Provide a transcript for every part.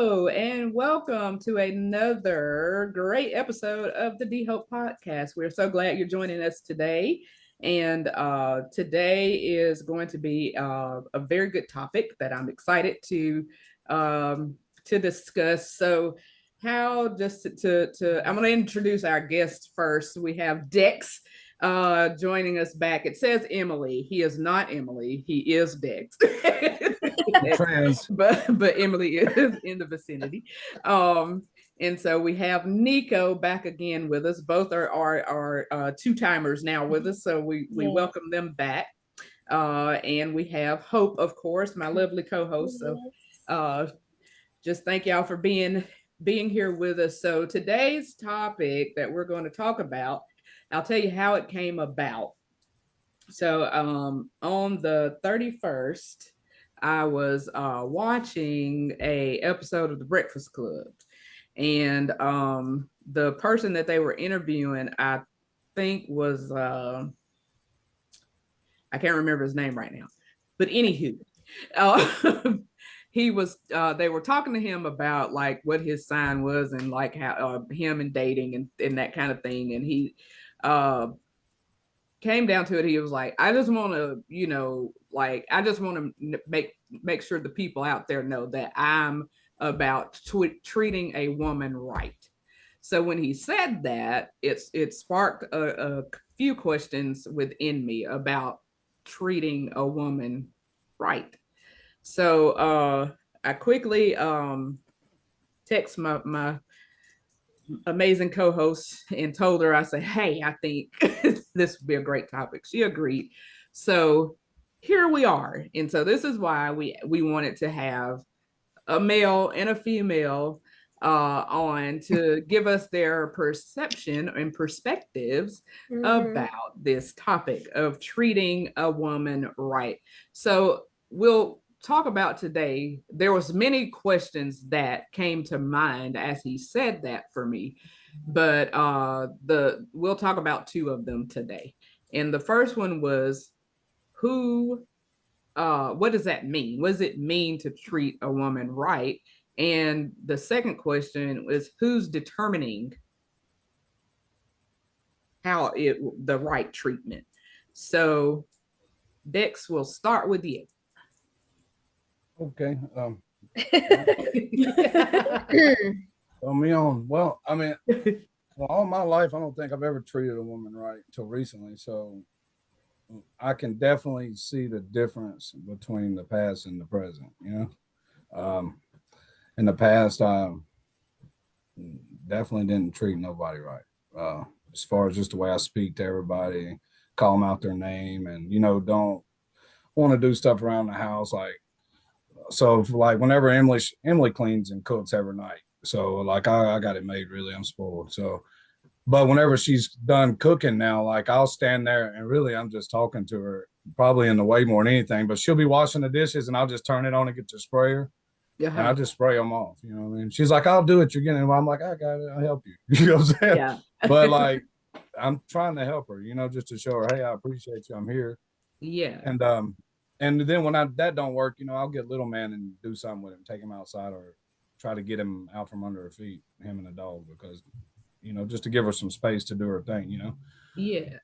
Hello, and welcome to another great episode of the D Hope Podcast. We're so glad you're joining us today. And today is going to be a very good topic that I'm excited to discuss. So, how just to I'm going to introduce our guest first. We have Dex joining us back. It says Emily. He is not Emily. He is Dex. Trans. but Emily is in the vicinity. And so we have Niko back again with us. Both are two timers now with us, so we welcome them back. And we have Hope, of course, my lovely co-host. So just thank y'all for being here with us. So today's topic that we're going to talk about, I'll tell you how it came about. So on the 31st, I was watching a episode of The Breakfast Club, and the person that they were interviewing, I think was I can't remember his name right now, but anywho, he was they were talking to him about like what his sign was and like how him and dating and that kind of thing, and he came down to it, he was like, I just want to, I just want to make sure the people out there know that I'm about treating a woman right. So when he said that, it sparked a few questions within me about treating a woman right. So I quickly text my amazing co-host and told her, I said, hey, I think this would be a great topic. She agreed. So here we are. And so this is why we wanted to have a male and a female on to give us their perception and perspectives about this topic of treating a woman right. So we'll talk about today. There was many questions that came to mind as he said that for me, but we'll talk about two of them today. And the first one was who what does that mean? What does it mean to treat a woman right? And the second question is who's determining the right treatment? So Dex, will start with you. Okay. So me on. Well, I mean, all my life, I don't think I've ever treated a woman right until recently. So I can definitely see the difference between the past and the present. In the past, I definitely didn't treat nobody right. As far as just the way I speak to everybody, call them out their name, and don't want to do stuff around the house like whenever Emily cleans and cooks every night. So like I got it made, really. I'm spoiled. So but whenever she's done cooking now, like I'll stand there and really I'm just talking to her, probably in the way more than anything, but she'll be washing the dishes and I'll just turn it on and get the sprayer. And I just spray them off. You know what I mean? She's like, I'll do it. You're getting it. I'm like, I got it. I'll help you. You know what I'm saying? Yeah. But like, I'm trying to help her, just to show her, hey, I appreciate you. I'm here. Yeah. And then when that don't work, I'll get little man and do something with him, take him outside or try to get him out from under her feet, him and the dog, because, just to give her some space to do her thing, Yeah.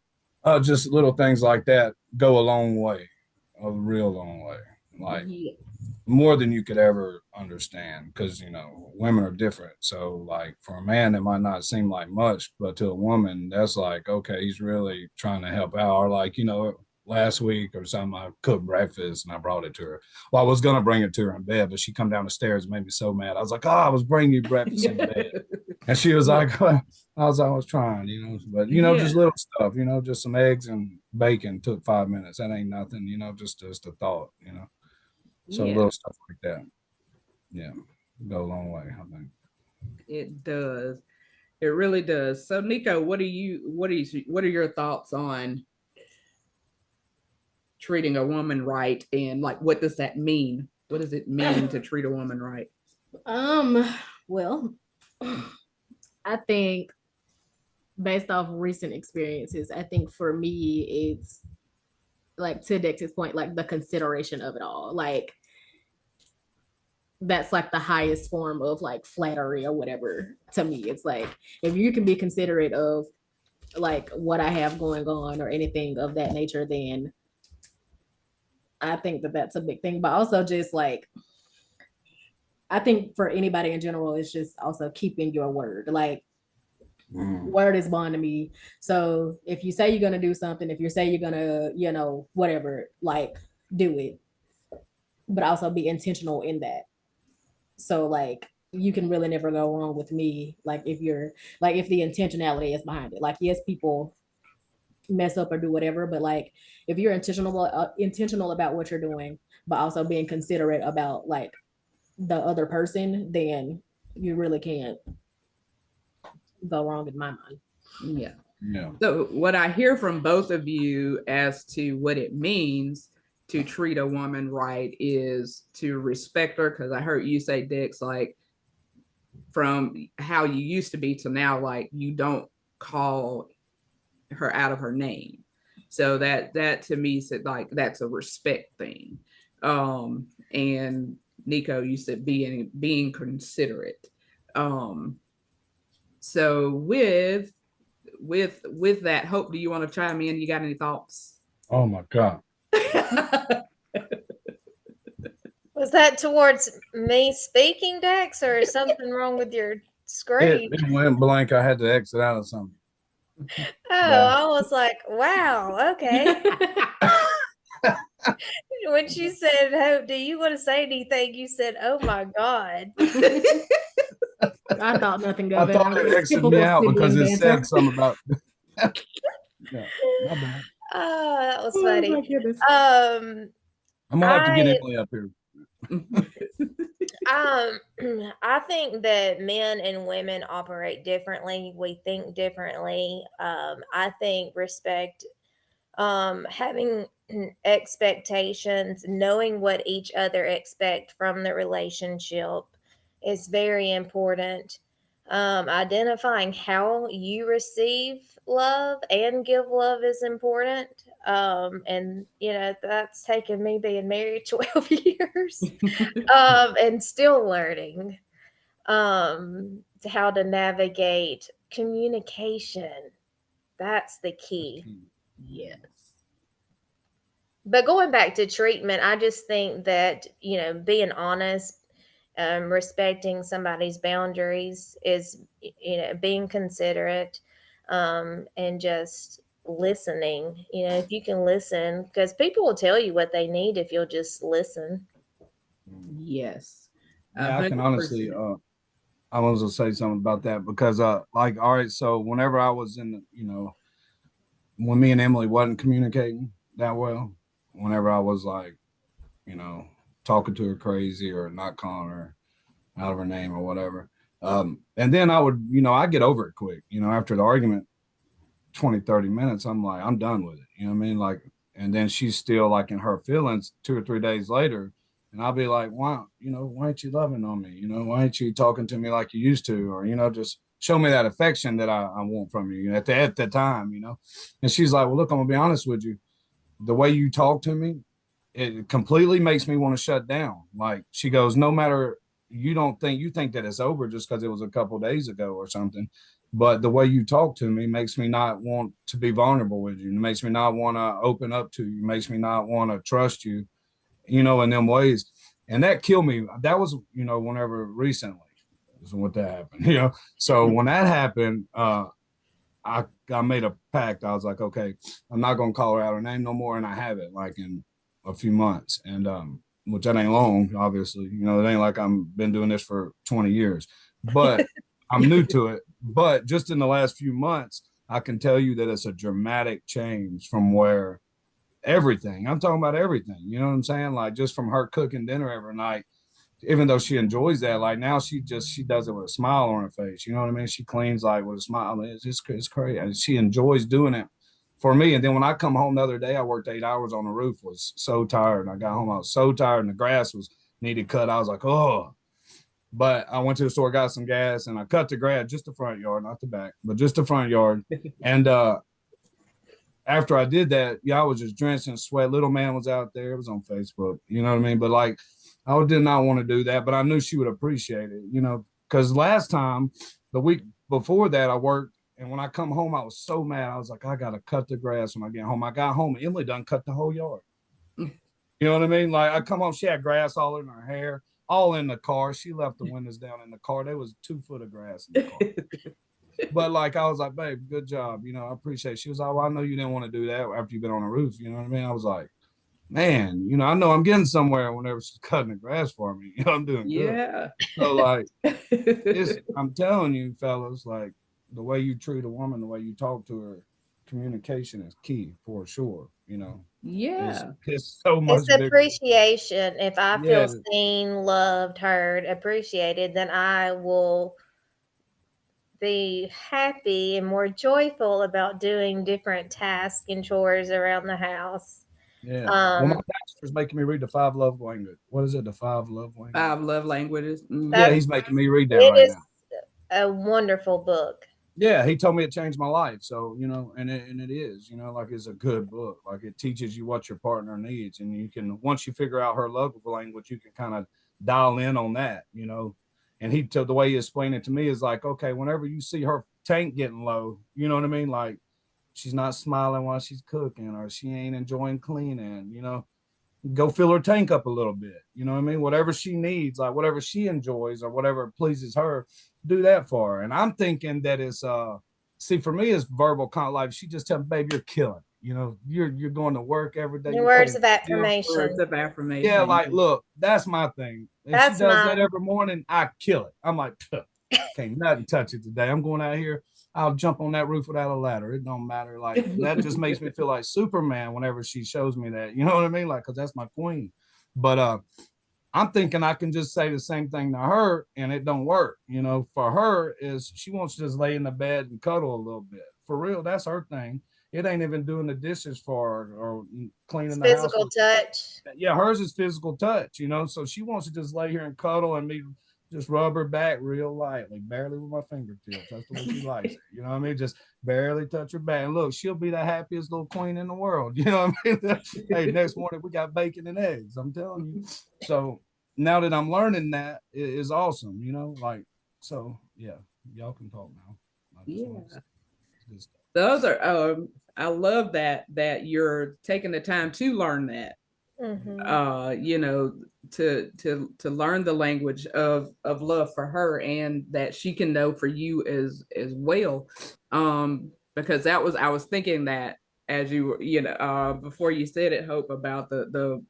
Just little things like that go a long way, a real long way. Like more than you could ever understand, because women are different. So like for a man it might not seem like much, but to a woman that's like, okay, he's really trying to help out. Or like last week or something, I cooked breakfast and I brought it to her. Well, I was gonna bring it to her in bed, but she come down the stairs and made me so mad. I was like, oh, I was bringing you breakfast in bed. And she was like, I was trying, but just little stuff, just some eggs and bacon took 5 minutes. That ain't nothing, just a thought, so little stuff like that. Yeah. Go a long way, I think. It does. It really does. So Niko, what are your thoughts on treating a woman right, and like what does that mean? What does it mean to treat a woman right? Well, I think based off recent experiences, I think for me it's like, to Dex's point, like the consideration of it all. Like that's like the highest form of like flattery or whatever. To me, it's like, if you can be considerate of like what I have going on or anything of that nature, then I think that that's a big thing. But also just like, I think for anybody in general, it's just also keeping your word. Like, word is bond to me. So if you say you're gonna do something, if you say you're gonna, whatever, like, do it, but also be intentional in that. So like, you can really never go wrong with me. Like, if you're like, if the intentionality is behind it. Like, yes, people mess up or do whatever, but like, if you're intentional about what you're doing, but also being considerate about like the other person, then you really can't go wrong in my mind. Yeah. Yeah. So what I hear from both of you as to what it means to treat a woman right is to respect her, because I heard you say, Dix, like, from how you used to be to now, like, you don't call her out of her name. So that to me said, like, that's a respect thing. And Niko, you said being considerate. So with that, Hope, do you want to chime in? You got any thoughts? Oh my God. Was that towards me speaking, Dex, or is something wrong with your screen? It went blank. I had to exit out of something. I was like, wow, okay. When she said, Hope, do you want to say anything? You said, oh my God. I thought nothing I of it. thought it exited me out because it banter. said something about. Yeah, my bad. Oh, that was funny. Oh my goodness. I'm gonna have to get Emily up here. I think that men and women operate differently. We think differently. I think respect, having expectations, knowing what each other expect from the relationship is very important. Identifying how you receive love and give love is important. And that's taken me being married 12 years, and still learning how to navigate communication. That's the key. Yes. But going back to treatment, I just think that, being honest, respecting somebody's boundaries is, being considerate, and just listening. If you can listen, because people will tell you what they need if you'll just listen. Yes. Yeah, I can honestly, I was gonna say something about that because, like, all right, so whenever I was in, when me and Emily wasn't communicating that well, whenever I was like, talking to her crazy or not calling her out of her name or whatever. And then I would, I get over it quick, after the argument, 20, 30 minutes, I'm like, I'm done with it. You know what I mean? Like, and then she's still like in her feelings 2 or 3 days later. And I'll be like, why ain't you loving on me? Why ain't you talking to me like you used to? Or, just show me that affection that I want from you at the time, And she's like, well, look, I'm gonna be honest with you. The way you talk to me, it completely makes me want to shut down. Like, she goes, no matter, you think that it's over just because it was a couple days ago or something. But the way you talk to me makes me not want to be vulnerable with you. It makes me not want to open up to you. It makes me not want to trust you, in them ways. And that killed me. That was, whenever recently is when that happened, So when that happened, I made a pact. I was like, okay, I'm not going to call her out her name no more. And I haven't, like, in a few months. And, which that ain't long, obviously, it ain't like I've been doing this for 20 years, but I'm new to it. But just in the last few months, I can tell you that it's a dramatic change from where everything, I'm talking about everything, you know what I'm saying? Like, just from her cooking dinner every night, even though she enjoys that, like, now she does it with a smile on her face. You know what I mean? She cleans like with a smile. It's crazy. And she enjoys doing it for me. And then when I come home the other day, I worked 8 hours on the roof, was so tired. And I got home, I was so tired, and the grass was needed cut. I was like, oh. But I went to the store, got some gas, and I cut the grass, just the front yard, not the back, but just the front yard. And after I did that, I was just drenched in sweat. Little man was out there. It was on Facebook. You know what I mean? But like, I did not want to do that, but I knew she would appreciate it, you know, because last time, the week before that, I worked. And when I come home, I was so mad. I was like, I got to cut the grass when I get home. I got home, Emily done cut the whole yard. You know what I mean? Like, I come home, she had grass all in her hair, all in the car. She left the windows down in the car. There was 2 foot of grass in the car. But like, I was like, babe, good job. You know, I appreciate it. She was like, well, I know you didn't want to do that after you've been on the roof. You know what I mean? I was like, man, you know, I know I'm getting somewhere whenever she's cutting the grass for me. You know, I'm doing good. Yeah. So like, I'm telling you, fellas, like the way you treat a woman, the way you talk to her, communication is key for sure. You know, Yeah. it's so much It's bigger. appreciation. If I Yeah. feel seen, loved, heard, appreciated, then I will be happy and more joyful about doing different tasks and chores around the house. Yeah. Well, my pastor's making me read the 5 love language. What is it? The 5 love language. 5 love languages. Yeah, he's making me read that It right is now. a wonderful book. Yeah, he told me it changed my life. So, you know, and it is, you know, like it's a good book. Like it teaches you what your partner needs. And you can, once you figure out her love language, you can kind of dial in on that, you know. And he told the way he explained it to me is like, okay, whenever you see her tank getting low, you know what I mean? Like she's not smiling while she's cooking or she ain't enjoying cleaning, you know, go fill her tank up a little bit. You know what I mean? Whatever she needs, like whatever she enjoys or whatever pleases her, do that for her. And I'm thinking that it's see, for me it's verbal kind of like she just tell me, babe, you're killing. You know, you're going to work every day. Your words of affirmation. Words of affirmation. Yeah, like look, that's my thing. If That's she does mine. that every morning, I kill it. I'm like, can't nothing touch it today. I'm going out here. I'll jump on that roof without a ladder. It don't matter. Like that just makes me feel like Superman whenever she shows me that. You know what I mean? Like, because that's my queen. But I'm thinking I can just say the same thing to her and it don't work. You know, for her is she wants to just lay in the bed and cuddle a little bit. For real, that's her thing. It ain't even doing the dishes for her or cleaning the house. Physical touch. Yeah, hers is physical touch, you know. So she wants to just lay here and cuddle and me just rub her back real lightly, barely with my fingertips. That's the way she likes it. You know what I mean? Just barely touch her back. And look, she'll be the happiest little queen in the world. You know what I mean? Hey, next morning we got bacon and eggs. I'm telling you. So now that I'm learning that, it is awesome. You know, like so. Yeah, y'all can talk now. Yeah. Those are. I love that you're taking the time to learn that. You know, to learn the language of love for her and that she can know for you as well. Because that was, I was thinking that as you were, you know, before you said it, Hope, about the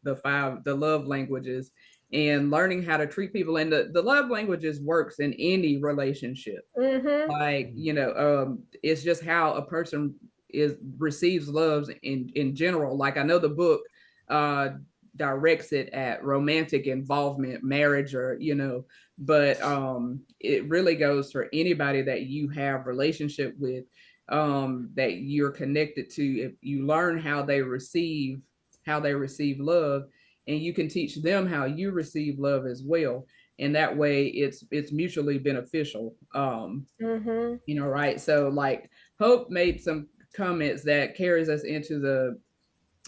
love languages and learning how to treat people, and the love languages works in any relationship. Like, you know, it's just how a person receives loves in general. Like I know the book directs it at romantic involvement, marriage, or you know, but it really goes for anybody that you have relationship with, that you're connected to. If you learn how they receive love, and you can teach them how you receive love as well, and that way it's mutually beneficial. You know, right? So like Hope made some comments that carries us into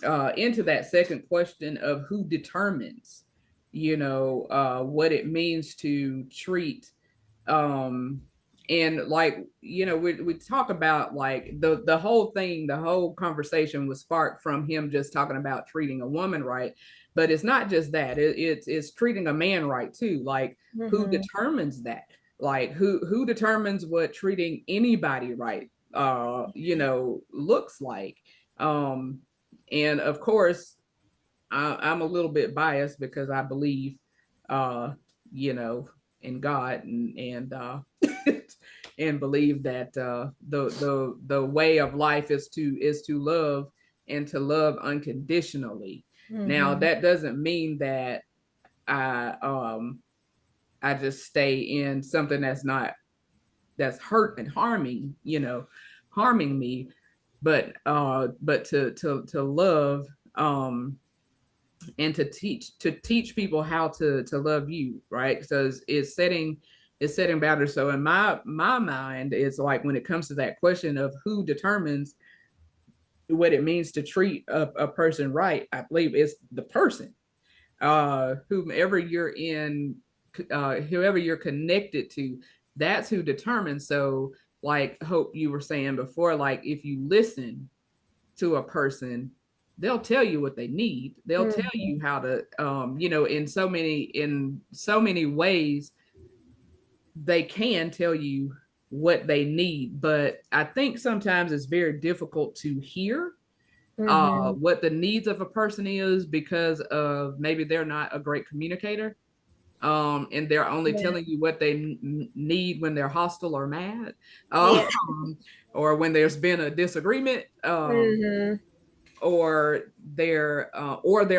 that second question of who determines, you know, what it means to treat. And like, you know, we talk about like the whole thing, the whole conversation was sparked from him just talking about treating a woman right. But it's not just that, it's treating a man right too. Like who determines that? Like who determines what treating anybody right you know looks like? And of course I'm a little bit biased because I believe you know in God, and and believe that the way of life is to love, and to love unconditionally. Now that doesn't mean that I just stay in something that's hurt and harming, you know, harming me, but to love, and to teach people how to love you, right? So it's setting boundaries. So in my mind, it's like when it comes to that question of who determines what it means to treat a person right, I believe it's the person. whomever you're in, whoever you're connected to, that's who determines. So, like Hope, you were saying before, like if you listen to a person, they'll tell you what they need. They'll tell you how to, in so many ways, they can tell you what they need. But I think sometimes it's very difficult to hear what the needs of a person is, because of maybe they're not a great communicator, and they're only telling you what they need when they're hostile or mad, or when there's been a disagreement, or they're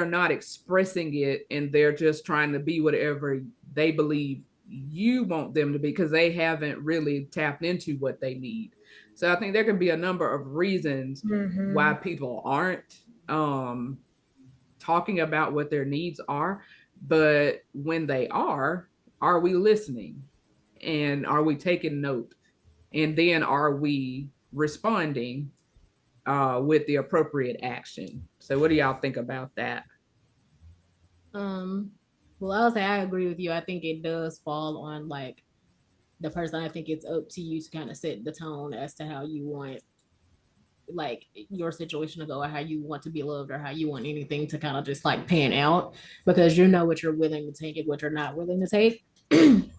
not expressing it, and they're just trying to be whatever they believe you want them to be, because they haven't really tapped into what they need. So I think there can be a number of reasons why people aren't talking about what their needs are. But when they are we listening? And are we taking note? And then are we responding with the appropriate action? So what do y'all think about that? Well, I'll say I agree with you. I think it does fall on like the person. I think it's up to you to kind of set the tone as to how you want like your situation to go, or how you want to be loved, or how you want anything to kind of just like pan out, because you know what you're willing to take and what you're not willing to take.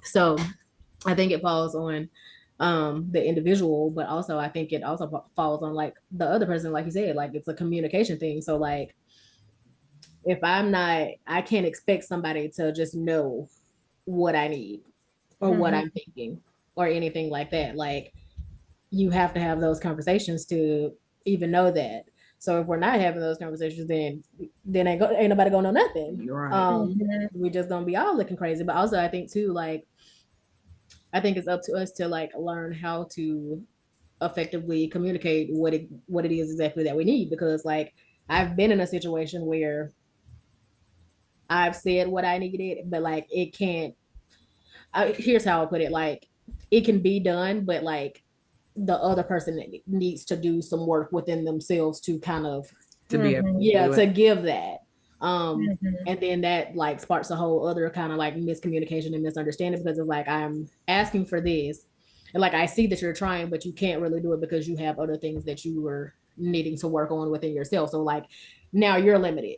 So I think it falls on the individual, but also I think it also falls on like the other person, like you said, like it's a communication thing. So like if I can't expect somebody to just know what I need or what I'm thinking or anything like that. Like you have to have those conversations to even know that. So if we're not having those conversations, then ain't nobody gonna know nothing. You're right. We just gonna be all looking crazy. But also I think too, like I think it's up to us to like learn how to effectively communicate what it is exactly that we need. Because like I've been in a situation where I've said what I needed, but like it can't. Here's how I'll put it: like it can be done, but like the other person needs to do some work within themselves to kind of To be able to give that. And then that like sparks a whole other kind of like miscommunication and misunderstanding, because it's like I'm asking for this, and like I see that you're trying, but you can't really do it because you have other things that you were needing to work on within yourself. So like now you're limited.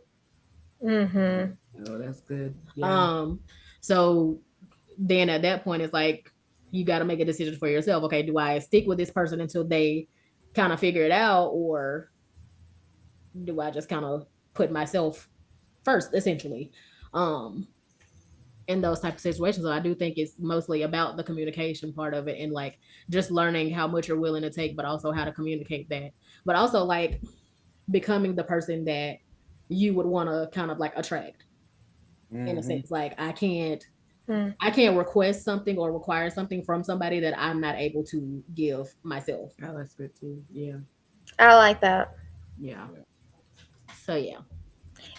Oh, that's good. Yeah. So then at that point, it's like you got to make a decision for yourself. Okay, do I stick with this person until they kind of figure it out, or do I just kind of put myself first, essentially? In those type of situations. So I do think it's mostly about the communication part of it, and like just learning how much you're willing to take, but also how to communicate that. But also like becoming the person that you would want to kind of like attract, in a sense. Like I can't request something or require something from somebody that I'm not able to give myself. Oh, that's good too. Yeah. I like that. Yeah. So yeah.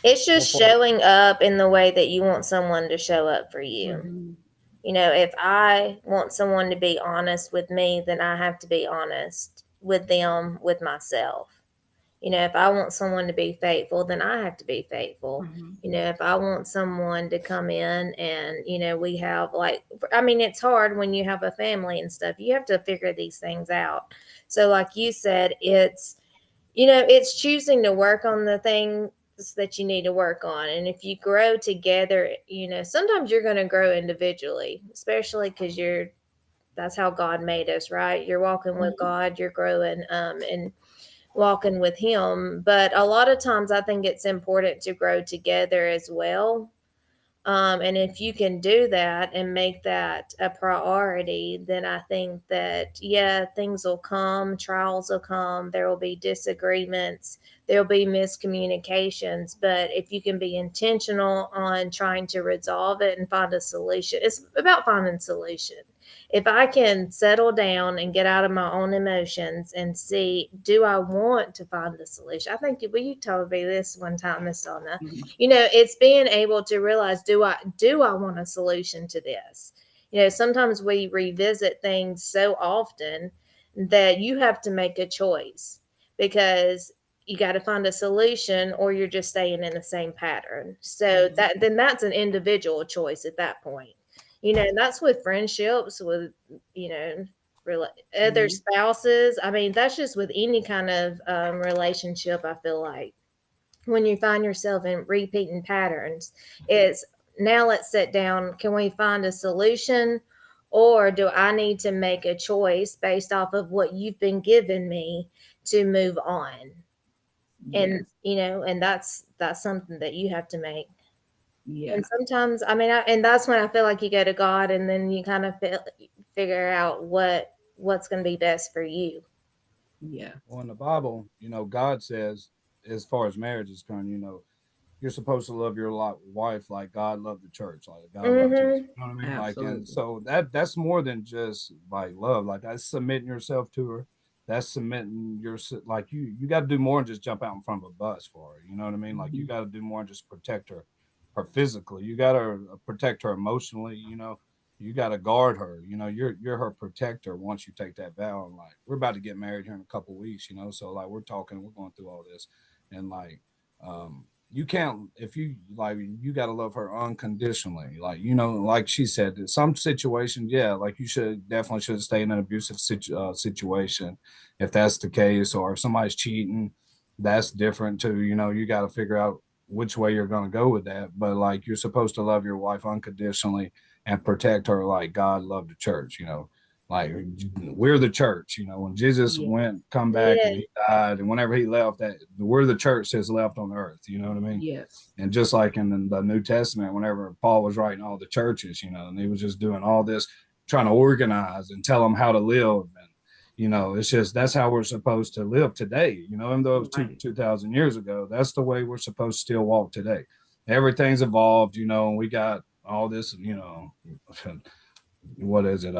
It's just showing up in the way that you want someone to show up for you. You know, if I want someone to be honest with me, then I have to be honest with them, with myself. You know, if I want someone to be faithful, then I have to be faithful. You know, if I want someone to come in and, you know, we have like, I mean, it's hard when you have a family and stuff. You have to figure these things out. So, like you said, it's, you know, it's choosing to work on the things that you need to work on. And if you grow together, you know, sometimes you're going to grow individually, especially because that's how God made us, right? You're walking with God, you're growing, and walking with him. But a lot of times I think it's important to grow together as well. And if you can do that and make that a priority, then I think that, yeah, things will come, trials will come, there will be disagreements, there'll be miscommunications. But if you can be intentional on trying to resolve it and find a solution, it's about finding solution. If I can settle down and get out of my own emotions and see, do I want to find a solution? I think you told me this one time, Miss Donna. You know, it's being able to realize, do I want a solution to this? You know, sometimes we revisit things so often that you have to make a choice, because you got to find a solution, or you're just staying in the same pattern. So that's an individual choice at that point. And that's with friendships, with, other spouses. I mean, that's just with any kind of relationship. I feel like when you find yourself in repeating patterns, it's now let's sit down. Can we find a solution? Or do I need to make a choice based off of what you've been giving me to move on? And, and that's something that you have to make. Yeah. And sometimes, I mean, and that's when I feel like you go to God, and then you kind of figure out what's going to be best for you. Yeah. Well, in the Bible, God says, as far as marriage is concerned, you're supposed to love your wife like God loved the church, like God loved Jesus. You know what I mean? Absolutely. Like, and so that's more than just like love. Like, that's submitting yourself to her. That's submitting your, like, you got to do more than just jump out in front of a bus for her. You know what I mean? Like, you got to do more than just protect her physically. You got to protect her emotionally. You got to guard her. You're her protector once you take that vow. And like, we're about to get married here in a couple of weeks. So like, we're going through all this, and like, you can't, if you like, you got to love her unconditionally. Like, like she said, in some situations, yeah, like you definitely should stay in an abusive situation if that's the case, or if somebody's cheating, that's different too. You got to figure out which way you're going to go with that. But like, you're supposed to love your wife unconditionally and protect her like God loved the church. Like, we're the church. When Jesus come back and he died, and whenever he left, that we're the church that's left on earth. You know what I mean? Yes. And just like in the New Testament, whenever Paul was writing all the churches, and he was just doing all this, trying to organize and tell them how to live. And, it's just, that's how we're supposed to live today. Even though it was 2,000 years ago, that's the way we're supposed to still walk today. Everything's evolved, and we got all this, what is it?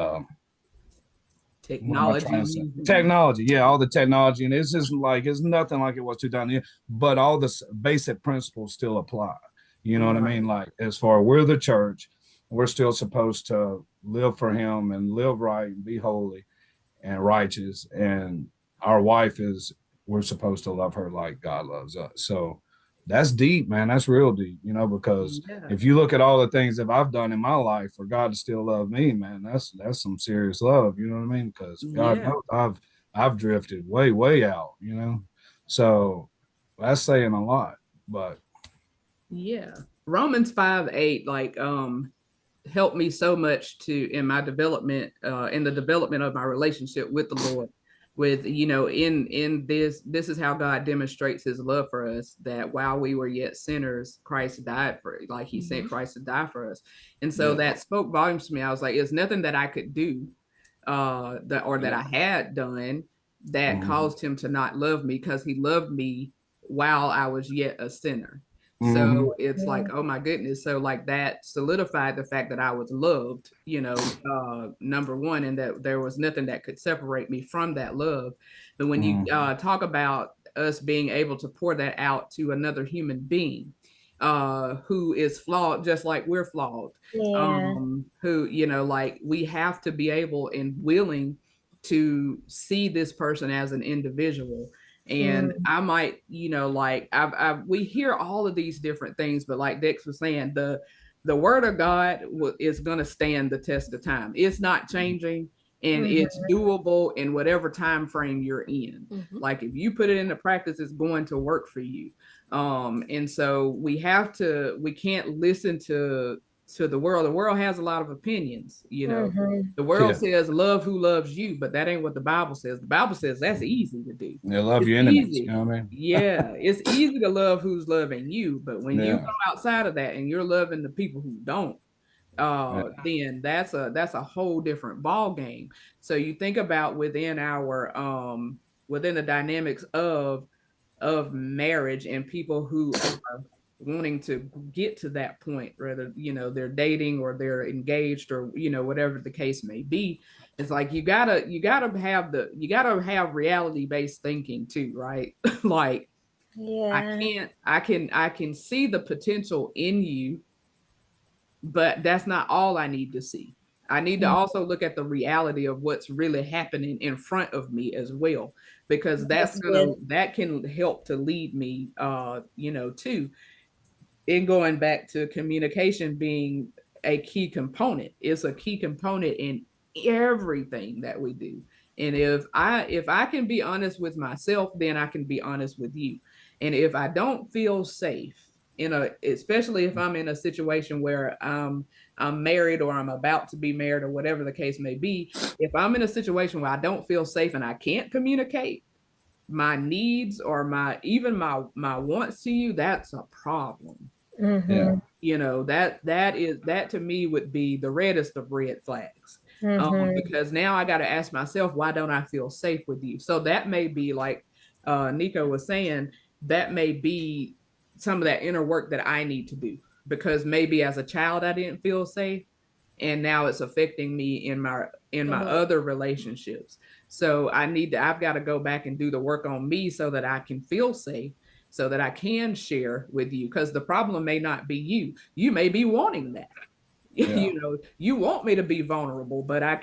Technology, yeah, all the technology, and it's just like, it's nothing like it was 2,000 years, but all the basic principles still apply. You know what I mean? Like, as far we're the church, we're still supposed to live for him and live right and be holy and righteous, and our wife we're supposed to love her like God loves us. So that's deep, man. That's real deep, because if you look at all the things that I've done in my life for God to still love me, man, that's some serious love. You know what I mean? Because God knows I've drifted way out, so that's saying a lot. But Romans 5:8, like, helped me so much in my development, in the development of my relationship with the Lord. With, in this is how God demonstrates his love for us, that while we were yet sinners, Christ died for it. Like, he sent Christ to die for us. And so that spoke volumes to me. I was like, it's nothing that I could do that I had done that caused him to not love me, because he loved me while I was yet a sinner. So it's like, oh my goodness. So like, that solidified the fact that I was loved, number one, and that there was nothing that could separate me from that love. But when you talk about us being able to pour that out to another human being, who is flawed, just like we're flawed, who, like, we have to be able and willing to see this person as an individual. And I might, like, we hear all of these different things, but like Dex was saying, the word of God is going to stand the test of time. It's not changing, and it's doable in whatever time frame you're in. Like, if you put it into practice, it's going to work for you. And so we can't listen to the world. The world has a lot of opinions. The world says love who loves you, but that ain't what the Bible says. The Bible says that's easy to do. They love your enemies. You know what I mean? It's easy to love who's loving you, but when you go outside of that and you're loving the people who don't, then that's a whole different ball game. So you think about within the dynamics of marriage, and people who are wanting to get to that point, whether they're dating or they're engaged, or whatever the case may be. It's like, you gotta have reality-based thinking too, right? Like, I can see the potential in you, but that's not all I need to see. I need to also look at the reality of what's really happening in front of me as well, because that can help to lead me, too, in going back to communication being a key component. It's a key component in everything that we do. And if I can be honest with myself, then I can be honest with you. And if I don't feel safe especially if I'm in a situation where I'm married or I'm about to be married or whatever the case may be, if I'm in a situation where I don't feel safe and I can't communicate my needs or my wants to you, that's a problem. Yeah. That to me would be the reddest of red flags. Because now I got to ask myself, why don't I feel safe with you? So that may be like Niko was saying, that may be some of that inner work that I need to do, because maybe as a child I didn't feel safe, and now it's affecting me in my other relationships. So I've got to go back and do the work on me so that I can feel safe, so that I can share with you, because the problem may not be you. You may be wanting that. Yeah. You want me to be vulnerable, but I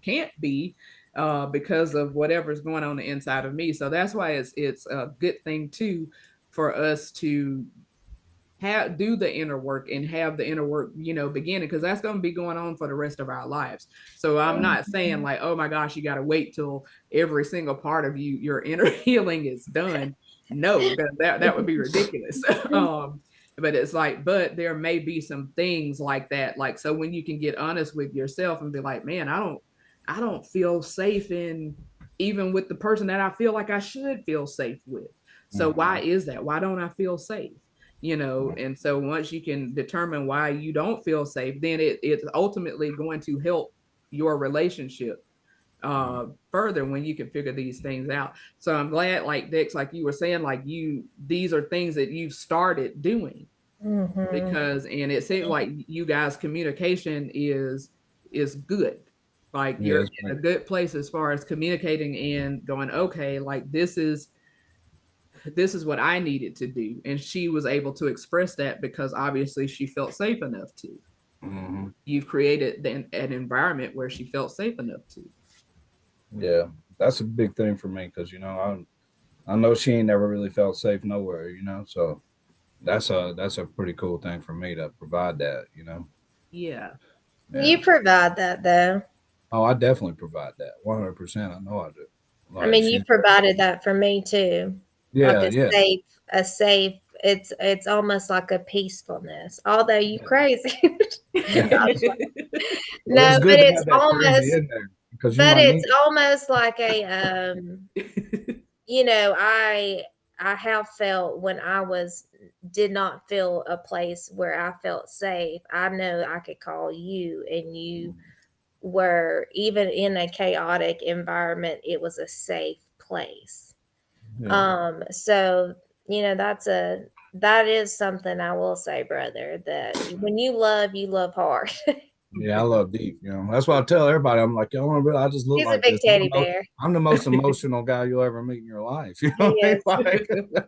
can't be, because of whatever's going on the inside of me. So that's why it's a good thing too for us to do the inner work and have the inner work, beginning, because that's going to be going on for the rest of our lives. So I'm not saying like, oh my gosh, you got to wait till every single part of your inner healing is done. No, that would be ridiculous. But it's like, but there may be some things like that. Like, so when you can get honest with yourself and be like, man, I don't feel safe even with the person that I feel like I should feel safe with. So why is that? Why don't I feel safe? And so once you can determine why you don't feel safe, then it's ultimately going to help your relationship further when you can figure these things out. So I'm glad, like Dex, like you were saying, like these are things that you've started doing, because, and it seems like you guys' communication is good. Like you're in a good place as far as communicating and going, okay, like this is what I needed to do. And she was able to express that because obviously she felt safe enough to. You've created an environment where she felt safe enough to. Yeah, that's a big thing for me, because I know she ain't never really felt safe nowhere, so that's a pretty cool thing for me to provide that. Yeah. You provide that though. Oh, I definitely provide that 100%. I know I do. Like, I mean, you provided that for me too. Yeah, like a safe. It's almost like a peacefulness. Although you crazy. No, but it's almost. But it's almost like a I have felt when I did not feel a place where I felt safe. I know I could call you, and you were, even in a chaotic environment, it was a safe place. So that is something I will say, brother, that when you love hard. Yeah, I love deep. That's why I tell everybody. I'm like, I just look He's like a big this. teddy bear. I'm the most emotional guy you'll ever meet in your life. You know what I mean? Like,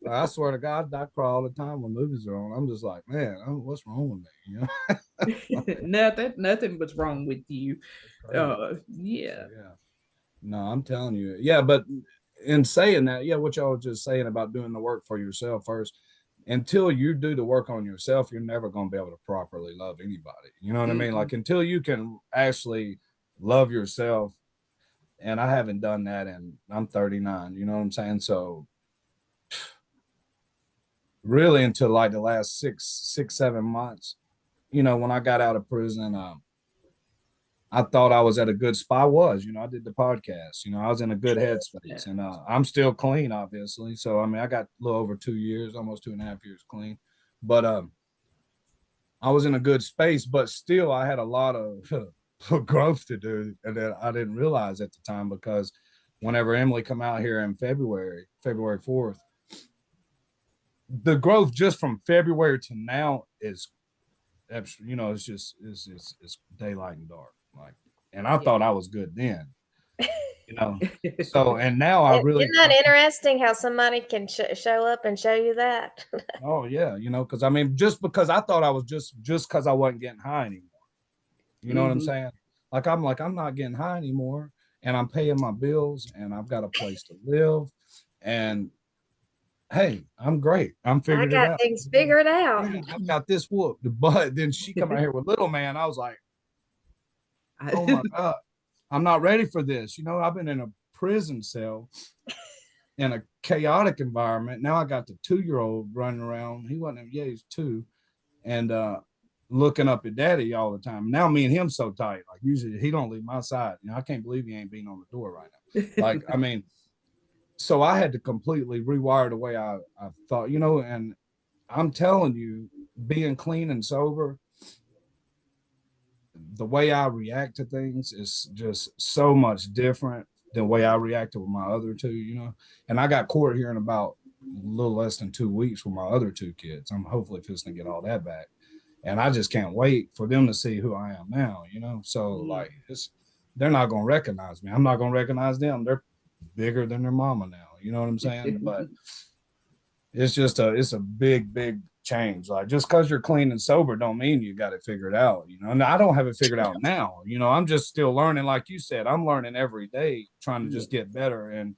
I swear to God, I cry all the time when movies are on. I'm just like, man, what's wrong with me? Nothing was wrong with you. Yeah. Yeah. No, I'm telling you. Yeah, but in saying that, what y'all was just saying about doing the work for yourself first, until you do the work on yourself, you're never going to be able to properly love anybody. You know what I mean? Like, until you can actually love yourself, and I haven't done that, and I'm 39, you know what I'm saying? So really until like the last 7 months, when I got out of prison, I thought I was at a good spot. I did the podcast, I was in a good headspace, and I'm still clean, obviously. So, I mean, I got a little over 2 years, almost 2.5 years clean, but I was in a good space, but still I had a lot of growth to do, and that I didn't realize at the time, because whenever Emily come out here in February 4th, the growth just from February to now is, it's just it's daylight and dark. Like, and I thought I was good then, So, and now I really, isn't that interesting how somebody can show up and show you that? Oh yeah, because I mean, just because I thought I was just because I wasn't getting high anymore. You know what I'm saying? Like, I'm not getting high anymore, and I'm paying my bills, and I've got a place to live, and hey, I'm great. I'm I figured it got out. things figured out. Yeah, I've got this whooped. But then she come out here with little man. I was like, oh my God, I'm not ready for this. You know, I've been in a prison cell in a chaotic environment. Now I got the 2-year-old running around. He wasn't, yeah, he's 2. And looking up at daddy all the time. Now me and him so tight. Like, usually he don't leave my side. You know, I can't believe he ain't being on the door right now. Like, I mean, so I had to completely rewire the way I thought, you know, and I'm telling you, being clean and sober, the way I react to things is just so much different than the way I reacted with my other 2, you know. And I got court here in about a little less than 2 weeks with my other 2 kids. I'm hopefully fixing to get all that back. And I just can't wait for them to see who I am now, you know. So like, they're not going to recognize me. I'm not going to recognize them. They're bigger than their mama now. You know what I'm saying? But it's just it's a big change. Like, just because you're clean and sober don't mean you got it figured out, you know. And I don't have it figured out now, you know. I'm just still learning. Like you said, I'm learning every day, trying to just get better and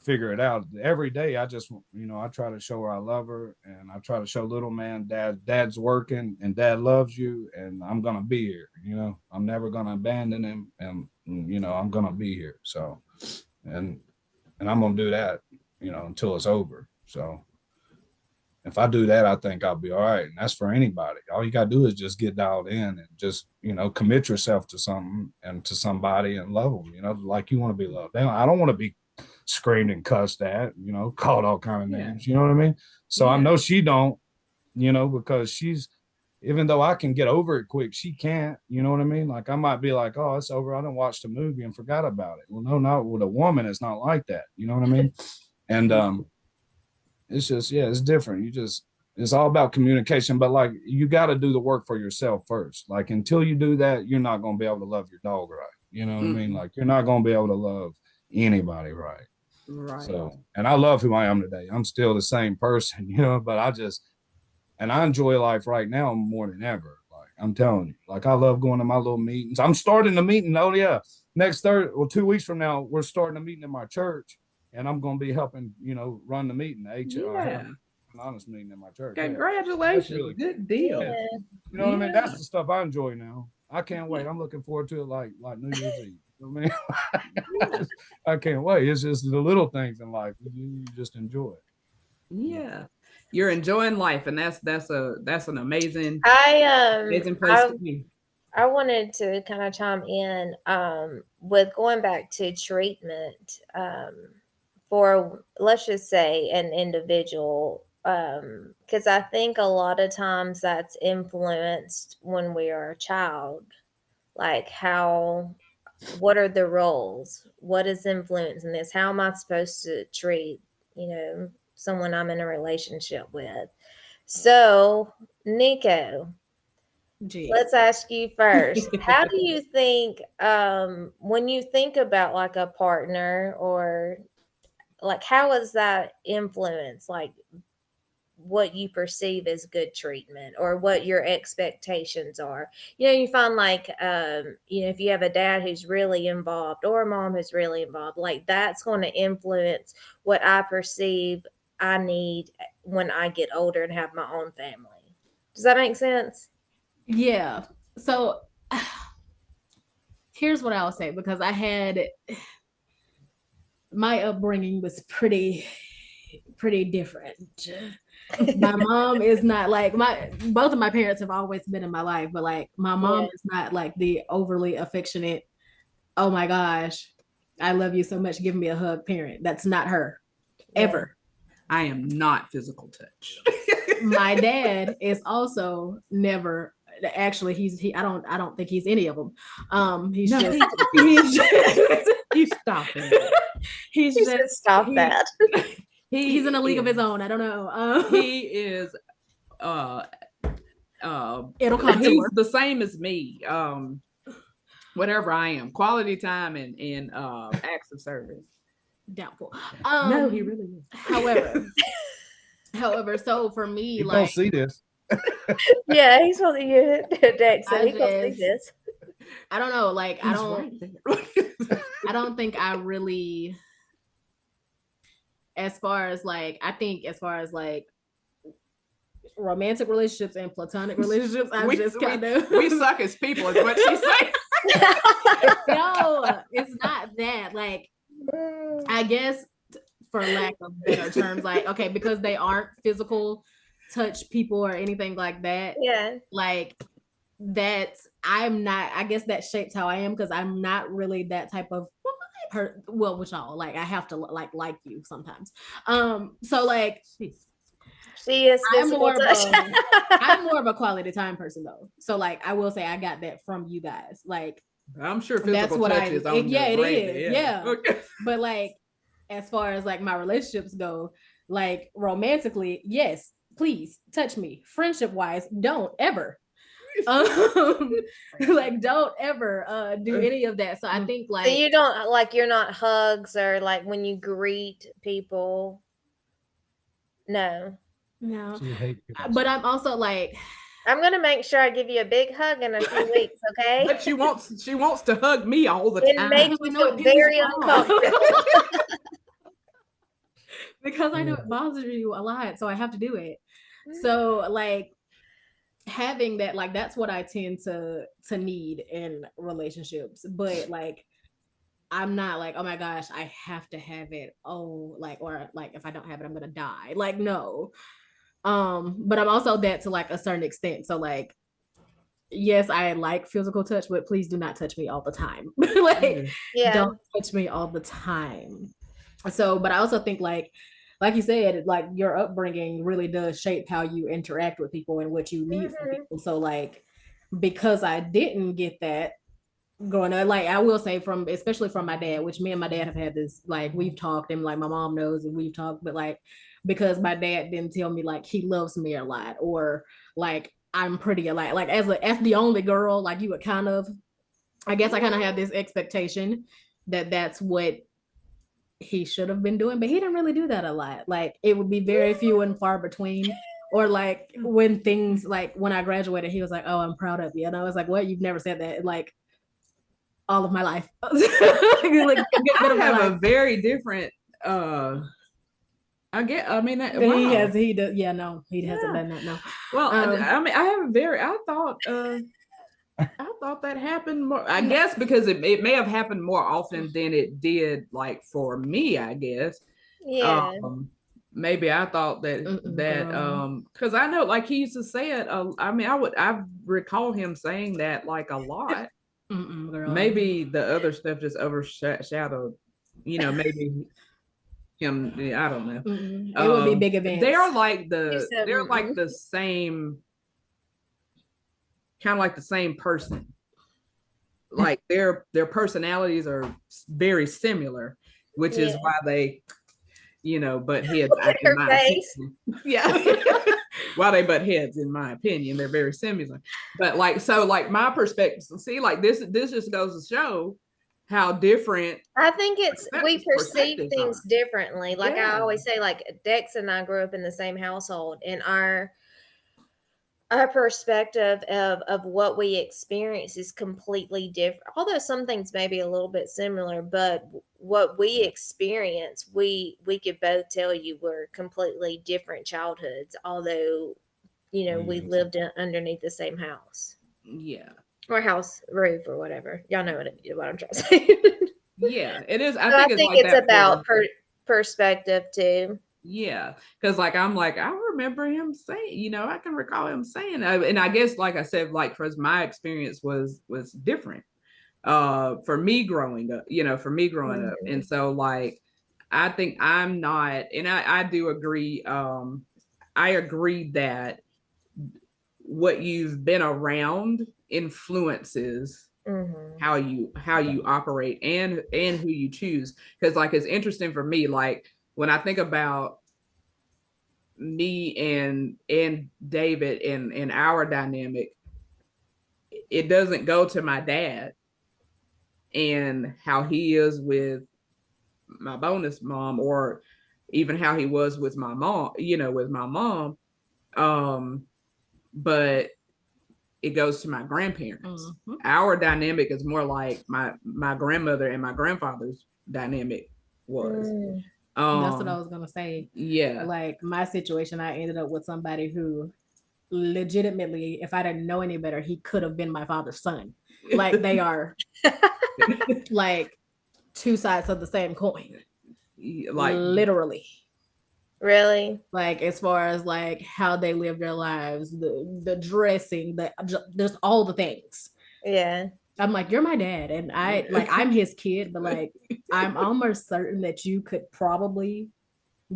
figure it out every day. I just, you know, I try to show her I love her, and I try to show little man, dad's working and dad loves you, and I'm gonna be here, you know. I'm never gonna abandon him, and you know, I'm gonna be here. So and I'm gonna do that, you know, until it's over. So if I do that, I think I'll be all right. And that's for anybody. All you gotta do is just get dialed in and just, you know, commit yourself to something and to somebody and love them, you know, like you want to be loved. I don't want to be screamed and cussed at, you know, called all kind of names, you know what I mean? So I know she don't, you know, because she's, even though I can get over it quick, she can't, you know what I mean? Like, I might be like, oh, it's over, I done watched the movie and forgot about it. Well, no, not with a woman. It's not like that, you know what I mean? And it's just, yeah, it's different. It's all about communication, but like, you got to do the work for yourself first. Like, until you do that, you're not going to be able to love your dog right. You know what I mean? Like, you're not going to be able to love anybody right. Right. So, and I love who I am today. I'm still the same person, you know, but I enjoy life right now more than ever. Like, I'm telling you, like, I love going to my little meetings. I'm starting the meeting. Oh yeah. Next 2 weeks from now, we're starting a meeting in my church, and I'm going to be helping, you know, run the meeting, HR, an honest meeting in my church. Congratulations. Really good deal. Yeah. You know what I mean? That's the stuff I enjoy now. I can't wait. I'm looking forward to it like New Year's Eve. You know what I mean? I can't wait. It's just the little things in life. You just enjoy it. Yeah. You're enjoying life, and that's an amazing amazing place to be. I wanted to kind of chime in with going back to treatment for, let's just say, an individual, because I think a lot of times that's influenced when we are a child, like what are the roles? What is influencing this? How am I supposed to treat, you know, someone I'm in a relationship with? So, Niko, let's ask you first. How do you think, when you think about like a partner, or like, how is that influence, like, what you perceive as good treatment, or what your expectations are? You know, you find like, you know, if you have a dad who's really involved or a mom who's really involved, like, that's going to influence what I perceive I need when I get older and have my own family. Does that make sense? Yeah. So here's what I'll say, because my upbringing was pretty different. My mom is not like both of my parents have always been in my life, but like, my mom is not like the overly affectionate, oh my gosh, I love you so much, give me a hug parent. That's not her, ever. I am not physical touch. My dad is also never. Actually, I don't think he's any of them. He's just You stop it. He's just stop that. He's in a league of his own. I don't know. He is it'll come to he's her. the same as me. Whatever I am, quality time and acts of service. Doubtful. No, he really is. However, so for me, you like, don't see this. Yeah, he's supposed to hear Dex, so he can see this. I don't know. Like, He's right there. I don't think I really, as far as like romantic relationships and platonic relationships, I'm just kind of we suck as people, is what she's saying. No, it's not that. Like, I guess for lack of better terms, like, okay, because they aren't physical touch people or anything like that. Yeah. Like, that's, I'm not, I guess that shapes how I am, because I'm not really that type of well, with y'all, like, I have to like you sometimes. So like, she is I'm more of a quality time person though. So like, I will say I got that from you guys. Like, I'm sure physical touch is on yeah, it radar. is. Yeah. Okay. But like, as far as like my relationships go, like romantically, yes, please touch me. Friendship wise, don't ever. Like, don't ever do any of that. So I think like, so you don't like, you're not hugs or like when you greet people. No. But I'm also like, I'm gonna make sure I give you a big hug in a few weeks, okay? But she wants to hug me all the time. It makes me feel very uncomfortable. Because I know it bothers you a lot, so I have to do it. So like, having that, like, that's what I tend to need in relationships. But like, I'm not like, oh my gosh, I have to have it. Oh, like, or like, if I don't have it, I'm gonna die. Like, no. But I'm also that to like a certain extent. So like, yes, I like physical touch, but please do not touch me all the time. Like, don't touch me all the time. So, but I also think like you said, like, your upbringing really does shape how you interact with people and what you need from people. So like, because I didn't get that growing up, like, I will say, especially from my dad, which me and my dad have had this, like, we've talked, and like my mom knows, and we've talked, but like, because my dad didn't tell me like he loves me a lot, or like I'm pretty a lot, like as the only girl, like, you would kind of, I guess I kind of have this expectation that that's what he should have been doing, but he didn't really do that a lot. Like, it would be very few and far between. Or like, when things, like when I graduated, he was like, oh, I'm proud of you. And I was like, what? You've never said that. Like, all of my life. Like, I have a very different I mean, wow. He hasn't done that. No. Well, I mean, I thought that happened more, I guess, because it may have happened more often than it did, like, for me, I guess. Yeah. Maybe I thought that because I know, like, he used to say it. I mean, I recall him saying that like a lot. Maybe the other stuff just overshadowed, maybe him. I don't know. It would be big events. They're like the same, kind of like the same person. Like, their personalities are very similar, which is why they, butt heads. In my opinion. Yeah. Why they butt heads, in my opinion, they're very similar. But like, so like, my perspective, see, like, this just goes to show how different. I think we perceive things differently. Like, I always say, like, Dex and I grew up in the same household, and our perspective of what we experience is completely different. Although some things may be a little bit similar, but what we experience, we could both tell you were completely different childhoods. Although, we lived underneath the same house. Yeah. Or house roof or whatever. Y'all know what I'm trying to say. Yeah, it is. I think it's about perspective too. Yeah, because like, I'm like, I remember him saying, I can recall him saying, and I guess, like I said, like, because my experience was different for me growing up, up. And so like, I think I'm not, and I do agree. I agree that what you've been around influences how you operate and who you choose. Because like, it's interesting for me, like, when I think about me and David and our dynamic, it doesn't go to my dad and how he is with my bonus mom, or even how he was with my mom, but it goes to my grandparents. Our dynamic is more like my grandmother and my grandfather's dynamic was. That's what I was gonna say. Yeah. Like my situation, I ended up with somebody who legitimately, if I didn't know any better, he could have been my father's son. Like they are like two sides of the same coin. Like literally. Really? Like as far as like how they live their lives, the dressing, there's all the things. Yeah. I'm like, you're my dad, and I'm his kid, but like I'm almost certain that you could probably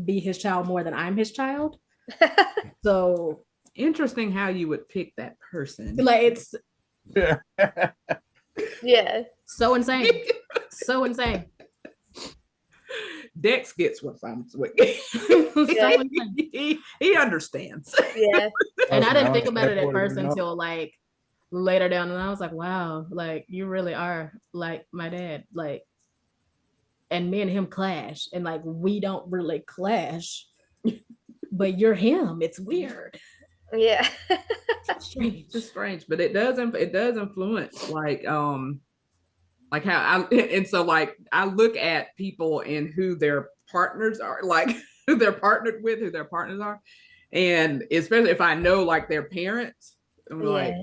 be his child more than I'm his child. So interesting how you would pick that person. Like it's yeah, so insane. So insane. Dex gets what I'm with. He understands. Yeah. And I didn't think about it at first until like later down, and I was like, wow, like you really are like my dad. Like, and me and him clash, and like we don't really clash, but you're him. It's weird. Yeah. Strange. It's strange, but it does influence like how and so like I look at people and who their partners are, like who they're partnered with, who their partners are, and especially if I know like their parents, I'm like,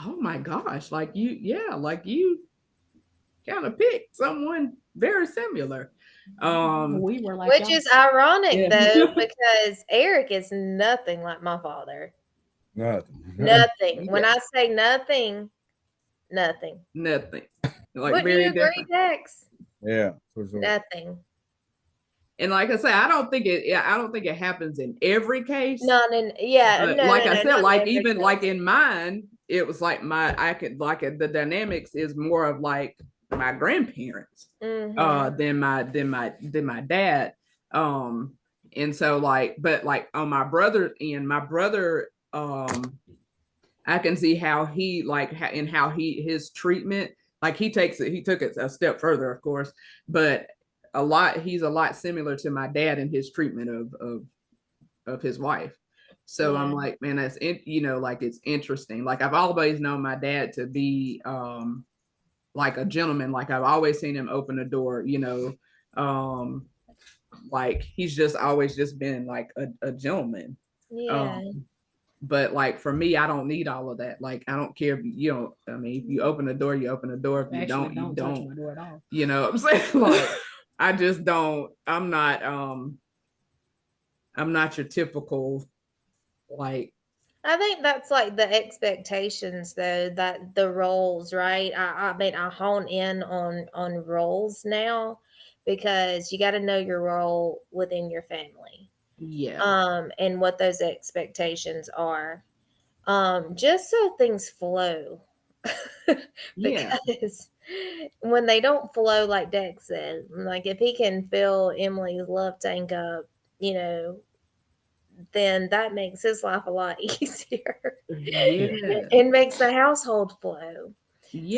oh my gosh, like you kind of picked someone very similar. We were like, which is ironic though, because Eric is nothing like my father. Nothing. When I say nothing. Like Wouldn't very you agree, different. Dex? Yeah, for sure. Nothing. And like I say, I don't think it happens in every case. None in like I said, like even like in mine, it was like the dynamics is more of like my grandparents than my dad. And so like, but like on my brother end, I can see how he like and how his treatment, like he took it a step further, of course, but he's a lot similar to my dad in his treatment of his wife. So I'm like, man, that's like it's interesting. Like I've always known my dad to be like a gentleman. Like I've always seen him open a door, like he's just always just been like a gentleman. Yeah. But like for me, I don't need all of that. Like I don't care if if you open the door, you open the door. If you don't, you don't. Touch my door at all. You know what I'm saying? Like I just don't, I'm not your typical like. I think that's like the expectations though, that the roles, right? I mean I hone in on roles now because you got to know your role within your family. Yeah. And what those expectations are. Just so things flow. Because when they don't flow, like Dex said, like if he can fill Emily's love tank up, then that makes his life a lot easier. It makes the household flow.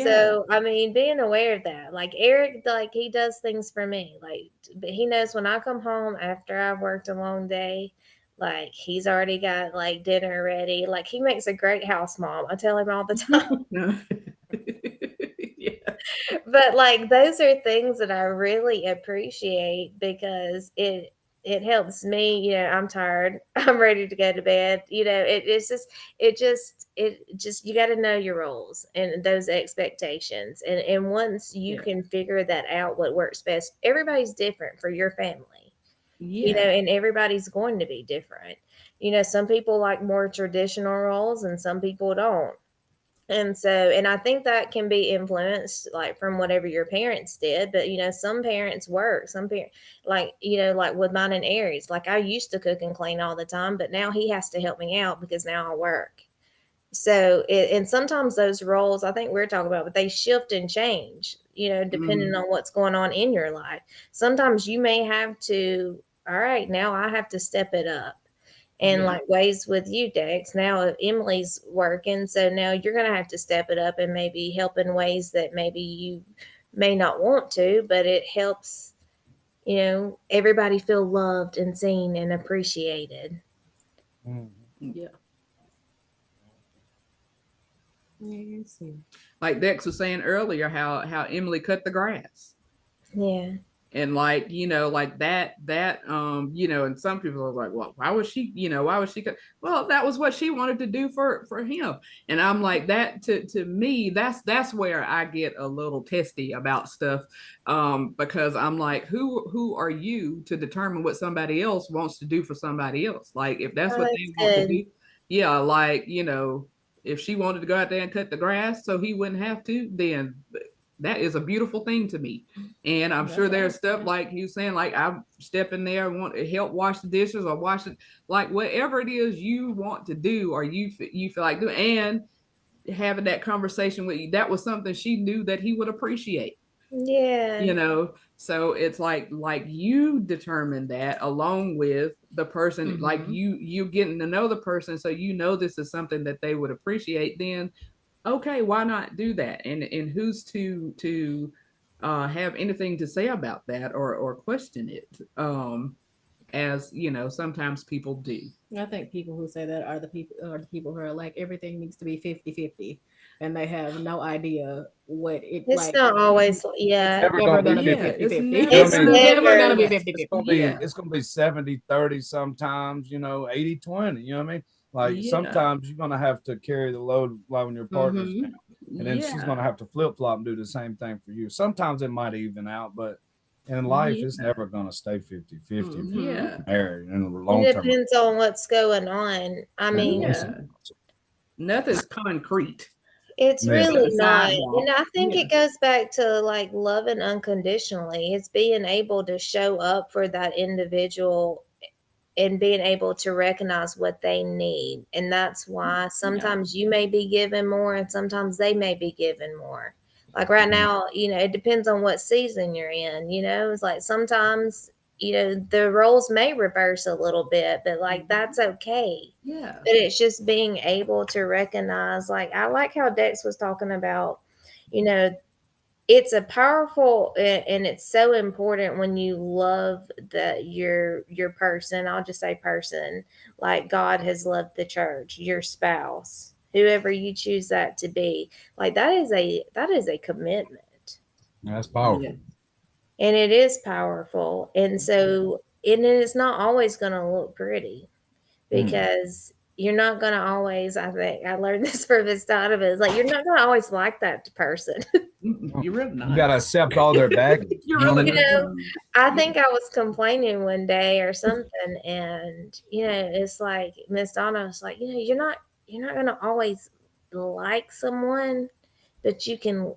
So I mean, being aware of that, like Eric, like he does things for me, like he knows when I come home after I've worked a long day, like he's already got like dinner ready. Like he makes a great house mom. I tell him all the time. But like those are things that I really appreciate because it helps me. I'm tired. I'm ready to go to bed. It just you got to know your roles and those expectations. And once you can figure that out, what works best, everybody's different for your family. And everybody's going to be different. Some people like more traditional roles and some people don't. And I think that can be influenced like from whatever your parents did. But, some parents work, some parents like with mine and Aries, like I used to cook and clean all the time, but now he has to help me out because now I work. So, and sometimes those roles, I think we're talking about, but they shift and change, depending on what's going on in your life. Sometimes you may have to, all right, now I have to step it up. And like ways with you, Dex. Now Emily's working, so now you're gonna have to step it up and maybe help in ways that maybe you may not want to, but it helps, everybody feel loved and seen and appreciated. Yeah. Like Dex was saying earlier, how Emily cut the grass. Yeah. And like, like that, and some people are like, well, why was she, well, that was what she wanted to do for him. And I'm like, that to me, that's where I get a little testy about stuff. Because I'm like, who are you to determine what somebody else wants to do for somebody else? Like, if that's what they want to do, yeah, like, if she wanted to go out there and cut the grass so he wouldn't have to, then that is a beautiful thing to me. And I'm sure there's stuff like you saying, like I step in there and want to help wash the dishes or wash it, like whatever it is you want to do or you feel like doing, and having that conversation with you, that was something she knew that he would appreciate. Yeah. So it's like you determine that along with the person, like you getting to know the person, so this is something that they would appreciate. Then okay, why not do that? And who's to have anything to say about that or question it? As sometimes people do. I think people who say that are the people who are like everything needs to be 50-50, and they have no idea what it's like. It's not always, yeah. It's never gonna be 50-50. It's never gonna be 50-50. It's gonna be 70-30 sometimes, 80-20, you know what I mean? Like sometimes you're gonna have to carry the load when your partner's down. And then she's gonna have to flip-flop and do the same thing for you. Sometimes it might even out, but in life it's never gonna stay 50-50. Yeah. Married in the long term. It depends on what's going on. I mean, nothing's concrete. It's really not. And I think it goes back to like loving unconditionally. It's being able to show up for that individual and being able to recognize what they need. And that's why sometimes you may be given more and sometimes they may be given more. Like right now, it depends on what season you're in. It's like sometimes, the roles may reverse a little bit, but like that's okay. Yeah. But it's just being able to recognize, like, I like how Dex was talking about, it's a powerful and it's so important when you love your person. I'll just say person, like God has loved the church, your spouse, whoever you choose that to be. Like that is a commitment. That's powerful. Yeah. And it is powerful. And so and it is not always going to look pretty because you're not going to always, I think I learned this from Miss Donovan, is like you're not going to always like that person. You're really not. You got to accept all their baggage. I think I was complaining one day or something, and it's like Miss Donna was like, you're not going to always like someone, but you can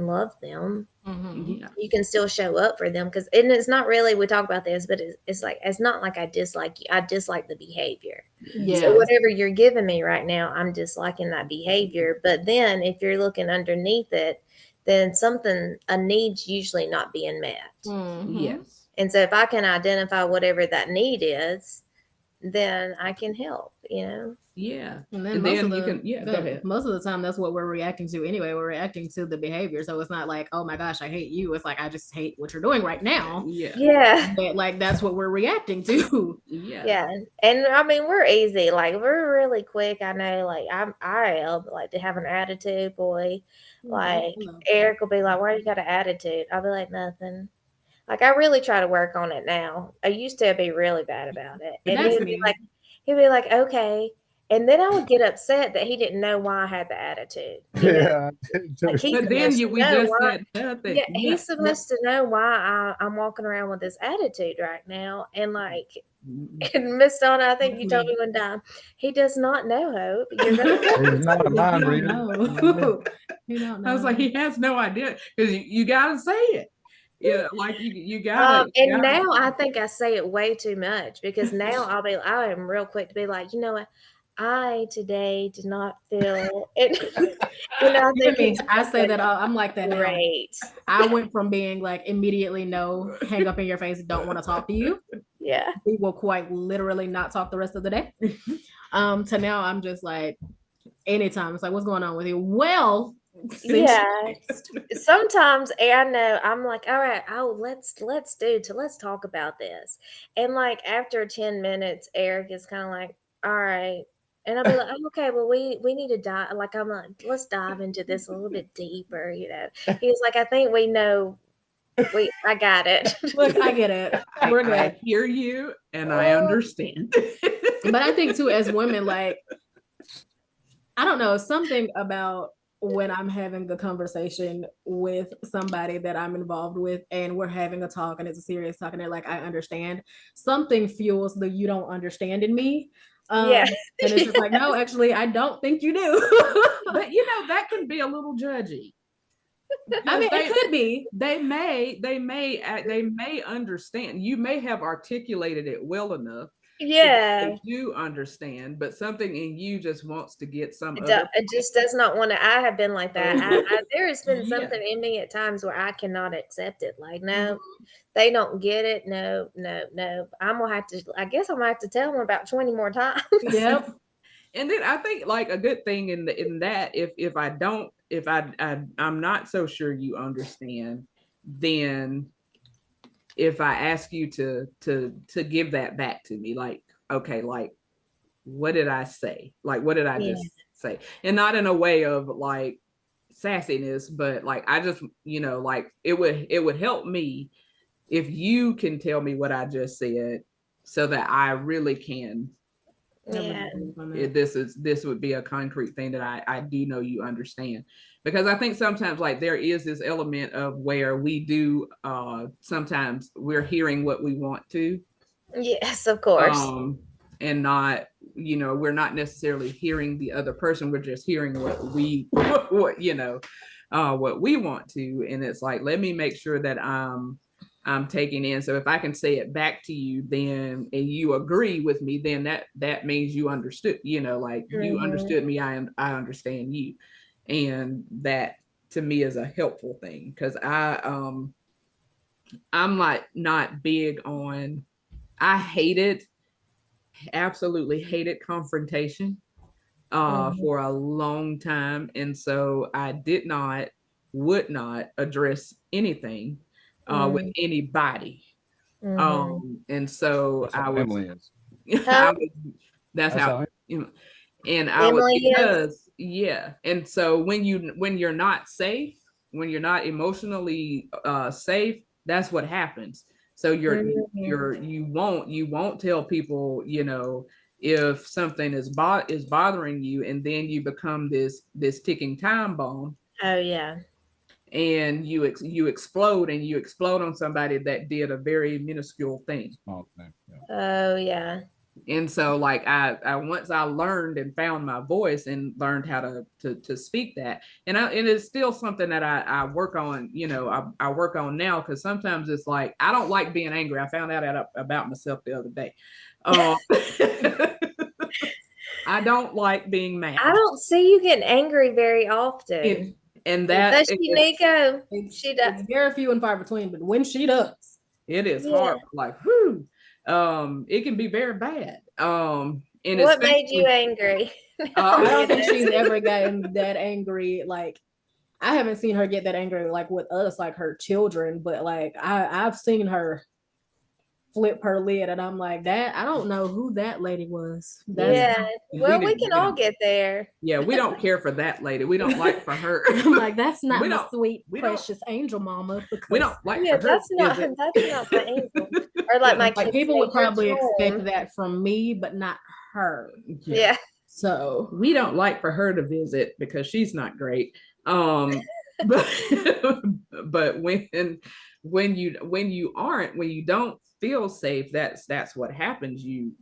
love them. Yeah. You can still show up for them and it's not really, we talk about this, but it's like, it's not like I dislike you. I dislike the behavior. Yes. So whatever you're giving me right now, I'm disliking that behavior. But then if you're looking underneath it, then a need's usually not being met. Yes. And so if I can identify whatever that need is, then I can help, Yeah. And then go ahead. Most of the time that's what we're reacting to anyway. We're reacting to the behavior. So it's not like, oh my gosh, I hate you. It's like, I just hate what you're doing right now. Yeah. But like that's what we're reacting to. Yeah. And I mean, we're easy. Like we're really quick. I know, like I like to have an attitude, boy. Like Eric will be like, why you got an attitude? I'll be like, nothing. Like I really try to work on it now. I used to be really bad about it. And he'd be like, okay. And then I would get upset that he didn't know why I had the attitude. Yeah. Like but then we just said that. He's supposed to know why I'm walking around with this attitude right now. And like, and Miss Donna, I think you told me one time, he does not know, Hope. You're gonna He's not a mind reader. I was like, he has no idea because you gotta say it. Yeah, like you gotta. Now I think I say it way too much because now I am real quick to be like, you know what, I today did not feel it. I say that I'm like that great. Now. I went from being like immediately no, hang up in your face, don't want to talk to you. Yeah, we will quite literally not talk the rest of the day. To now I'm just like, anytime it's like, what's going on with you? Well. Yeah. Sometimes I know I'm like, all right, let's talk about this. And like after 10 minutes, Eric is kind of like, all right, And I'll be like, oh, okay, well, we need to dive. Like, I'm like, let's dive into this a little bit deeper, you know. He was like, I think we know. I got it. Look, I get it. We're good. I hear you and I understand. But I think too, as women, like, I don't know, something about when I'm having a conversation with somebody that I'm involved with and we're having a talk and it's a serious talk and they're like, I understand, something fuels the you don't understand in me. Yeah. And it's just like, no, actually, I don't think you do. But you know, that can be a little judgy. I mean, it could be. They may understand. You may have articulated it well enough. Yeah. They do understand, but something in you just wants to get some it just does not want to. I have been like that. There has been something in me at times where I cannot accept it. Like, no, they don't get it. No. I'm gonna have to. I guess I'm gonna have to tell them about 20 more times. Yep. And then I think like a good thing in that if I'm not so sure you understand, then if I ask you to give that back to me, like, okay, like, what did I say? Like, what did I just say? And not in a way of like sassiness, but like, I just, you know, like it would help me if you can tell me what I just said so that I really can. Yeah. This would be a concrete thing that I do know you understand, because I think sometimes like there is this element of where we do sometimes we're hearing what we want to. Yes, of course. And not, you know, we're not necessarily hearing the other person, we're just hearing what we what you know what we want to. And it's like, let me make sure that I'm taking in. So if I can say it back to you, then, and you agree with me, then that means you understood, you know, like you understood me. I understand you. And that to me is a helpful thing, because I'm like not big on, absolutely hated confrontation for a long time. And so I would not address anything with anybody. And so I was, that's how, you know, and I was, because and so when you're not safe, when you're not emotionally safe, that's what happens. So you won't tell people, you know, if something is bothering you, and then you become this ticking time bomb. Oh yeah. And you explode on somebody that did a very minuscule thing. Small thing. Yeah. Oh yeah. And so like I once I learned and found my voice and learned how to speak that, and it's still something that I work on, you know, I work on now, because sometimes it's like I don't like being angry. I found out about myself the other day. I don't like being mad. I don't see you getting angry very often. And that does she, Niko? She does. It's very few and far between, but when she does, it is hard. Like, whoo, it can be very bad. And what made you angry? I don't think she's ever gotten that angry. Like, I haven't seen her get that angry like with us, like her children, but like I've seen her flip her lid, and I'm like, that I don't know who that lady was. Well, we can all get there. Yeah, we don't care for that lady. We don't like for her. I'm like, that's not my sweet precious angel mama. We don't like for her. That's not my angel. Or like people would probably expect that from me, but not her. Yeah. So we don't like for her to visit because she's not great. But when you don't feel safe, that's what happens. You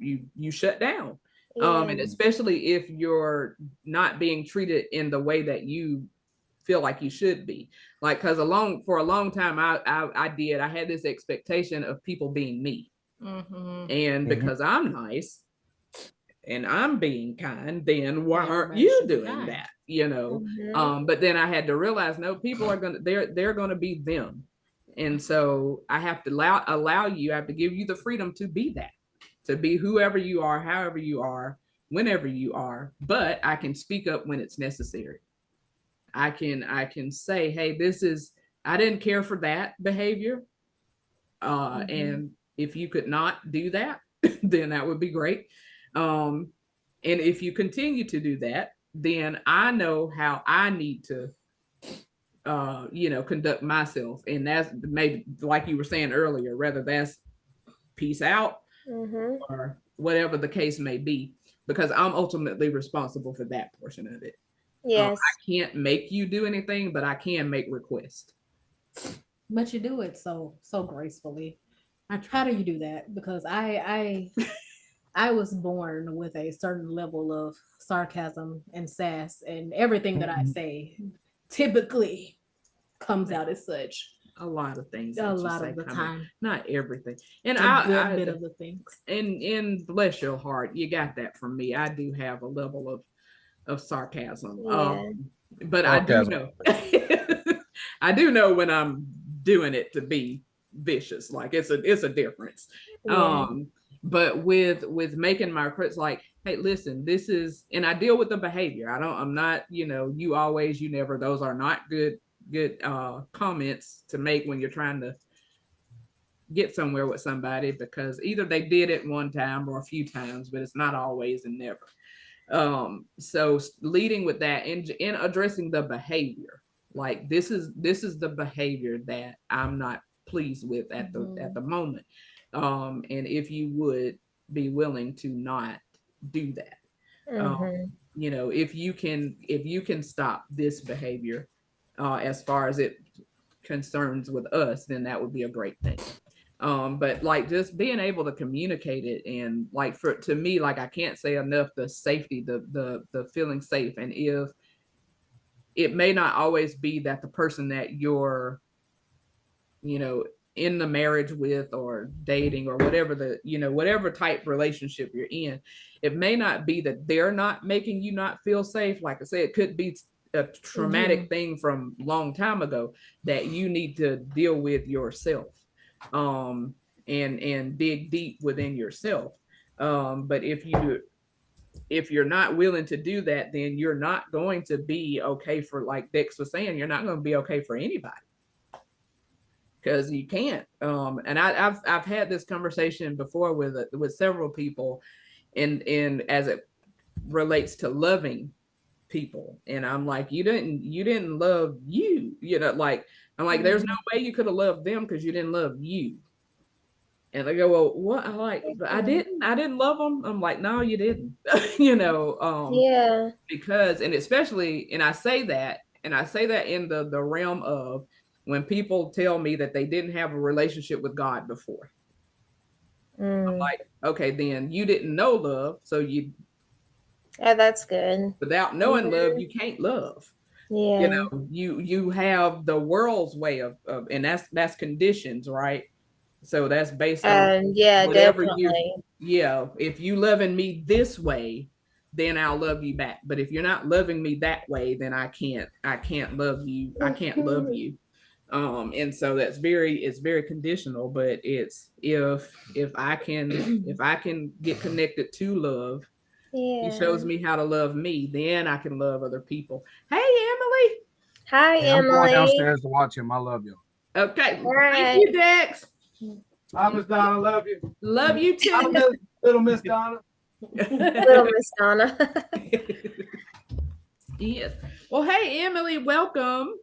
shut down. And especially if you're not being treated in the way that you feel like you should be. Like, because for a long time I had this expectation of people being me. And because I'm nice and I'm being kind, then why aren't you doing that? You know. But then I had to realize, no, people are they're gonna be them. And so I have to allow you, I have to give you the freedom to be that, to be whoever you are, however you are, whenever you are. But I can speak up when it's necessary. I can say, hey, I didn't care for that behavior. And if you could not do that, then that would be great. And if you continue to do that, then I know how I need to conduct myself. And that's maybe like you were saying earlier, whether that's peace out or whatever the case may be, because I'm ultimately responsible for that portion of it. Yes. I can't make you do anything, but I can make requests. But you do it so gracefully. How do you do that? Because I was born with a certain level of sarcasm and sass, and everything that I say typically comes out as such. A lot of things. A lot of the time. Not everything. And a good bit of the things. And bless your heart, you got that from me. I do have a level of sarcasm. Yeah. But sarcasm. I do know when I'm doing it to be vicious. Like it's a difference. Yeah. But with making my critics like, hey, listen, this is, and I deal with the behavior. I'm not, you always, you never, those are not good comments to make when you're trying to get somewhere with somebody, because either they did it one time or a few times, but it's not always and never. So leading with that and addressing the behavior, like this is the behavior that I'm not pleased with at the moment. And if you would be willing to not do that, if you can stop this behavior, as far as it concerns with us, then that would be a great thing. But like just being able to communicate it, and like to me, like I can't say enough, the safety, the feeling safe. And if it may not always be that the person that you're, in the marriage with or dating or whatever whatever type relationship you're in, it may not be that they're not making you not feel safe. Like I said, it could be a traumatic thing from a long time ago that you need to deal with yourself, and dig deep within yourself. But if you're not willing to do that, then you're not going to be okay for, like Dex was saying, you're not going to be okay for anybody, because you can't. And I've had this conversation before with several people, and as it relates to loving people, and I'm like, you didn't love you, like I'm like, there's no way you could have loved them because you didn't love you. And they go, well, what? I'm like, I didn't love them. I'm like, no, you didn't. Yeah. Because, and especially, and I say that in the realm of when people tell me that they didn't have a relationship with God before. I'm like, okay, then you didn't know love, so you. Yeah, that's good. Without knowing love, you can't love. Yeah. You have the world's way of and that's conditions, right? So that's based on whatever definitely. If you loving me this way, then I'll love you back. But if you're not loving me that way, then I can't love you. I can't love you. And so it's very conditional, but it's if I can get connected to love, he shows me how to love me, then I can love other people. Hey, Emily. Hi, Emily. I'm going downstairs to watch him. I love you. Okay. Right. Thank you, Dex. Hi, Miss Donna. Love you. Love you too. Little Miss Donna. Little Miss Donna. Yes. Well, hey, Emily, welcome.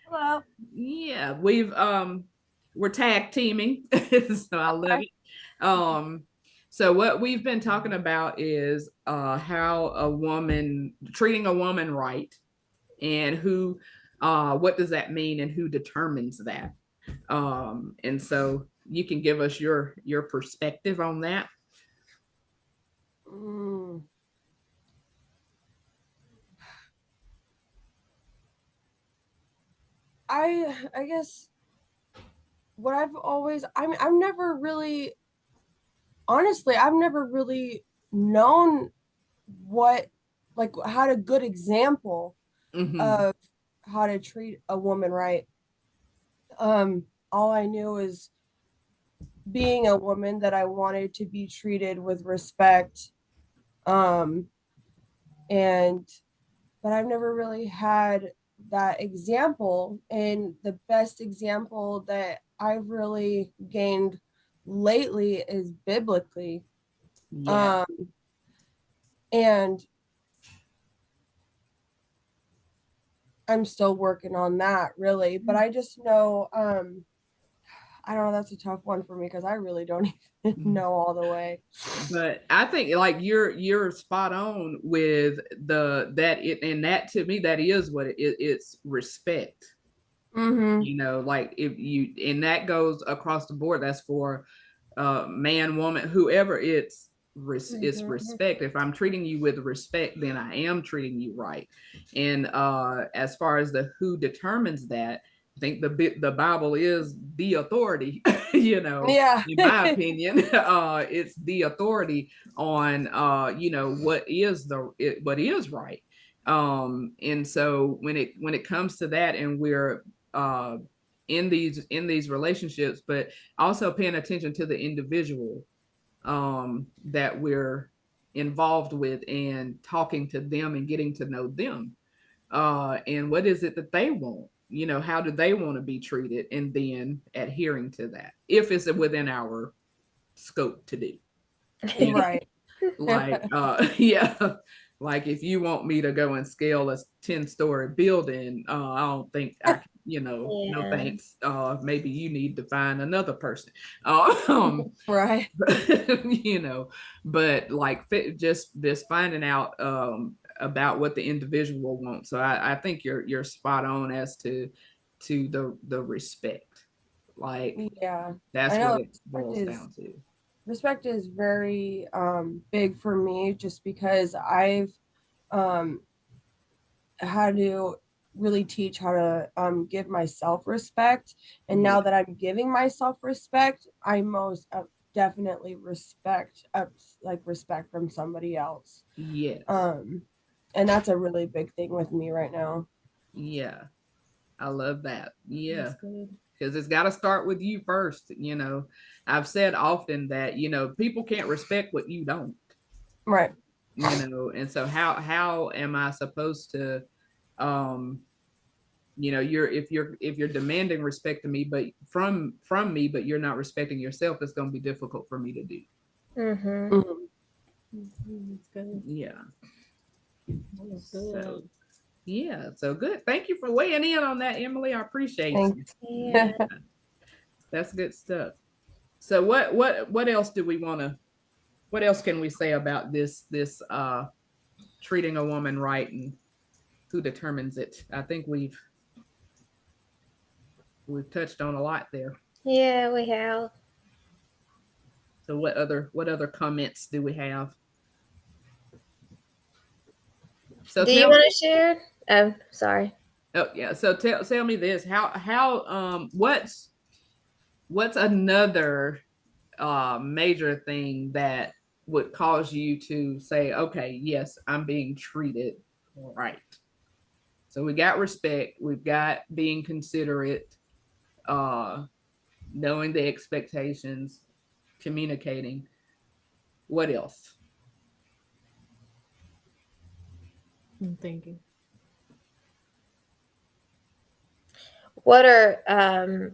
Hello. Yeah, we're tag teaming, so I love it. So what we've been talking about is how treating a woman right, and who, what does that mean, and who determines that. And so you can give us your perspective on that. I guess what I've never really, honestly, I've never really known had a good example of how to treat a woman right. All I knew is being a woman that I wanted to be treated with respect. But I've never really had that example. And the best example that I've really gained lately is biblically. Yeah. And I'm still working on that, really. But I just know, I don't know, that's a tough one for me because I really don't even know all the way. But I think like you're spot on with that to me that is what it's respect. You know, like if you and that goes across the board. That's for man, woman, whoever. It's respect. If I'm treating you with respect, then I am treating you right. And as far as the who determines that, I think the Bible is the authority. You know, Yeah. in my opinion, it's the authority on you know what is what is right. And so when it comes to that, and we're uh in these relationships, but also paying attention to the individual that we're involved with, and talking to them and getting to know them, and what is it that they want, you know, how do they want to be treated, and then adhering to that if it's within our scope to do. Right. Like yeah, like if you want me to go and scale a 10-story building, I don't think I can, you know, no thanks. Maybe you need to find another person. Right. You know, but like just finding out about what the individual wants. So I think you're spot on as to the respect. Like Yeah. that's I know what it boils down to. respect is very big for me, just because I've had to really teach how to give myself respect. And now that I'm giving myself respect, I most definitely respect from somebody else. Yes. And that's a really big thing with me right now. Yeah. I love that. Yeah. Because it's got to start with you first. You know, I've said often that, you know, people can't respect what you don't. Right. You know, and so how am I supposed to you know, if you're demanding respect to me, but from me, but you're not respecting yourself, it's going to be difficult for me to do. Yeah. So yeah, so good. Thank you for weighing in on that, Emily. I appreciate you. Yeah. That's good stuff. So what else do we want to, what else can we say about this treating a woman right and who determines it? I think we've touched on a lot there. Yeah, we have. So what other comments do we have? So do you want to share? Oh, sorry. Oh yeah. So tell me this. How what's another major thing that would cause you to say, okay, yes, I'm being treated right. So we got respect, we've got being considerate, knowing the expectations, communicating. What else? I'm thinking. What are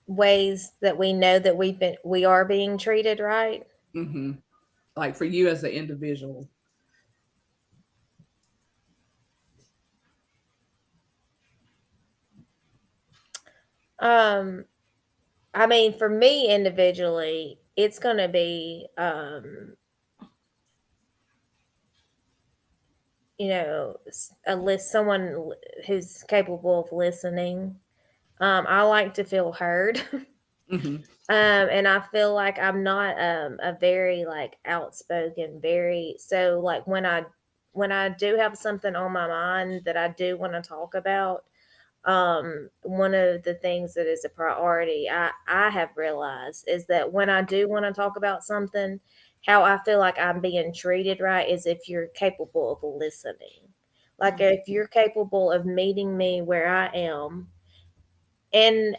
ways that we know that we are being treated right? Mm-hmm. Like for you as an individual. I mean, for me individually, it's going to be you know, someone who's capable of listening. I like to feel heard. Mm-hmm. And I feel like I'm not a very like outspoken, very so like when I do have something on my mind that I do want to talk about, one of the things that is a priority I have realized is that when I do want to talk about something, how I feel like I'm being treated right is if you're capable of listening. Like if you're capable of meeting me where I am, and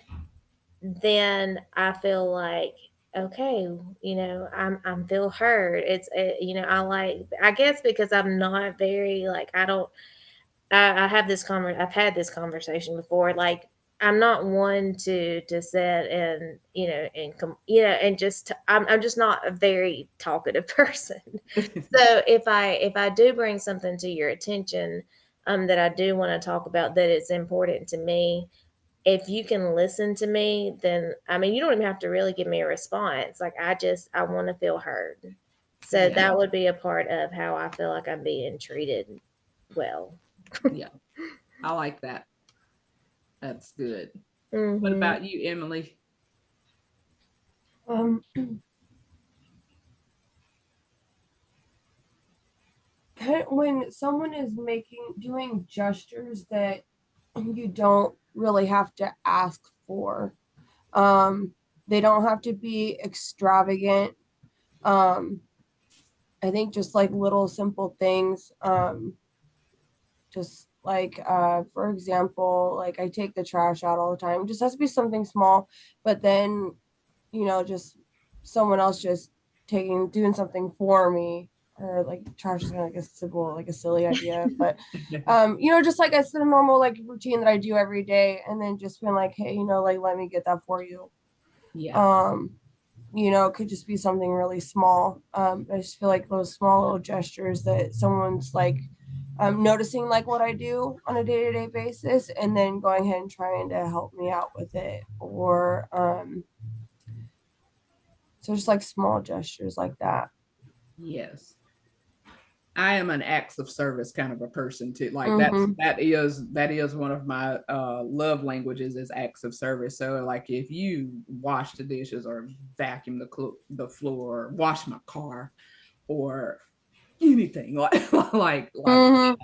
then I feel like okay, you know, I'm feel heard. It's you know, I guess because I'm not very like I don't I have this I've had this conversation before. Like I'm not one to sit and and just I'm just not a very talkative person. So if I do bring something to your attention that I do want to talk about, that it's important to me, if you can listen to me, then I mean you don't even have to really give me a response. Like I want to feel heard. So Yeah. that would be a part of how I feel like I'm being treated well. Yeah. I like that. That's good. What Mm-hmm. about you, Emily? Um, when someone is doing gestures that you don't really have to ask for, they don't have to be extravagant. I think just like little simple things, just like for example, like I take the trash out all the time. It just has to be something small, but then just someone else just doing something for me, or like trash is like a simple, like a silly idea, but just like it's a normal like routine that I do every day, and then just being like, hey, like let me get that for you. Yeah. It could just be something really small. I just feel like those small little gestures that someone's like noticing like what I do on a day-to-day basis, and then going ahead and trying to help me out with it, or so just like small gestures like that. Yes. I am an acts of service kind of a person too. Like Mm-hmm. that is one of my love languages is acts of service. So like if you wash the dishes or vacuum the floor, or wash my car, or anything like Mm-hmm.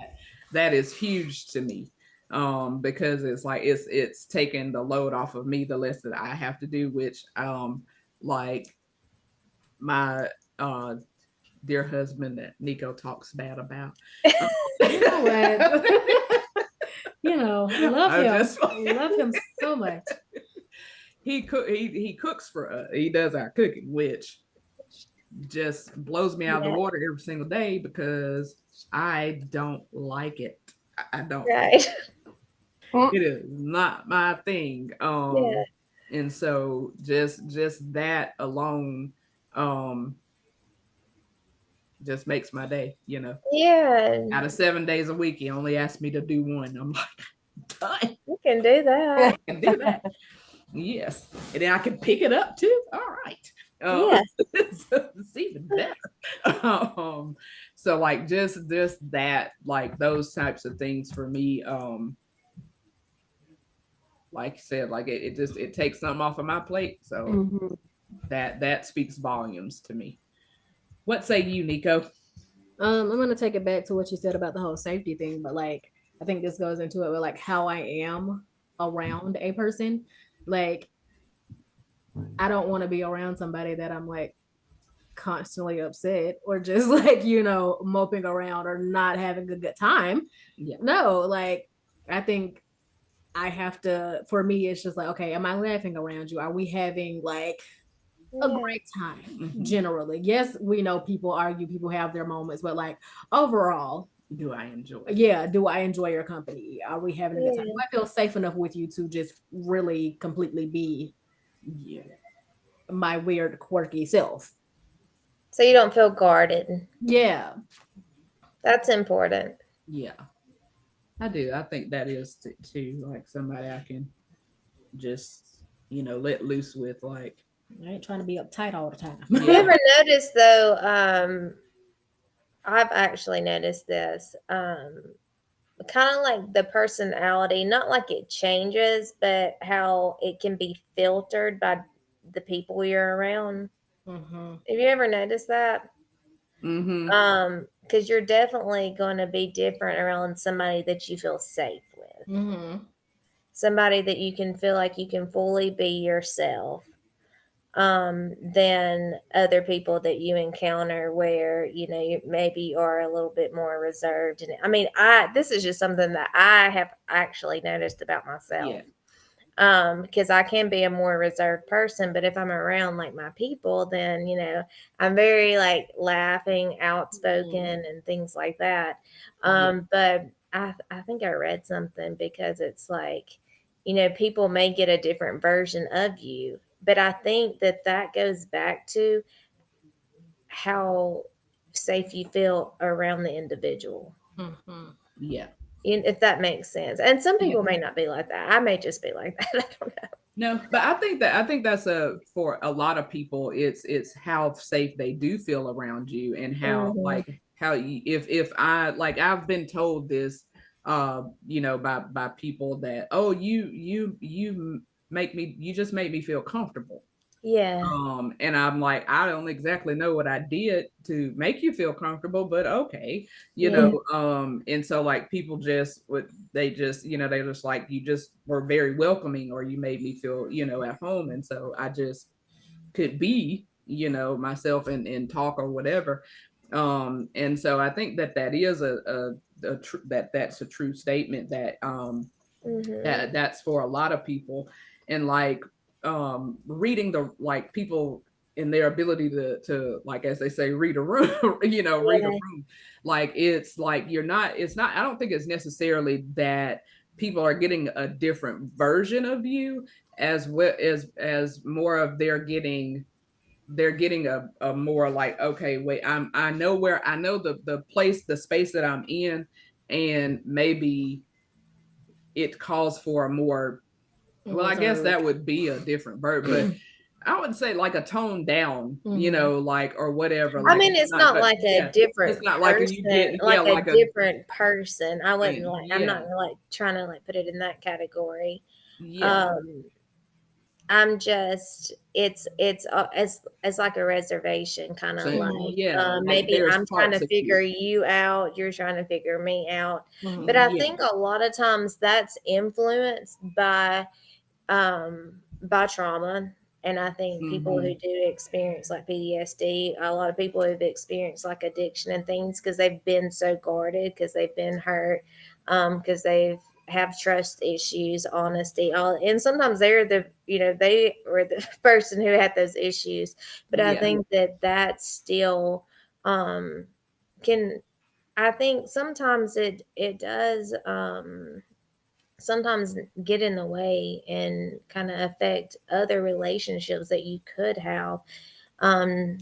that is huge to me. Because it's like it's taking the load off of me, the less that I have to do, which like my dear husband that Niko talks bad about. You know what? Love him. Love him so much. He cooks for us. He does our cooking, which just blows me out of the water every single day because I don't like it. I don't. Right. It is not my thing. Yeah. And so just that alone, um, just makes my day. Yeah. Out of 7 days a week, he only asked me to do one. I'm like, done. You can do that. I can do that. Yes, and then I can pick it up too. All right. Yeah. So it's even better. So like just that, like those types of things for me. Like I said, like it takes something off of my plate. So Mm-hmm. that speaks volumes to me. What say you, Niko? I'm gonna take it back to what you said about the whole safety thing, but like I think this goes into it with like how I am around a person. Like I don't want to be around somebody that I'm like constantly upset or just like, moping around or not having a good time. Yeah. No, like I think I have to, for me, it's just like, okay, am I laughing around you? Are we having like a great time generally? Yes, we know people argue, people have their moments, but like overall, do I enjoy? Yeah, do I enjoy your company? Are we having a good time? Do I feel safe enough with you to just really completely be my weird, quirky self? So you don't feel guarded. Yeah. That's important. Yeah. I do. I think that is too like somebody I can just, let loose with. Like, I ain't trying to be uptight all the time. You ever notice though, I've actually noticed this, kind of like the personality, not like it changes, but how it can be filtered by the people you're around. Mm-hmm. Have you ever noticed that? Mm-hmm. Because you're definitely going to be different around somebody that you feel safe with. Mm-hmm. Somebody that you can feel like you can fully be yourself, than other people that you encounter where you maybe are a little bit more reserved. And I mean, this is just something that I have actually noticed about myself. Because I can be a more reserved person, but if I'm around like my people, then I'm very like laughing, outspoken, and things like that. But I think I read something, because it's like people may get a different version of you. But I think that goes back to how safe you feel around the individual. Mm-hmm. Yeah. If that makes sense. And some people Yeah. may not be like that. I may just be like that. I don't know. No, but I think that's for a lot of people, it's how safe they do feel around you, and how like how you, if I like I've been told this by people that, oh, you make me, you just make me feel comfortable. Yeah. And I'm like, I don't exactly know what I did to make you feel comfortable, but okay, Yeah. and so like people just would, they just, they just like, you just were very welcoming, or you made me feel, at home. And so I just could be, myself, and talk or whatever. And so I think that is that's a true statement, that that's for a lot of people. And like reading the, like, people in their ability to like, as they say, read a room, read a Yeah. room. Like, it's like, it's not, I don't think it's necessarily that people are getting a different version of you, as well as more of they're getting a more like, okay, wait, I know where, I know the place, the space that I'm in, and maybe it calls for a more, well, I guess that would be a different bird, but I would say like a tone down, like, or whatever. I Like, mean, it's not like a different it's not like you person, get, like a like different person. I wouldn't I'm yeah, not like trying to like put it in that category. yeah. I'm just, it's as like a reservation, kind of So like, yeah, like maybe there's I'm trying parts to of figure you. you out, you're trying to figure me out. But I Yeah, think a lot of times that's influenced by trauma. And I think people who do experience like PTSD, a lot of people who've experienced like addiction and things, because they've been so guarded, because they've been hurt, because they've have trust issues, honesty, all, and sometimes they're they were the person who had those issues. But I yeah. think that still um can, I think sometimes it does sometimes get in the way and kind of affect other relationships that you could have, um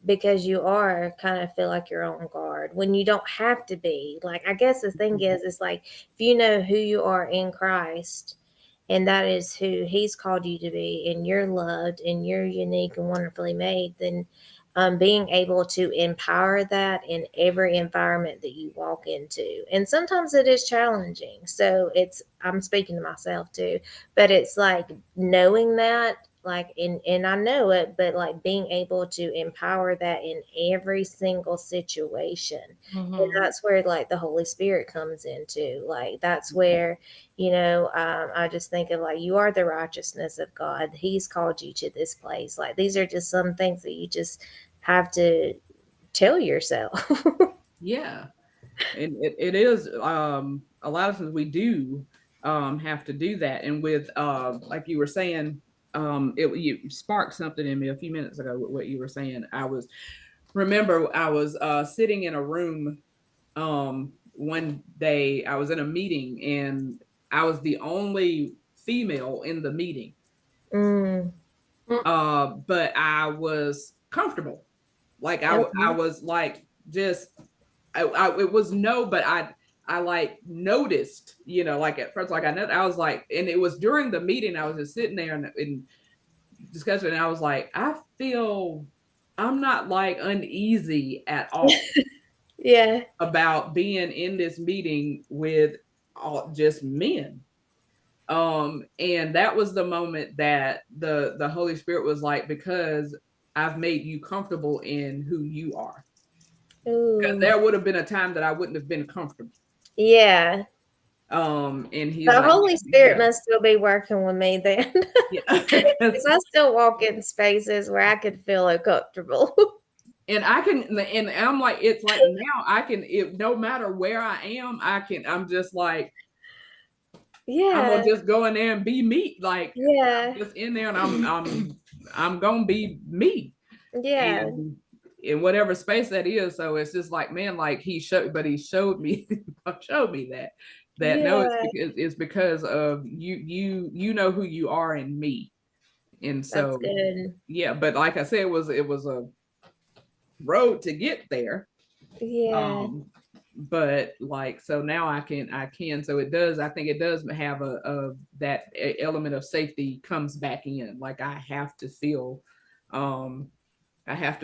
because you are kind of feel like you're on guard when you don't have to be. Like, I guess the thing is, it's like, if you know who you are in Christ, and that is who he's called you to be, and you're loved and you're unique and wonderfully made, then being able to empower that in every environment that you walk into. And sometimes it is challenging, so it's, I'm speaking to myself too, but it's like knowing that, like, and I know it, but like being able to empower that in every single situation. And that's where like the Holy Spirit comes into, like, that's where, I just think of like, you are the righteousness of God. He's called you to this place. Like, these are just some things that you just have to tell yourself. Yeah. And it is a lot of times we do have to do that. And with like you were saying, you sparked something in me a few minutes ago with what you were saying. I was sitting in a room one day. I was in a meeting, and I was the only female in the meeting. But I was comfortable. Like I was like, just it was no, but I like noticed, like at first, like I was like, and it was during the meeting, I was just sitting there in discussion, and I was like, I feel I'm not like uneasy at all Yeah. about being in this meeting with all just men. And that was the moment that the Holy Spirit was like, because I've made you comfortable in who you are. Because Ooh. there would have been a time that I wouldn't have been comfortable. Yeah. And he's The like, Holy Spirit yeah, must still be working with me then. yeah. Because I still walk in spaces where I could feel uncomfortable. And I can, and I'm like, it's like now I can, no matter where I am, I'm just like, I'm Yeah. gonna just go in there and be me. Like, Yeah. I'm just in there, and I'm gonna be me. Yeah. And in whatever space that is. So it's just like, man, like he showed me showed me that. that no, it's because of you know who you are in me. And so that's good. yeah, but like I said, it was a road to get there. Yeah. But like, so now I can so it does, I think it does have a that element of safety comes back in. Like I have to feel, I have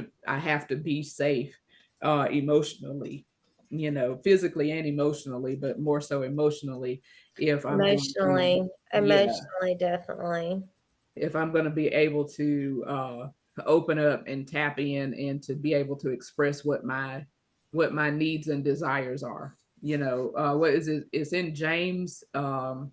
to be safe, emotionally, you know, physically and emotionally, but more so emotionally, if I'm going to, Emotionally, yeah, emotionally, definitely. if I'm going to be able to open up and tap in and to be able to express what my needs and desires are. You know, what is it? It's in James. I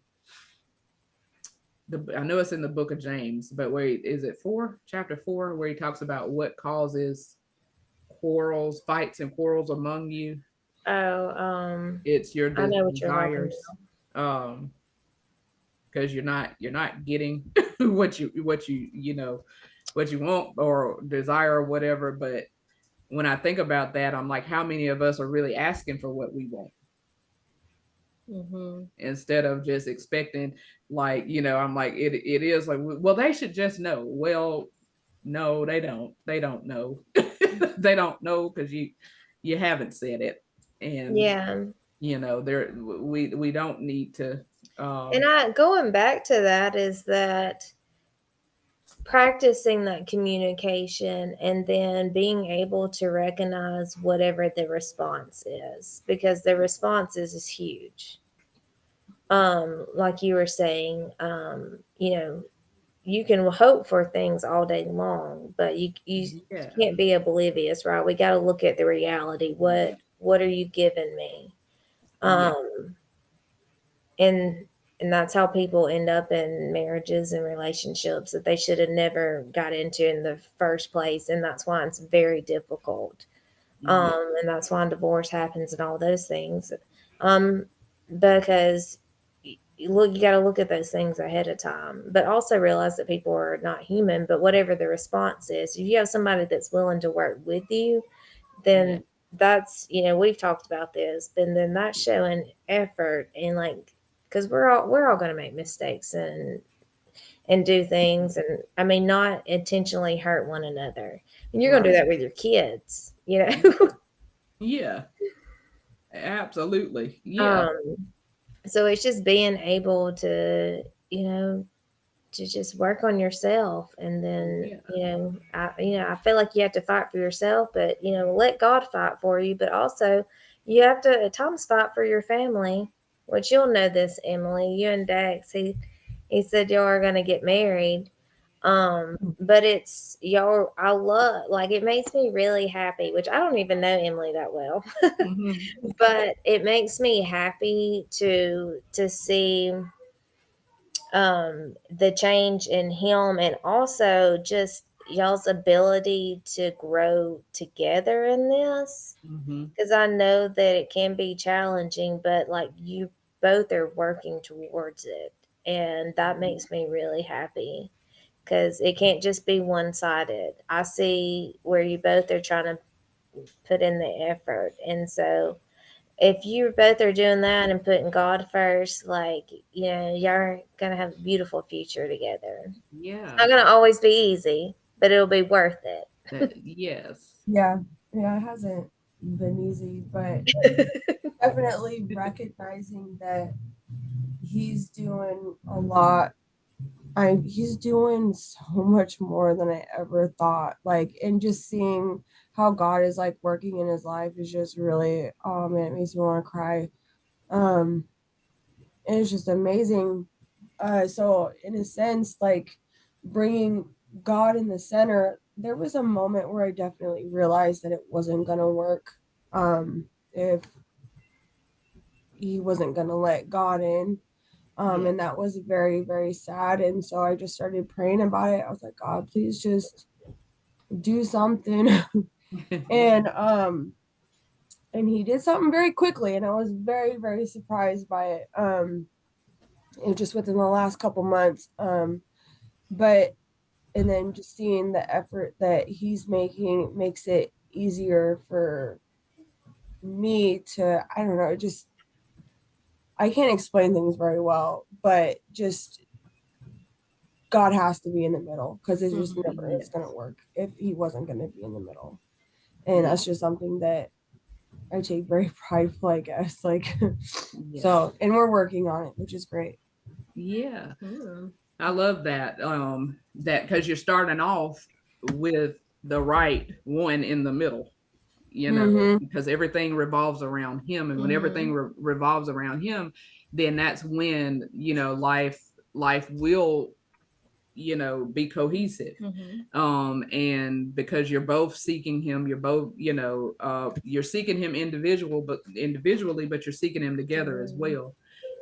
know it's in the book of James, but where is it chapter 4, where he talks about what causes quarrels, fights, and quarrels among you. Oh, It's your I know what you're talking desires. Because you're not getting what you know what you want or desire or whatever. But when I think about that, I'm like, how many of us are really asking for what we want? Mm-hmm. Instead of just expecting, like, you know, I'm like, it is like, well, they should just know. Well, no, they don't know. They don't know because you haven't said it. And Yeah. you know, there we don't need to, And I going back to that is that practicing that communication and then being able to recognize whatever the response is, because the response is huge. Like you were saying, you know, you can hope for things all day long, but you yeah. can't be oblivious, right? We got to look at the reality. What are you giving me? Yeah. Um, and and that's how people end up in marriages and relationships that they should have never got into in the first place, and that's why it's very difficult. Yeah. And that's why divorce happens and all those things. Um, because you got to look at those things ahead of time, but also realize that people are not human. But whatever the response is, if you have somebody that's willing to work with you, Yeah. then that's, you know, we've talked about this, but then that's showing effort and like, because we're all going to make mistakes and do things, and I mean not intentionally hurt one another. And you're going to do Right. that with your kids, you know. Yeah. Absolutely. Yeah. um so it's just being able to, you know, to just work on yourself, and then, Yeah. I feel like you have to fight for yourself, but let God fight for you, but also you have to at times fight for your family, which you'll know this, Emily, you and Dax, he said y'all are going to get married. But it's y'all, I love, like, it makes me really happy, which I don't even know Emily that well. Mm-hmm. But it makes me happy to see the change in him, and also just y'all's ability to grow together in this, Mm-hmm. because I know that it can be challenging, but like you both are working towards it, and that makes me really happy, because it can't just be one-sided. I see where you both are trying to put in the effort, and so if you both are doing that and putting God first, like, you're gonna have a beautiful future together. It's Yeah. not gonna always be easy, but it'll be worth it. Yes. Yeah, yeah, it hasn't been easy, but definitely recognizing that he's doing a lot. He's doing so much more than I ever thought. Like, and just seeing how God is like working in his life is just really, oh man, it makes me want to cry. Um, and it's just amazing. So in a sense, like bringing God in the center, there was a moment where I definitely realized that it wasn't gonna work. If he wasn't gonna let God in. Yeah. And that was very, very sad. And so I just started praying about it. I was like, God, please just do something. and and he did something very quickly, and I was very, very surprised by it. And just within the last couple months. But and then just seeing the effort that he's making makes it easier for me to, I don't know, just I can't explain things very well, but just God has to be in the middle, because it's just never it's going to work if he wasn't going to be in the middle. And that's just something that I take very prideful, I guess. Like, so, and we're working on it, which is great. Yeah. I love that. That because you're starting off with the right one in the middle, you know, because everything revolves around him. And when everything revolves around him, then that's when, you know, life will, you know, be cohesive. And because you're both seeking him, you're both, you know, you're seeking him individually, but you're seeking him together as well.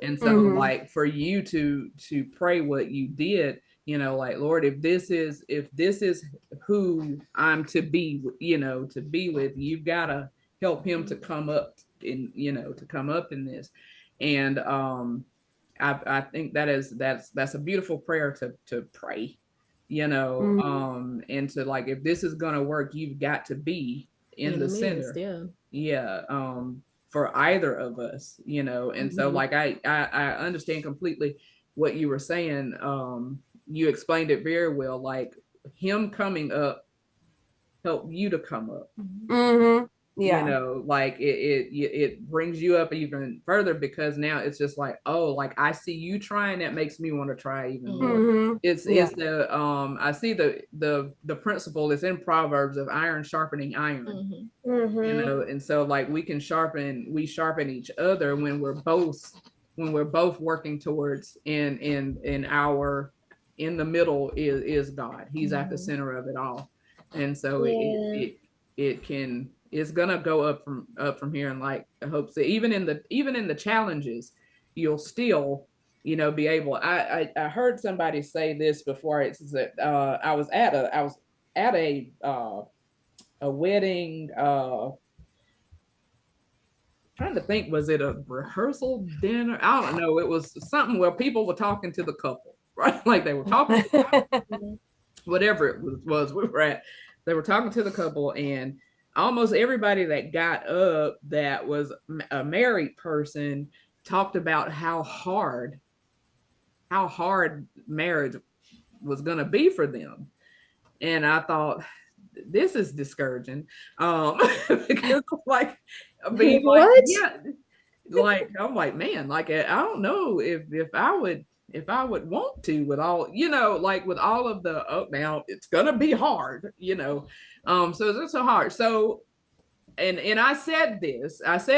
And so like for you to pray what you did, you know, like, Lord, if this is who I'm to be, you know, to be with, you've got to help him to come up in, you know, to come up in this. And I think that's a beautiful prayer to pray, you know, and to like, if this is gonna work, you've got to be in the center. For either of us, you know. And so like I understand completely what you were saying. You explained it very well, like him coming up help you to come up. Yeah. You know, like it brings you up even further, because now it's just like, oh, like I see you trying, that makes me want to try even more. It's the I see the principle is in Proverbs of iron sharpening iron. You know, and so like we sharpen each other when we're both working towards in our, in the middle is God. He's at the center of it all. And so it's gonna go up from here. And like I hope that even in the challenges, you'll still, you know, be able. I heard somebody say this before. It's that I was at a wedding. Trying to think, was it a rehearsal dinner? I don't know. It was something where people were talking to the couple, right? Like they were talking. Whatever it was we were at, they were talking to the couple, and almost everybody that got up that was a married person talked about how hard marriage was going to be for them. And I thought, this is discouraging, because like, I mean, like, yeah, like I'm like, man, like I don't know if I would want to, with all, you know, like with all of the, oh, now it's gonna be hard, you know. So it's so hard. So and I said this as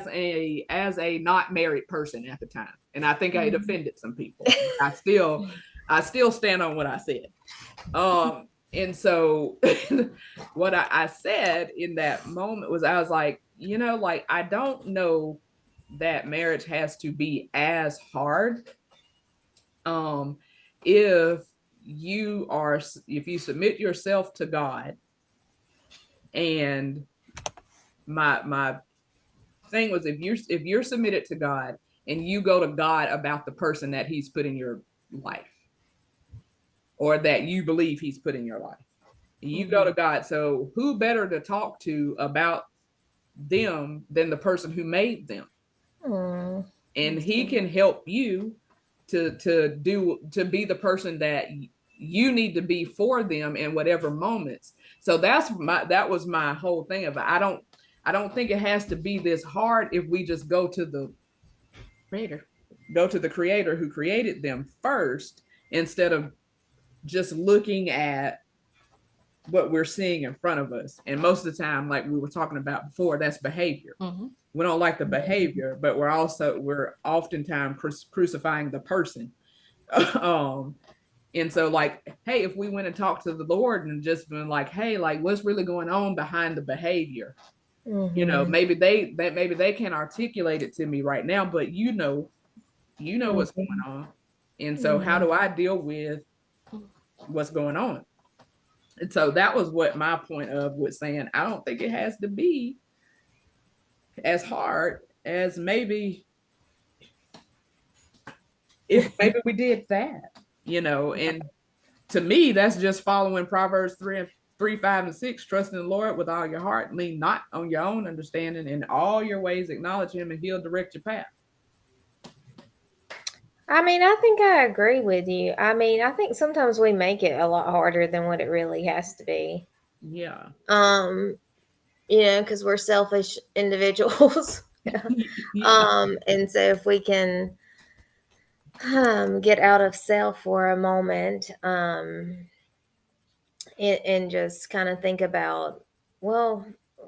a not married person at the time. And I think I had offended some people. I still stand on what I said. And so what I said in that moment was, I was like, you know, like, I don't know that marriage has to be as hard. If you submit yourself to God, and my thing was, if you're submitted to God and you go to God about the person that he's put in your life, or that you believe he's put in your life, you go to God. So who better to talk to about them than the person who made them? And he can help you to be the person that you need to be for them in whatever moments. So that was my whole thing of it. I don't think it has to be this hard if we just go to the creator who created them first, instead of just looking at what we're seeing in front of us. And most of the time, like we were talking about before, that's behavior. We don't like the behavior, but we're oftentimes crucifying the person. And so like, hey, if we went and talked to the Lord and just been like, hey, like, what's really going on behind the behavior? You know, maybe they can't articulate it to me right now, but you know what's going on. And so how do I deal with what's going on? And so that was what my point of was saying. I don't think it has to be as hard as maybe if maybe we did that, you know. And to me, that's just following Proverbs 3, 5, and 6. Trust in the Lord with all your heart, lean not on your own understanding, in all your ways acknowledge him, and he'll direct your path. I mean, I think I agree with you. I mean, I think sometimes we make it a lot harder than what it really has to be. Yeah. Because we're selfish individuals. And so if we can get out of self for a moment, and just kind of think about, well,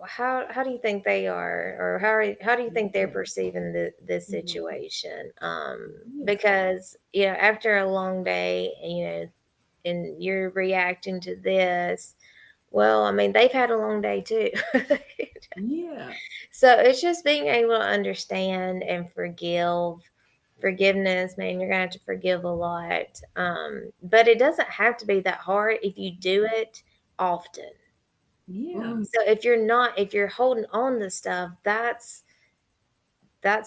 how do you think they are, or how do you think they're perceiving this situation? Because after a long day, and you're reacting to this, well, I mean, they've had a long day too. Yeah. So it's just being able to understand and forgiveness, man. You're gonna have to forgive a lot, but it doesn't have to be that hard if you do it often. Yeah. So if you're holding on to stuff, that's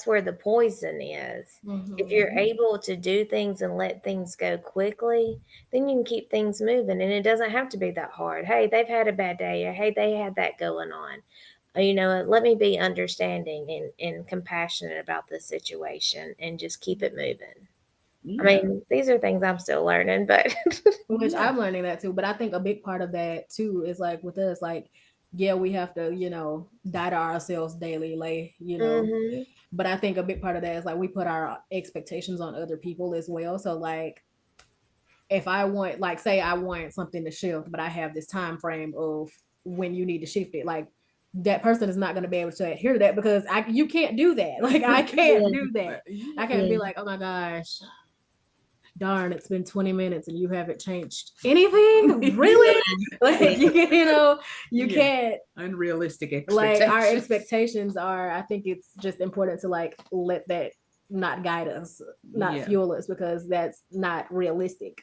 where the poison is. If you're able to do things and let things go quickly, then you can keep things moving, and it doesn't have to be that hard. Hey, they've had a bad day, or hey, they had that going on. Let me be understanding and compassionate about the situation and just keep it moving. Yeah. I mean, these are things I'm still learning, but which I'm learning that too. But I think a big part of that too is like with us, like, yeah, we have to, die to ourselves daily, But I think a big part of that is like we put our expectations on other people as well. So like if I want, like, say I want something to shift, but I have this time frame of when you need to shift it, like that person is not going to be able to adhere to that because you can't do that. Like I can't do that. I can't be like, oh my gosh, darn, it's been 20 minutes and you haven't changed anything. Really? Like you can't. Unrealistic Like expectations. our expectations are, I think it's just important to like let that not guide us, not fuel us, because that's not realistic.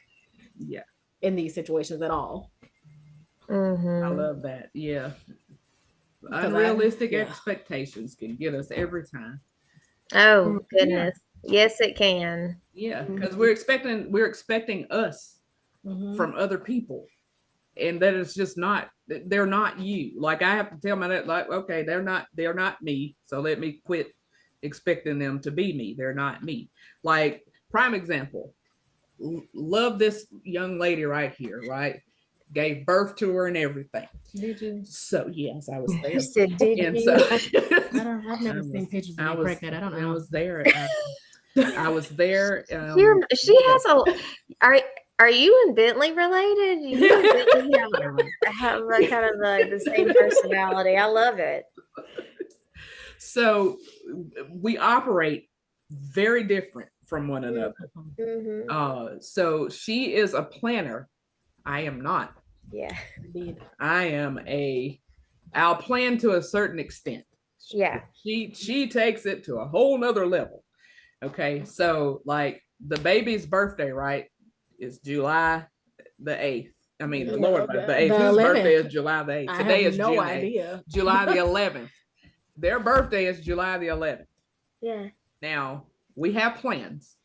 Yeah. In these situations at all. I love that. Yeah. Unrealistic expectations can get us every time. Oh goodness. Yes, it can. Yeah, because we're expecting us from other people, and that is just not. They're not you. Like I have to tell my like, okay, they're not me. So let me quit expecting them to be me. They're not me. Like prime example. Love this young lady right here. Right, gave birth to her and everything. Did you? So yes, I was there. You said, did and you? so I've never seen pictures of you pregnant. I don't know. I was there. I was there. She has a. Are you and Bentley related? You and Bentley have a kind of the same personality. I love it. So we operate very different from one another. So she is a planner. I am not. Yeah. I'll plan to a certain extent. Yeah. She takes it to a whole nother level. Okay. So like the baby's birthday, right, is July the 8th. I mean, the Lord, the 8th. Whose birthday is July the 8th? Today is no June idea. 8th. July the 11th. Their birthday is July the 11th. Yeah. Now, we have plans.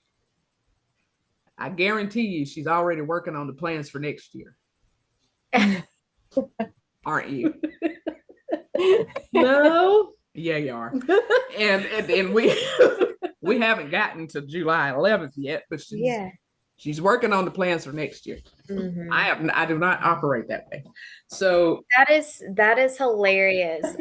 I guarantee you she's already working on the plans for next year. Aren't you? No. Yeah, you are. and we haven't gotten to July 11th yet, but she's working on the plans for next year. I do not operate that way. So that is hilarious.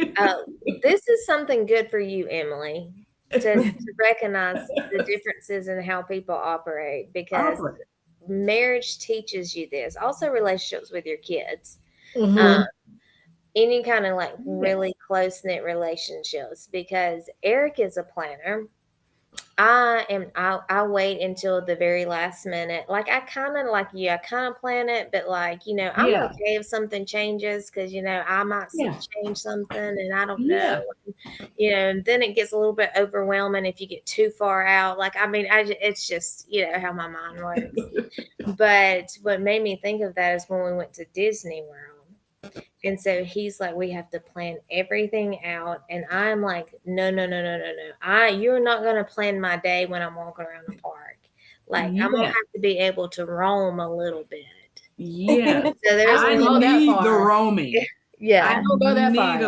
This is something good for you, Emily, to recognize the differences in how people operate, because marriage teaches you this. Also, relationships with your kids. Any kind of like really close-knit relationships, because Eric is a planner. I wait until the very last minute. Like I kind of like you. I kind of plan it, but like I'm okay if something changes, because I might change something, and I don't know. And then it gets a little bit overwhelming if you get too far out. Like I mean, it's just how my mind works. But what made me think of that is when we went to Disney World. And so he's like, we have to plan everything out. And I'm like, no. You're not going to plan my day when I'm walking around the park. Like, I'm going to have to be able to roam a little bit. Yeah. So I need the roaming. I don't go that far.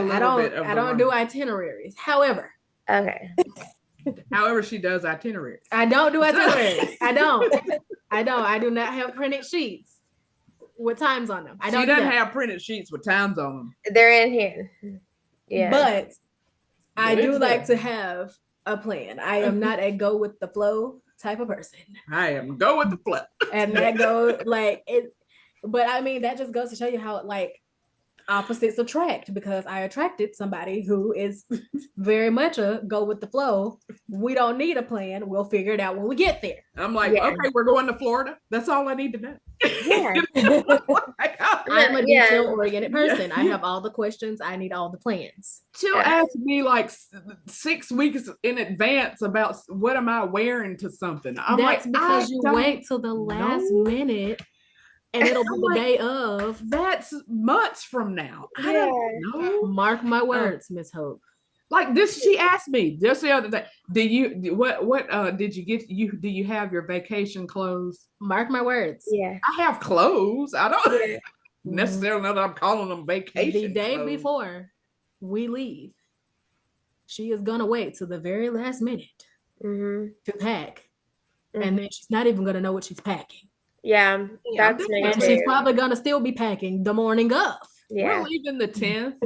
I don't do itineraries. However. Okay. However, she does itineraries. I don't do itineraries. I do not have printed sheets with times on them. She doesn't have printed sheets with times on them. They're in here. Yeah. But I do like to have a plan. I am not a go with the flow type of person. I am go with the flow. And that goes like it, but I mean that just goes to show you how like opposites attract, because I attracted somebody who is very much a go with the flow. We don't need a plan. We'll figure it out when we get there. I'm like, okay, we're going to Florida. That's all I need to know. Yeah. I'm a detail-oriented person. I have all the questions. I need all the plans. She'll ask me like 6 weeks in advance about what am I wearing to something. I'm That's like, because you wait till the last minute. And it'll be the day of. That's months from now. I don't know. Mark my words, Miss Hope. Like this, she asked me just the other day. Did you get? Do you have your vacation clothes? Mark my words. Yeah, I have clothes. I don't necessarily know that I'm calling them vacation. The day clothes. before we leave, she is gonna wait till the very last minute to pack, and then she's not even gonna know what she's packing. Yeah, that's me and too. she's probably gonna still be packing the morning of. Yeah, we're leaving the 10th,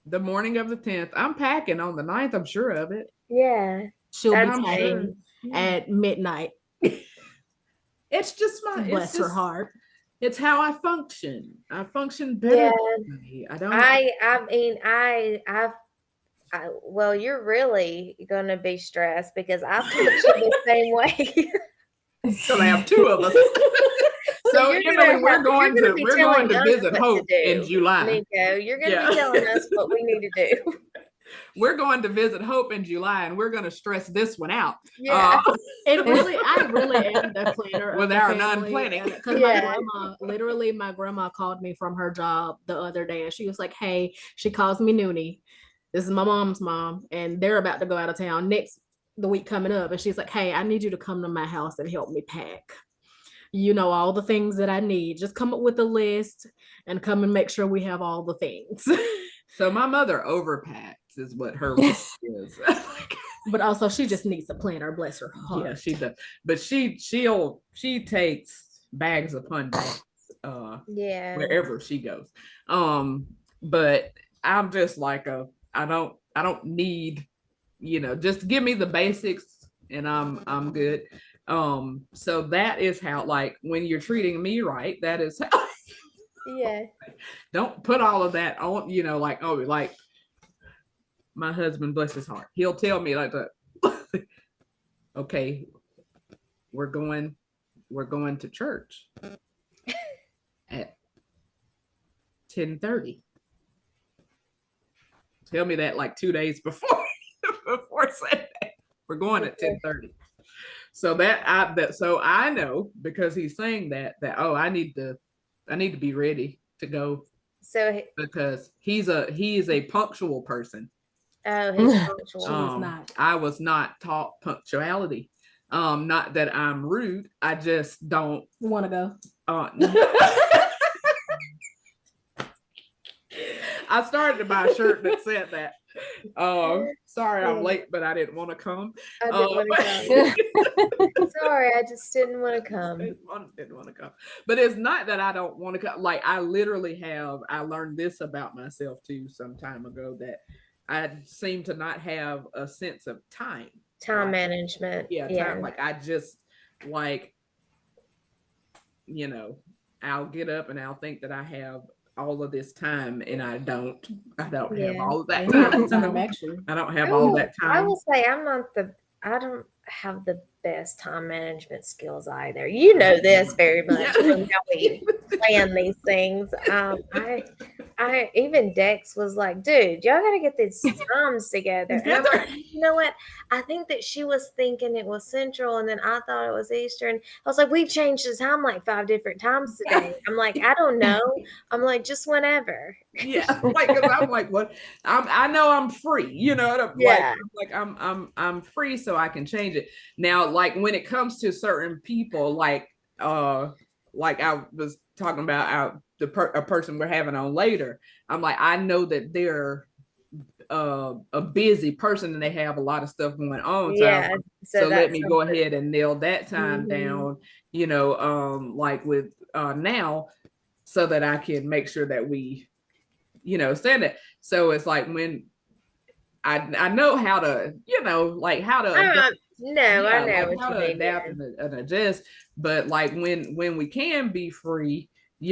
the morning of the 10th. I'm packing on the 9th. I'm sure of it. Yeah, she'll be packing at midnight. It's just bless her heart. It's how I function. I function better. Yeah. I don't. I mean, well, you're really gonna be stressed because I function the same way. So they have two of us. So Emily, we're going to visit Hope in July. Niko, you're going to be telling us what we need to do. We're going to visit Hope in July, and we're going to stress this one out. Yeah, I really am the planner with our non-planning. Because my grandma called me from her job the other day, and she was like, "Hey," she calls me Noonie. This is my mom's mom, and they're about to go out of town the week coming up, and she's like, "Hey, I need you to come to my house and help me pack. You know, all the things that I need. Just come up with a list and come and make sure we have all the things." So my mother overpacks is what her list is. But also she just needs a planner, bless her heart. Yeah, she does. But she takes bags upon bags wherever she goes. But I'm just like I don't need, just give me the basics and I'm good. So that is how, like, when you're treating me right, that is how. Yeah. Don't put all of that on, like my husband, bless his heart. He'll tell me like that. Okay, we're going to church at 10:30. Tell me that like 2 days before Sunday. We're going at 10:30. So so I know, because he's saying that I need to be ready to go. So because he is a punctual person. Oh, he's punctual. I was not taught punctuality. Not that I'm rude. I just don't want to go. I started to buy a shirt that said that. Sorry, I'm late, but I didn't want to come. I didn't want to come. Sorry, I just didn't want to come. Didn't want to come. But it's not that I don't want to come. Like, I learned this about myself too some time ago, that I seem to not have a sense of time. Time management. Yeah. Time. Like, I just I'll get up and I'll think that I have all of this time, and I don't have all of that time. I don't have all that time. I will say I don't have the best time management skills either. You know this very much from how we plan these things. I even Dex was like, "Dude, y'all got to get these times together." And I'm like, you know what? I think that she was thinking it was Central, and then I thought it was Eastern. I was like, "We've changed the time like 5 different times today." I'm like, "I don't know." I'm like, "Just whenever." Yeah, like, cause I'm like, what? I know I'm free. You know, I'm free, so I can change it. Now, like, when it comes to certain people, like I was talking about a person we're having on later, I'm like, I know that they're a busy person and they have a lot of stuff going on. Yeah. So let me go ahead and nail that time down, like with now, so that I can make sure that we, stand it. So it's like when I know how to, like how to adapt, I know like what how you to mean. adapt and adjust. But like when we can be free, I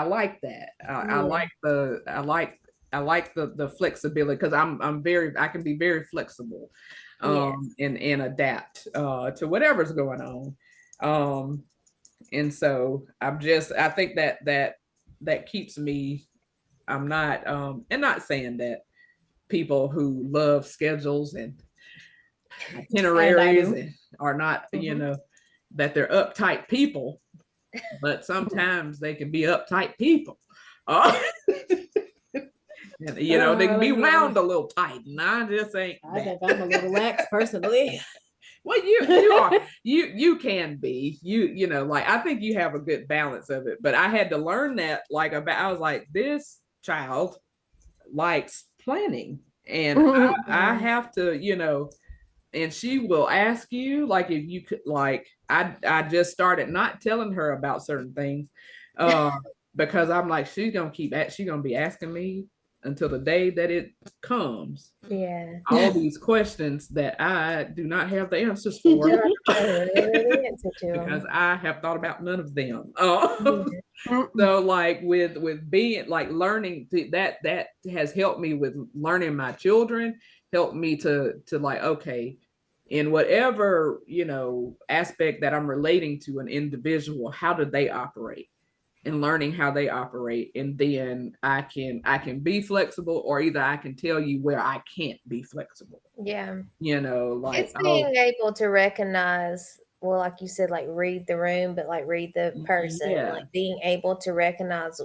like that. I like the flexibility, because I can be very flexible, and adapt to whatever's going on. And so I think that keeps me. I'm not and not saying that people who love schedules and itineraries and are not, that they're uptight people, but sometimes they can be uptight people. And, they can be wound a little tight, and I just ain't. I think I'm a little lax personally. Well, you are. You can be. Like I think you have a good balance of it. But I had to learn that. I was like, this child likes planning, and I have to, and she will ask you, like, if you could, like, I just started not telling her about certain things, because I'm like, she's gonna be asking me until the day that it comes. Yeah. All these questions that I do not have the answers for. Because I have thought about none of them. So like with being like learning that has helped me with learning my children, helped me to like, okay, in whatever, aspect that I'm relating to an individual, how do they operate? And learning how they operate, and then I can be flexible, or either I can tell you where I can't be flexible. Yeah. Like it's being able to recognize, well, like you said, like read the room, but like read the person. Yeah. Like being able to recognize,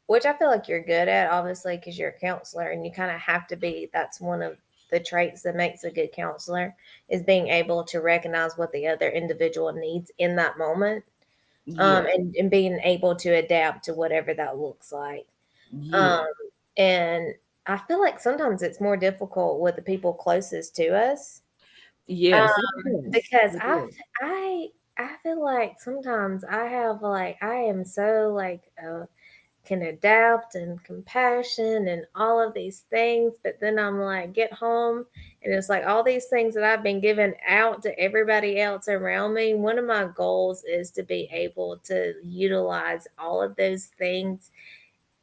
which I feel like you're good at, obviously, because you're a counselor and you kind of have to be. That's one of the traits that makes a good counselor, is being able to recognize what the other individual needs in that moment. And being able to adapt to whatever that looks like. And I feel like sometimes it's more difficult with the people closest to us. Yes, because I feel like sometimes I am so like can adapt and compassion and all of these things, but then I'm like, get home and it's like all these things that I've been giving out to everybody else around me. One of my goals is to be able to utilize all of those things.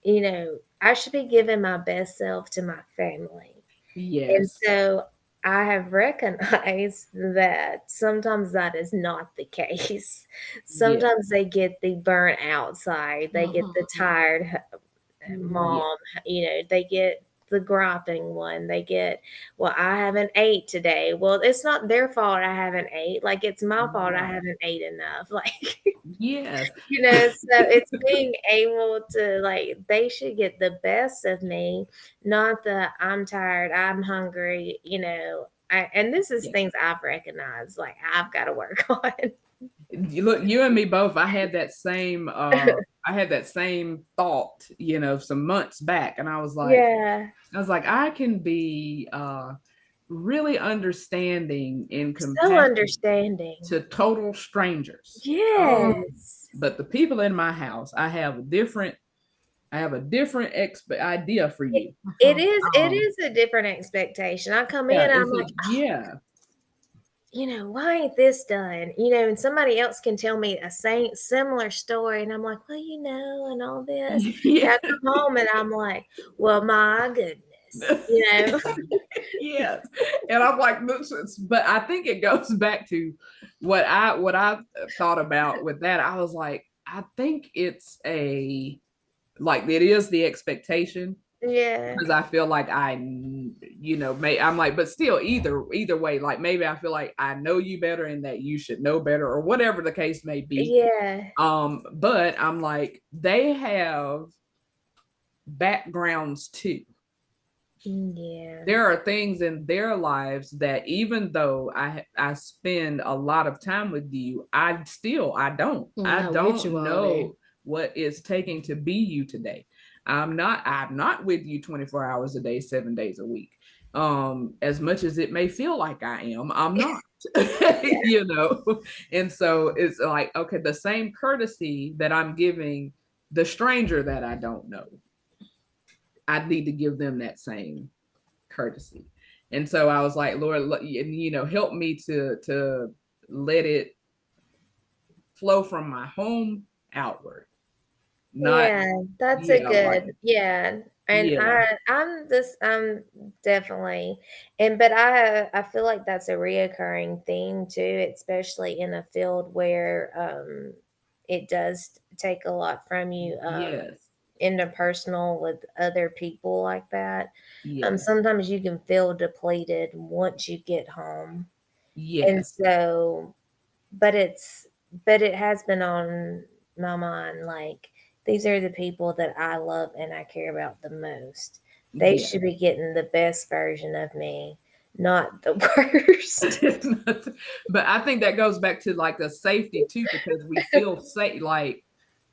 I should be giving my best self to my family. Yes. And so I have recognized that sometimes that is not the case. Sometimes they get the burnt out side, they get the tired mom, they get the griping one, they get, well, I haven't ate today. Well, it's not their fault I haven't ate. Like, it's my fault I haven't ate enough. Like, yes. So it's being able to, like, they should get the best of me, not the I'm tired, I'm hungry, and this is things I've recognized, like I've got to work on. Look, you and me both. I had that same thought, some months back, and I was like, I can be really understanding and compassionate, so understanding to total strangers. Yes. But the people in my house, I have a different idea for you. It is a different expectation. I come in, I'm like, why ain't this done? And somebody else can tell me a similar story, and I'm like, well, and all this. I come home and I'm like, well, my goodness. Yes. And I'm like, but I think it goes back to what I thought about with that. I was like, I think it's it is the expectation. Yeah. Because I feel like I'm like, but still either way, like maybe I feel like I know you better and that you should know better, or whatever the case may be. Yeah. But I'm like, they have backgrounds too. Yeah. There are things in their lives that even though I spend a lot of time with you, I don't know what it's taking to be you today. I'm not with you 24 hours a day, 7 days a week. As much as it may feel like I am, I'm not. You know. And so it's like, okay, the same courtesy that I'm giving the stranger that I don't know, I need to give them that same courtesy. And so I was like, Lord, you know, help me to let it flow from my home outward. Not, Yeah, that's a yeah, like, good, yeah. And yeah, I'm definitely, but I feel like that's a reoccurring theme too, especially in a field where it does take a lot from you yes, interpersonal with other people like that. yes, Sometimes you can feel depleted once you get home. And yes, so, but it has been on my mind, like these are the people that I love and I care about the most. They yes. should be getting the best version of me, not the worst. But I think that goes back to like the safety too, because we feel safe, like,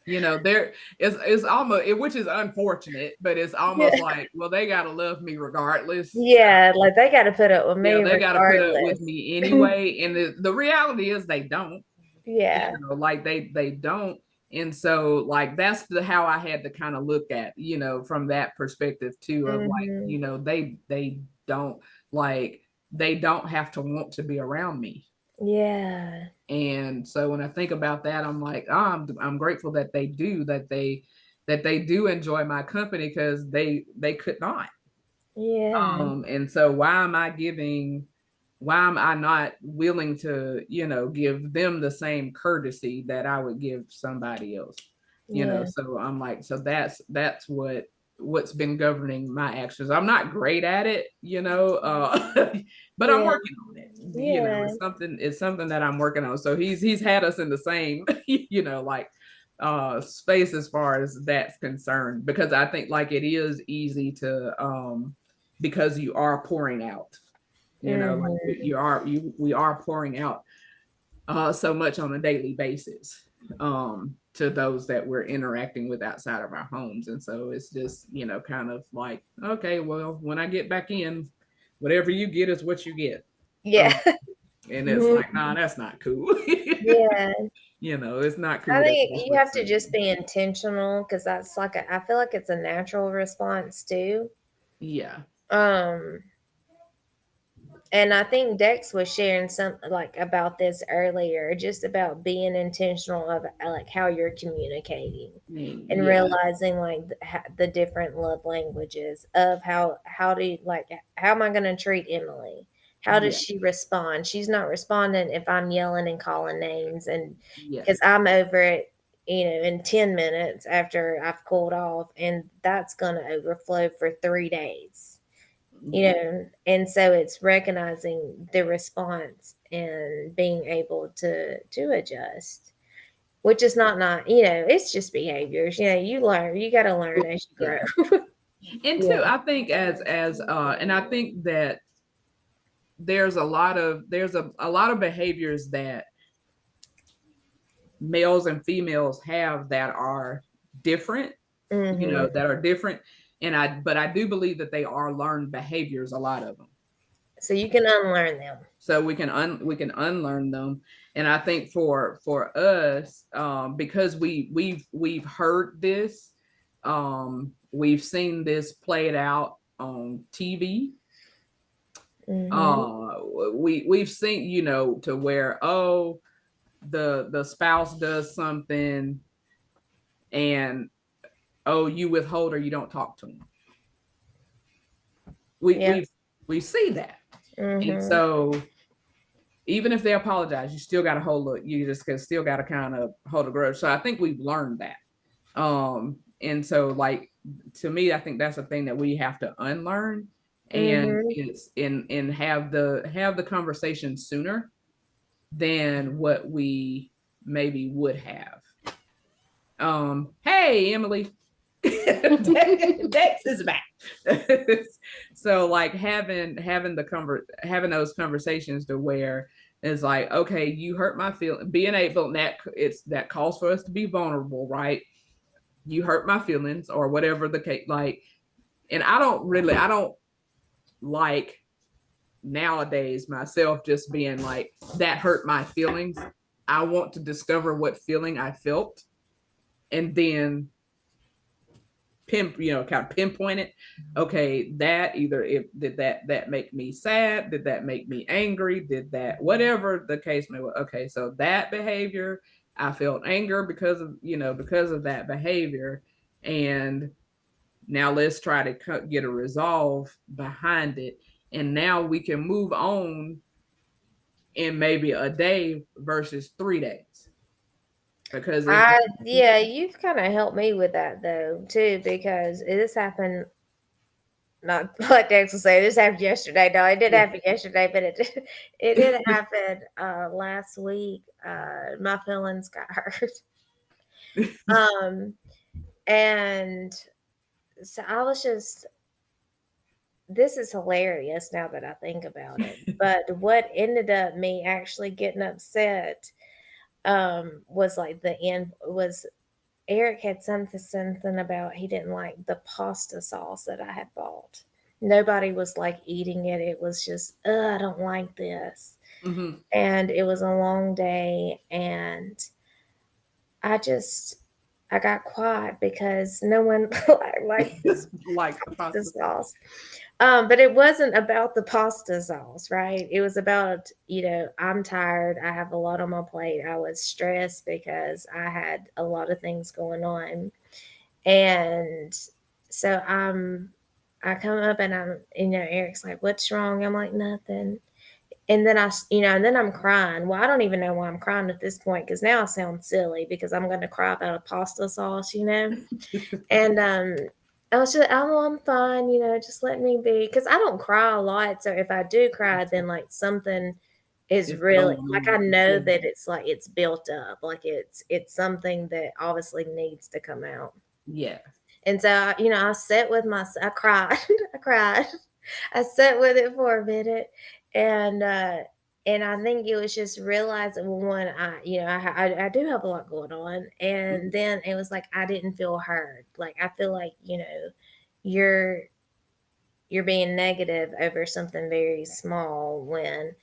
you know, there is almost, which is unfortunate, but it's almost Yeah. like, well, they gotta love me regardless. Yeah, like they got to put up with Yeah, me they got to put up with regardless. me anyway. And the reality is they don't, you Yeah. know, like they don't. And so like that's how I had to kind of look at, you know, from that perspective too, of like, Hmm. you know, they don't, like, they don't have to want to be around me. Yeah. And so when I think about that, I'm like, oh, I'm grateful that they do, that they do enjoy my company, because they could not. Yeah. And so why am I not willing to, you know, give them the same courtesy that I would give somebody else? You know, Yeah. so I'm like, so that's what's been governing my actions. I'm not great at it, you know, but I'm Yeah. working on it. You know, Yeah. it's something that I'm working on. So he's had us in the same, you know, like space as far as that's concerned, because I think like it is easy to because you are pouring out, you know, like Hmm. we are pouring out so much on a daily basis to those that we're interacting with outside of our homes. And so it's just, you know, kind of like, okay, well, when I get back in, whatever you get is what you get. Yeah. um, and it's like, nah, that's not cool. Yeah. You know, it's not I cool that think that's you have what's to saying. just be intentional because that's like I feel like it's a natural response too. Yeah. Um, and I think Dex was sharing some like about this earlier, just about being intentional of like how you're communicating and Yeah. realizing like the different love languages of how do you, like how am I going to treat Emily? How does Yeah. she respond? She's not responding if I'm yelling and calling names, and Yes. because I'm over it, in 10 minutes after I've cooled off, and that's going to overflow for 3 days. Yeah. And so it's recognizing the response and being able to adjust, which is not, it's just behaviors. You got to learn as you Yeah. grow. And Yeah. two, I think as and I think that there's a lot of behaviors that males and females have that are different, you know, Hmm. that are different. But I do believe that they are learned behaviors, a lot of them. So you can unlearn them. So we can unlearn them. And I think for us, because we've heard this, we've seen this played out on TV. Hmm. We've seen, you know, to where, oh, the spouse does something, and oh, you withhold or you don't talk to them. we Yeah. we we see that. And Hmm. so even if they apologize, you still got to you just still got to kind of hold a grudge. So I think we've learned that. And so like, to me, I think that's a thing that we have to unlearn. And Hmm. it's in have the conversation sooner than what we maybe would have. Hey, Emily. Dex is back. So like having those conversations to where it's like, okay, you hurt my feeling, being able, that calls for us to be vulnerable, right? you hurt my feelings or whatever the case, like, and I don't like nowadays myself just being like, that hurt my feelings. I want to discover what feeling I felt and then kind of pinpoint it. Okay, that either did that make me sad? Did that make me angry? Did that, whatever the case may be. Okay, so that behavior, I felt anger because of that behavior, and now let's try to get a resolve behind it, and now we can move on in maybe a day versus 3 days. Because you've kind of helped me with that though too, because this happened, not like Dex will say, this happened yesterday. No, it didn't happen yesterday, but it did happen last week. My feelings got hurt. And so I was just, this is hilarious now that I think about it. But what ended up me actually getting upset was like the end was Eric had something about he didn't like the pasta sauce that I had bought. Nobody was like eating it. It was just, I don't like this. Mm-hmm. And it was a long day, and I got quiet because no one liked the pasta sauce. But it wasn't about the pasta sauce, right? It was about, I'm tired. I have a lot on my plate. I was stressed because I had a lot of things going on. And so I come up and Eric's like, "What's wrong?" I'm like, "Nothing." And then I'm crying. Well, I don't even know why I'm crying at this point, because now I sound silly because I'm going to cry about a pasta sauce, And I was just, "Oh, I'm fine, just let me be," because I don't cry a lot. So if I do cry, then like something is really like, I know that it's like it's built up, like it's something that obviously needs to come out. Yeah. And so I sat with I cried. I cried. I sat with it for a minute, and I think it was just realizing, one, I do have a lot going on, and then it was like I didn't feel heard. Like I feel like you're being negative over something very small, when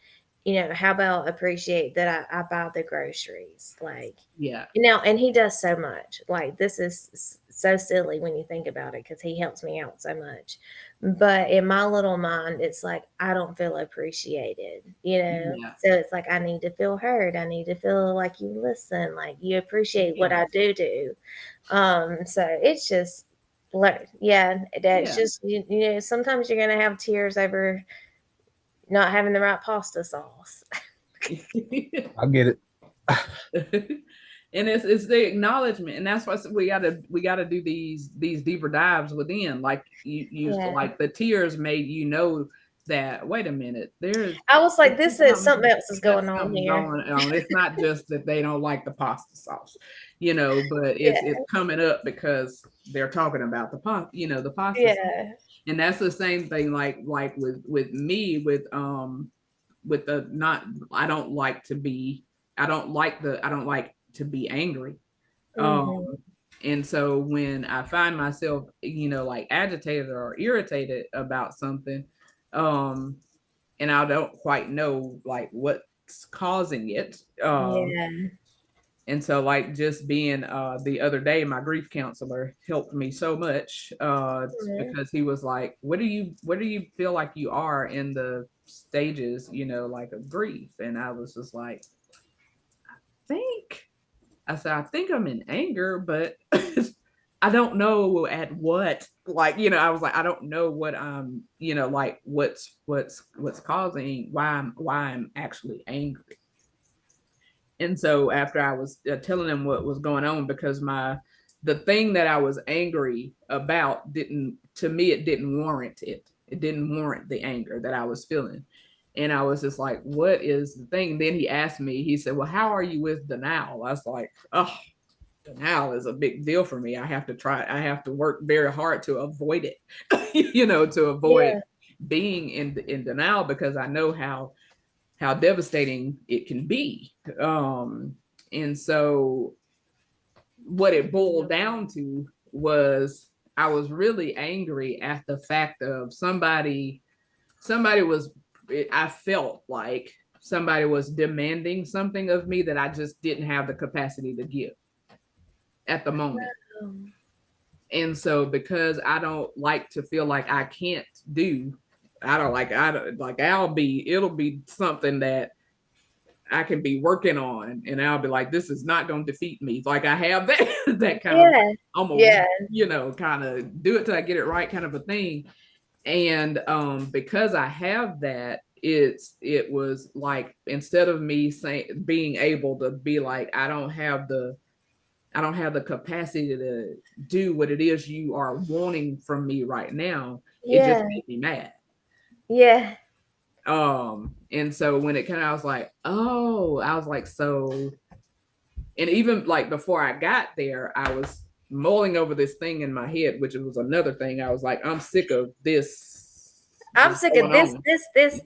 how about appreciate that I buy the groceries, like, yeah, and he does so much. Like, this is so silly when you think about it, because he helps me out so much. But in my little mind, it's like I don't feel appreciated, Yeah. So it's like I need to feel heard. I need to feel like you listen, like you appreciate what I do. So it's just, that's just sometimes you're gonna have tears over not having the right pasta sauce. I get it. And it's the acknowledgement, and that's why we gotta do these deeper dives within. Like like the tears made that, wait a minute, I was like, this is something else is going on here. It's not just that they don't like the pasta sauce, but it's coming up because they're talking about the pasta sauce. And that's the same thing, like with me, with the not, I don't like to be angry. And so when I find myself, like agitated or irritated about something, and I don't quite know like what's causing it. And so like just being the other day, my grief counselor helped me so much because he was like, what do you feel like you are in the stages, like of grief? And I was just like, I said, I think I'm in anger, but I don't know at what, like, I was like, I don't know what I'm, like what's causing why I'm actually angry. And so after I was telling him what was going on, because the thing that I was angry about didn't warrant it. It didn't warrant the anger that I was feeling. And I was just like, what is the thing? And then he asked me, he said, well, how are you with denial? I was like, oh, denial is a big deal for me. I have to work very hard to avoid it, to avoid being in denial, because I know how devastating it can be. And so what it boiled down to was I was really angry at the fact of somebody was, I felt like somebody was demanding something of me that I just didn't have the capacity to give at the moment. And so because I don't like to feel like I can't do, it'll be something that I can be working on, and I'll be like, this is not going to defeat me. Like I have that kind of, I'm gonna, kind of do it till I get it right kind of a thing. And because I have that, it was like, instead of me being able to be like, I don't have the capacity to do what it is you are wanting from me right now, it just made me mad. Yeah. And so when it I was like, oh, I was like, so, and even like before I got there, I was mulling over this thing in my head, which was another thing. I was like, I'm sick of this. I'm sick of this. This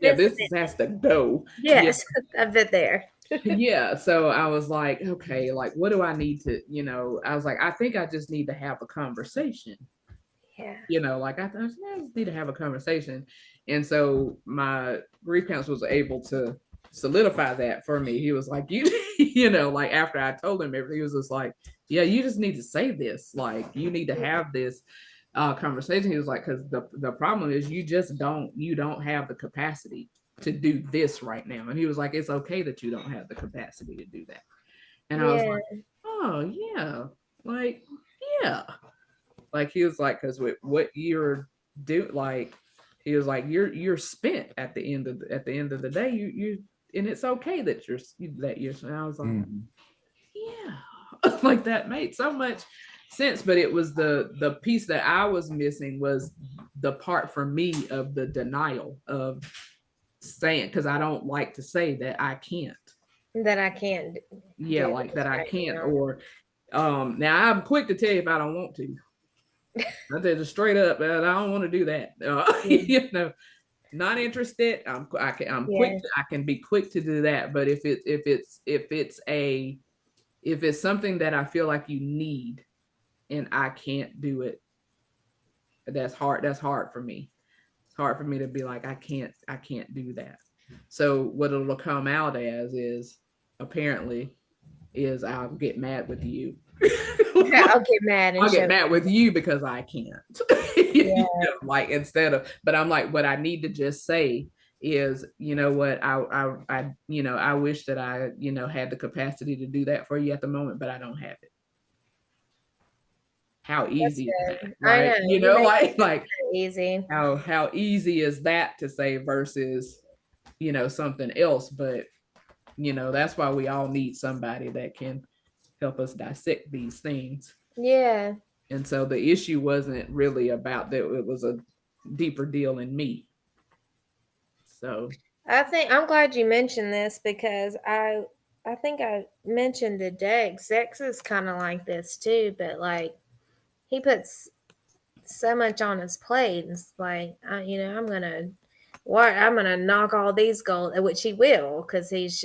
has to go. Yes, yeah. I've been there. Yeah. So I was like, okay, like, what do I need to, I was like, I think I just need to have a conversation. Yeah. Like I just need to have a conversation. And so my grief counselor was able to solidify that for me. He was like, like after I told him everything, he was just like, yeah, you just need to say this. Like, you need to have this conversation. He was like, because the problem is you don't have the capacity to do this right now. And he was like, it's okay that you don't have the capacity to do that. And I was like, oh yeah, like, yeah. Like he was like, because with what you're doing, like he was like, you're spent at the end of the day. You and it's okay that you're. And I was like, yeah, like that made so much sense. But it was the piece that I was missing was the part for me of the denial of saying, because I don't like to say that I can't. That I can't. Yeah, like that I can't. Or now I'm quick to tell you if I don't want to. I tell you straight up, I don't want to do that. Not interested. I'm quick. I can be quick to do that. But if it's something that I feel like you need, and I can't do it, that's hard. That's hard for me. It's hard for me to be like, I can't do that. So what it'll come out as is apparently is I'll get mad with you. I'll get mad. I'll get mad with you because I can't. Like instead of, but I'm like, what I need to just say is, you know what, I wish that I, had the capacity to do that for you at the moment, but I don't have it. How easy is that, right? I know. Like easy. How easy is that to say versus, something else? But that's why we all need somebody that can help us dissect these things. Yeah. And so the issue wasn't really about that. It was a deeper deal in me. So I think I'm glad you mentioned this because I think I mentioned to Dex, Dex is kind of like this too, but like he puts so much on his plate. It's like, I'm gonna knock all these goals, which he will, because he's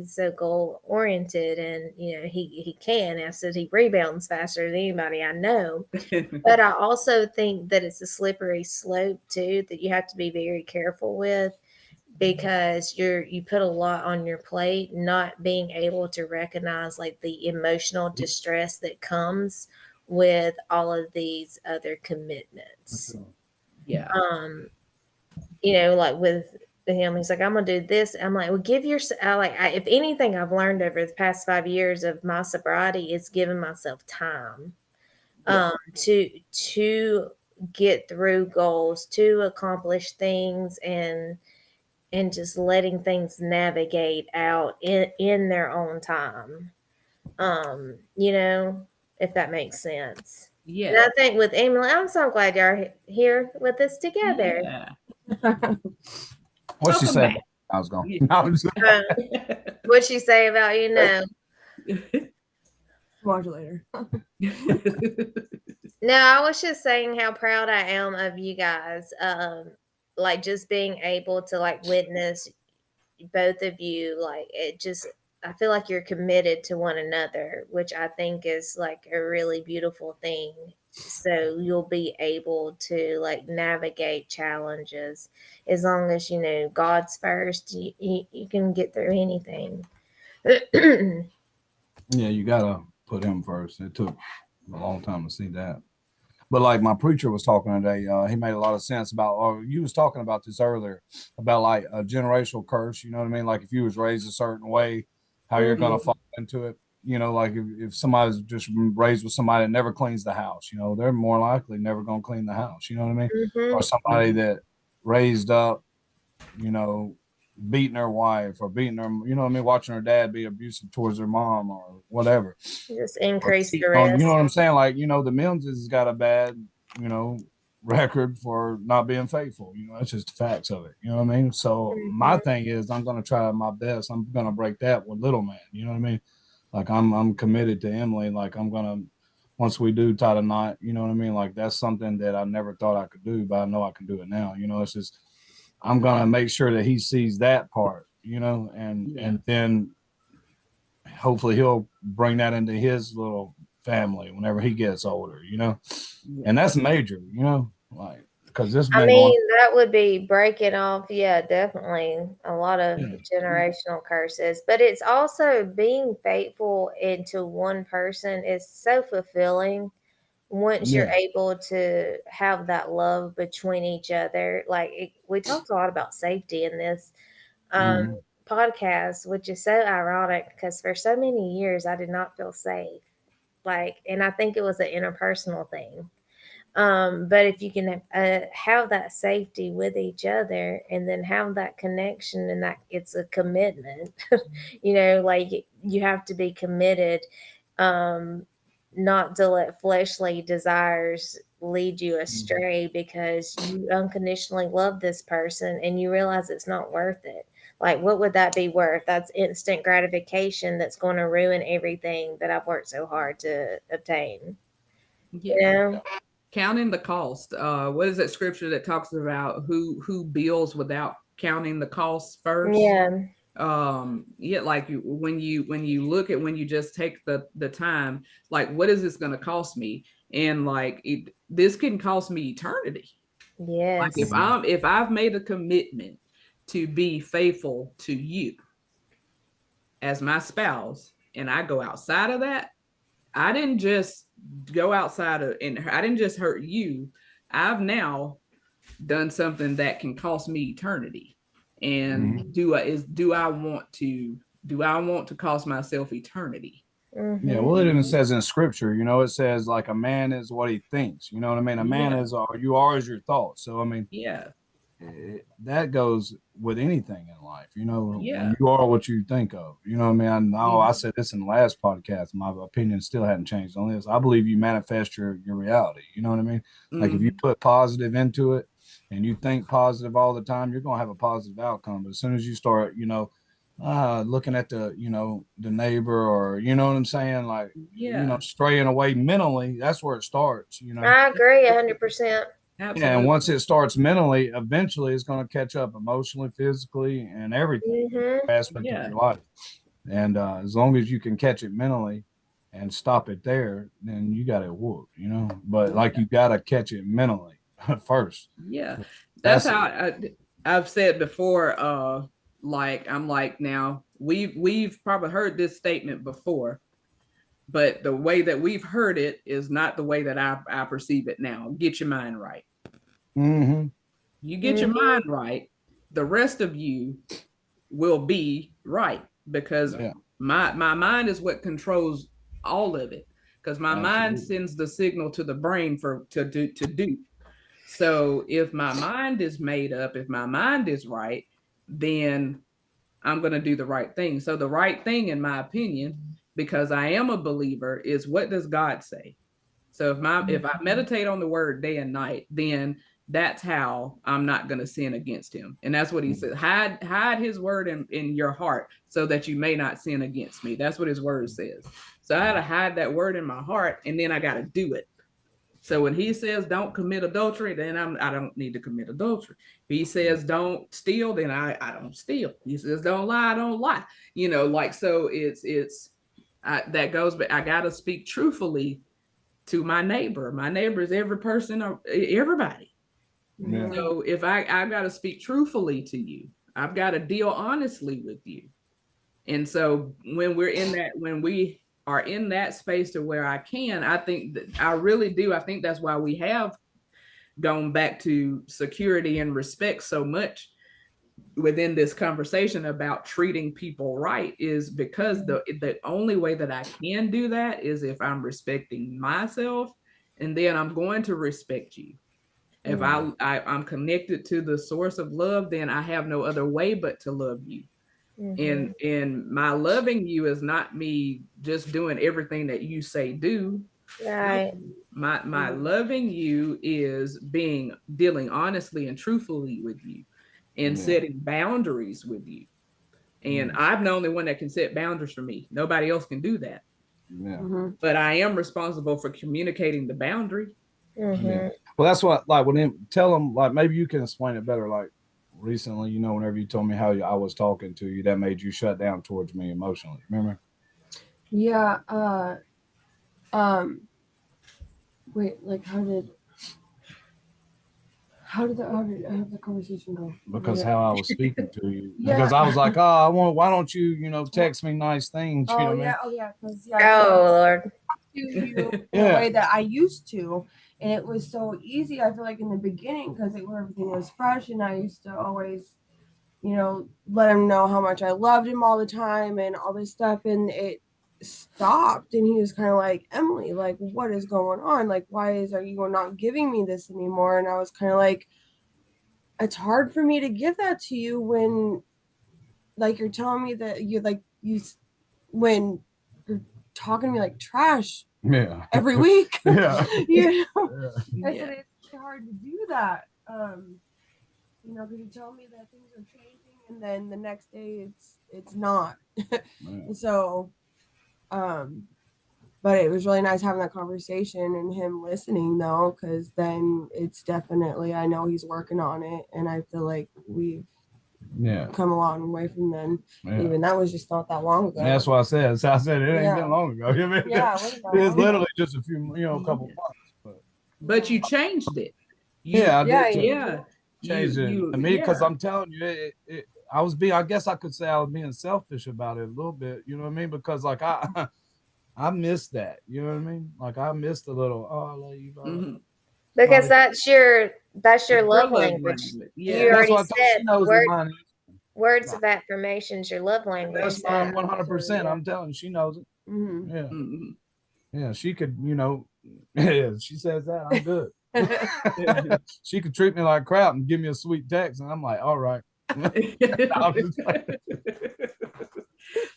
so goal oriented, and he can. I said he rebounds faster than anybody I know. But I also think that it's a slippery slope too that you have to be very careful with, because you put a lot on your plate, not being able to recognize like the emotional distress that comes with all of these other commitments. Yeah. Like with him, he's like, I'm gonna do this. I'm like, well, give yourself, if anything I've learned over the past 5 years of my sobriety is giving myself time to get through goals, to accomplish things, and just letting things navigate out in their own time. If that makes sense. Yeah. And I think with Emily, I'm so glad you're here with us together. Yeah. What she said? I was going. What'd she say about modulator? No, I was just saying how proud I am of you guys. Like just being able to like witness both of you, like it just I feel like you're committed to one another, which I think is like a really beautiful thing. So you'll be able to like navigate challenges as long as you know God's first. You can get through anything. Yeah, you gotta put him first. It took a long time to see that. But like my preacher was talking today, he made a lot of sense about, or you was talking about this earlier, about like a generational curse. You know what I mean? Like if you was raised a certain way, how you're gonna fall into it. You know, like if somebody's just raised with somebody that never cleans the house, you know, they're more likely never gonna clean the house. You know what I mean? Or somebody that raised up, you know, beating their wife or beating her, you know what I mean, watching her dad be abusive towards her mom or whatever. Just increase the You risk. know what I'm saying? Like, you know, the Mims has got a bad, you know, record for not being faithful. You know, that's just the facts of it. You know what I mean? So my thing is I'm gonna try my best. I'm gonna break that with little man. You know what I mean? Like I'm committed to Emily. Like I'm gonna once we do tie the knot, you know what I mean? Like that's something that I never thought I could do, but I know I can do it now. You know, it's just I'm gonna make sure that he sees that part, you know, and then hopefully he'll bring that into his little family whenever he gets older, you know. And that's major, you know, like because this I been going. mean, that would be breaking off, yeah, definitely a lot of generational curses. But it's also being faithful into one person is so fulfilling once you're able to have that love between each other. Like we talked a lot about safety in this podcast, which is so ironic because for so many years I did not feel safe. Like, and I think it was an interpersonal thing. But if you can have that safety with each other and then have that connection and that it's a commitment, you know, like you have to be committed, not to let fleshly desires lead you astray because you unconditionally love this person and you realize it's not worth it. Like, what would that be worth? That's instant gratification that's going to ruin everything that I've worked so hard to obtain. You know? Counting the cost. What is that scripture that talks about who builds without counting the costs first? Yeah. Like when you look at when you just take the time, like what is this going to cost me? And like this can cost me eternity. Like Yes. if I've made a commitment to be faithful to you as my spouse, and I go outside of that, I didn't just go outside of, and I didn't just hurt you. I've now done something that can cost me eternity. And do I want to cost myself eternity? Yeah, well, it even says in scripture, you know, it says like a man is what he thinks. You know what I mean? A man is you are as your thoughts. So I mean, that goes with anything in life. You know, you are what you think of. You know what I mean? I know I said this in the last podcast. My opinion still hadn't changed on this. I believe you manifest your reality. You know what I mean? Like if you put positive into it and you think positive all the time, you're gonna have a positive outcome. But as soon as you start, you know, looking at the, you know, the neighbor or, you know what I'm saying? Like, you know, straying away mentally, that's where it starts, you know? I agree 100%. Absolutely. And once it starts mentally, eventually it's going to catch up emotionally, physically, and everything aspect of your life. And as long as you can catch it mentally and stop it there, then you got it whooped, you know? But like you got to catch it mentally first. Yeah. That's how I've said before, like I'm like now we've probably heard this statement before, but the way that we've heard it is not the way that I perceive it now. Get your mind right. You get your mind right, the rest of you will be right because my mind is what controls all of it. Because my mind sends the signal to the brain to do. So if my mind is made up, if my mind is right, then I'm going to do the right thing. So the right thing, in my opinion, because I am a believer, is what does God say? So if I meditate on the word day and night, then that's how I'm not going to sin against him. And that's what he said. Hide his word in your heart so that you may not sin against me. That's what his word says. So I had to hide that word in my heart, and then I got to do it. So when he says don't commit adultery, then I don't need to commit adultery. If he says don't steal, then I don't steal. He says don't lie, I don't lie. You know, like, so that goes, but I gotta speak truthfully to my neighbor. My neighbor is every person, everybody. Yeah. So if I've got to speak truthfully to you, I've got to deal honestly with you. And so when we are in that space to where I think that I really do. I think that's why we have gone back to security and respect so much within this conversation about treating people right, is because the only way that I can do that is if I'm respecting myself, and then I'm going to respect you. If I'm connected to the source of love, then I have no other way but to love you. And my loving you is not me just doing everything that you say do. Right. My loving you is dealing honestly and truthfully with you, and setting boundaries with you. And I'm the only one that can set boundaries for me. Nobody else can do that. Yeah. But I am responsible for communicating the boundary. Yeah. Well, that's what, like, when tell them, like, maybe you can explain it better. Like recently, you know, whenever you told me how I was talking to you, that made you shut down towards me emotionally. Remember? Yeah. Wait, like, how did the conversation go? Because how I was speaking to you. Because I was like, why don't you, text me nice things? You know what I mean? Oh yeah, because Oh Lord. to you in a way that I used to, and it was so easy. I feel like in the beginning, because everything was fresh, and I used to always, let him know how much I loved him all the time and all this stuff, and it stopped, and he was kind of like, Emily, like, what is going on? Like, are you not giving me this anymore? And I was kind of like, it's hard for me to give that to you when, like, you're telling me that when you're talking to me like trash every week. Yeah. I said it's hard to do that. Because you tell me that things are changing, and then the next day it's not. So, but it was really nice having that conversation and him listening, though, because then it's definitely, I know he's working on it, and I feel like we've come a long way from then. Even that was just not that long ago. That's what I said. So I said it ain't been long ago. You know what I mean? It's literally just a few, couple months. But you changed it. I did. Yeah. Changed it to me, because I'm telling you, I guess I could say I was being selfish about it a little bit. You know what I mean? Because like I missed that. You know what I mean? Like I missed a little. Oh, I love you. Because that's your love language. Yeah. You already said words of affirmation is your love language. That's mine 100%. I'm telling you, she knows it. Yeah. Yeah, she could, she says that, I'm good. She could treat me like crap and give me a sweet text, and I'm like, all right.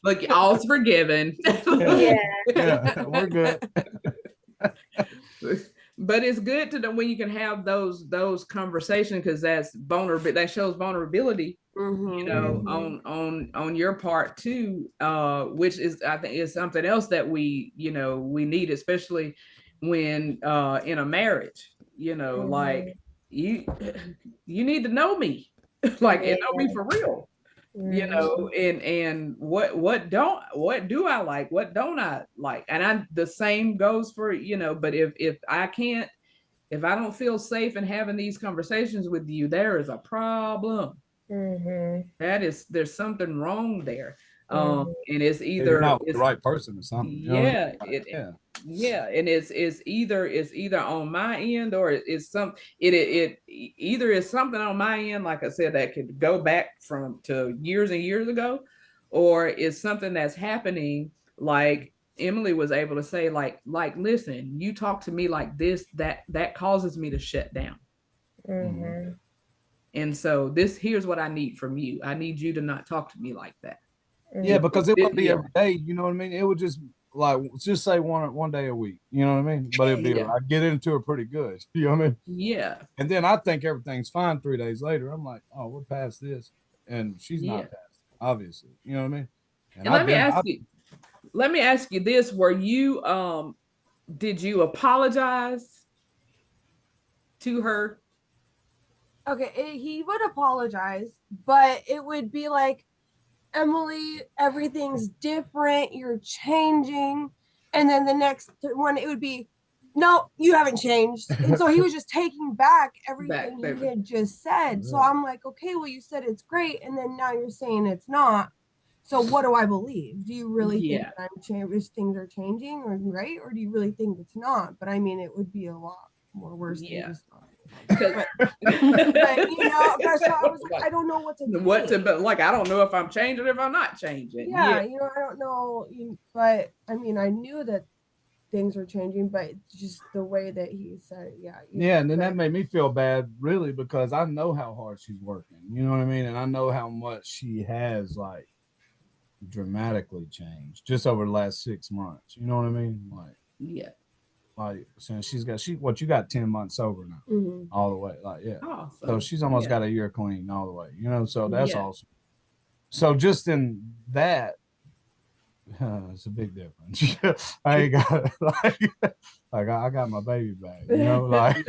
Look, all's forgiven. Yeah, we're good. But it's good to know when you can have those conversations, because that's vulnerable. That shows vulnerability, on your part too, which is, I think, is something else that we need, especially when in a marriage. Like you need to know me, like, and know me for real. And what do I like, what don't I like, and the same goes for, but if I don't feel safe in having these conversations with you, there is a problem. There's something wrong there. And it's either you're not the right person or something. And it's either on my end, or it's either is something on my end, like I said, that could go back to years and years ago, or it's something that's happening, like Emily was able to say, like listen, you talk to me like this, that causes me to shut down. And so here's what I need from you. I need you to not talk to me like that. Yeah, because it would be every day, you know what I mean? It would just, like, just say one day a week, you know what I mean? But it'd be, I get into it pretty good, you know what I mean? Yeah. And then I think everything's fine 3 days later. I'm like, oh, we're past this. And she's not past, obviously, you know what I mean? And let me ask you this: were you did you apologize to her? Okay, he would apologize, but it would be like, Emily, everything's different. You're changing. And then the next one, it would be, no, you haven't changed. And so he was just taking back everything he had just said. So I'm like, okay, well, you said it's great. And then now you're saying it's not. So what do I believe? Do you really think that I'm changing? Things are changing or right? Or do you really think it's not? But I mean, it would be a lot more worse than just but, so I was like, I don't know what to do. But like, I don't know if I'm changing or if I'm not changing. Yeah, I don't know. But I mean, I knew that things were changing, but just the way that he said it, and then that made me feel bad, really, because I know how hard she's working. You know what I mean? And I know how much she has like dramatically changed just over the last 6 months. You know what I mean? Like, like since you got 10 months sober now, all the way. Like, awesome. So she's almost got a year clean all the way. You know, so that's awesome. So just in that, it's a big difference. I ain't got like I got my baby back. You know, like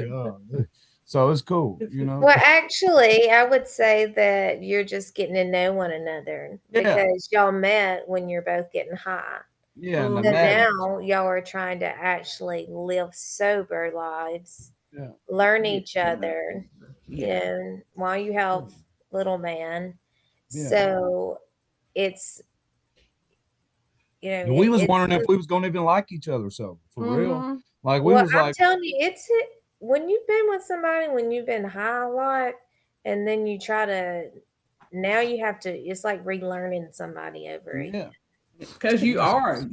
so it's cool. You know. Well, actually, I would say that you're just getting to know one another because y'all met when you're both getting high. Yeah, and now y'all are trying to actually live sober lives, learn each other, and while you have little man. So it's, we was wondering if we was going to even like each other. So for real, like we was like, I'm telling you, it's when you've been with somebody, when you've been high a lot, and then you try to, now you have to, it's like relearning somebody over again. Because you are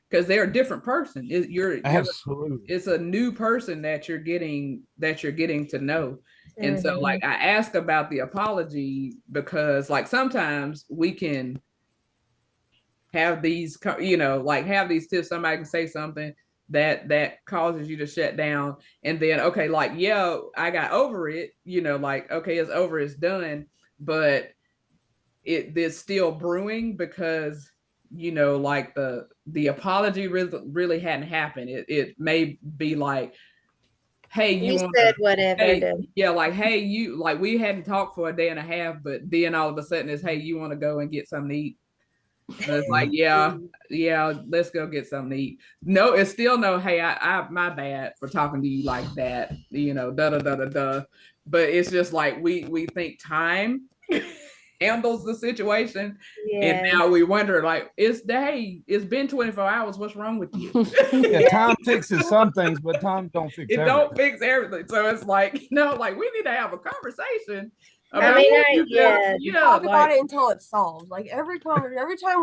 because they're a different person. You're absolutely, it's a new person that you're getting to know. And so like I ask about the apology because like sometimes we can have these, like have these tips, somebody can say something that causes you to shut down, and then okay, like I got over it, like okay, it's over, it's done, but there's still brewing because like the apology really hadn't happened. It may be like, hey, you said whatever. Hey, like, hey, you, like, we hadn't talked for a day and a half, but then all of a sudden it's, hey, you want to go and get something to eat? And it's like, yeah, let's go get something to eat. No, it's still no, hey, I my bad for talking to you like that, da. But it's just like we think time handles the situation, and now we wonder, like, it's been 24 hours, what's wrong with you? Time fixes some things, but time don't fix everything. Don't fix everything. So it's like, like, we need to have a conversation. Talk about it until it's solved. Like every time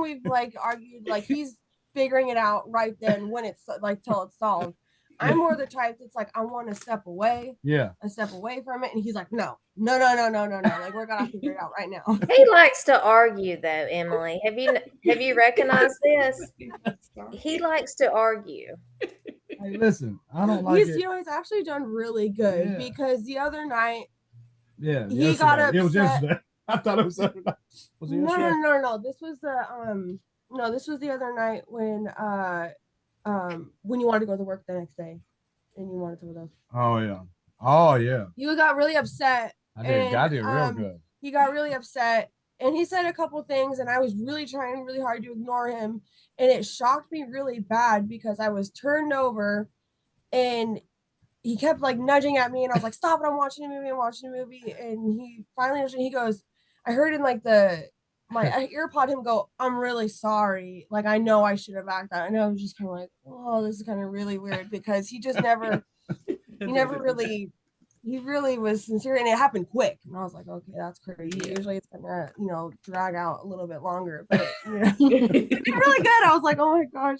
we've like argued, like he's figuring it out right then when it's like till it's solved. I'm more the type that's like, I want to step away. A step away from it. And he's like, no. Like, we're gonna figure it out right now. He likes to argue though, Emily. Have you recognized this? He likes to argue. Hey, listen, I don't like it. He's actually done really good because the other night he got upset. It was yesterday. I thought it was the other night. Was it yesterday? No. This was the other night when you wanted to go to work the next day and you wanted to with us. Oh yeah. You got really upset. I did real good. He got really upset and he said a couple things and I was really trying really hard to ignore him, and it shocked me really bad because I was turned over and he kept like nudging at me and I was like, stop it, I'm watching a movie. And he finally, he goes, I heard in like my earpod him go, I'm really sorry. Like, I know I should have acted out. And I was just kind of like, oh, this is kind of really weird because he just he really was sincere, and it happened quick. And I was like, okay, that's crazy. Usually it's gonna, drag out a little bit longer, but it's really good. I was like, oh my gosh.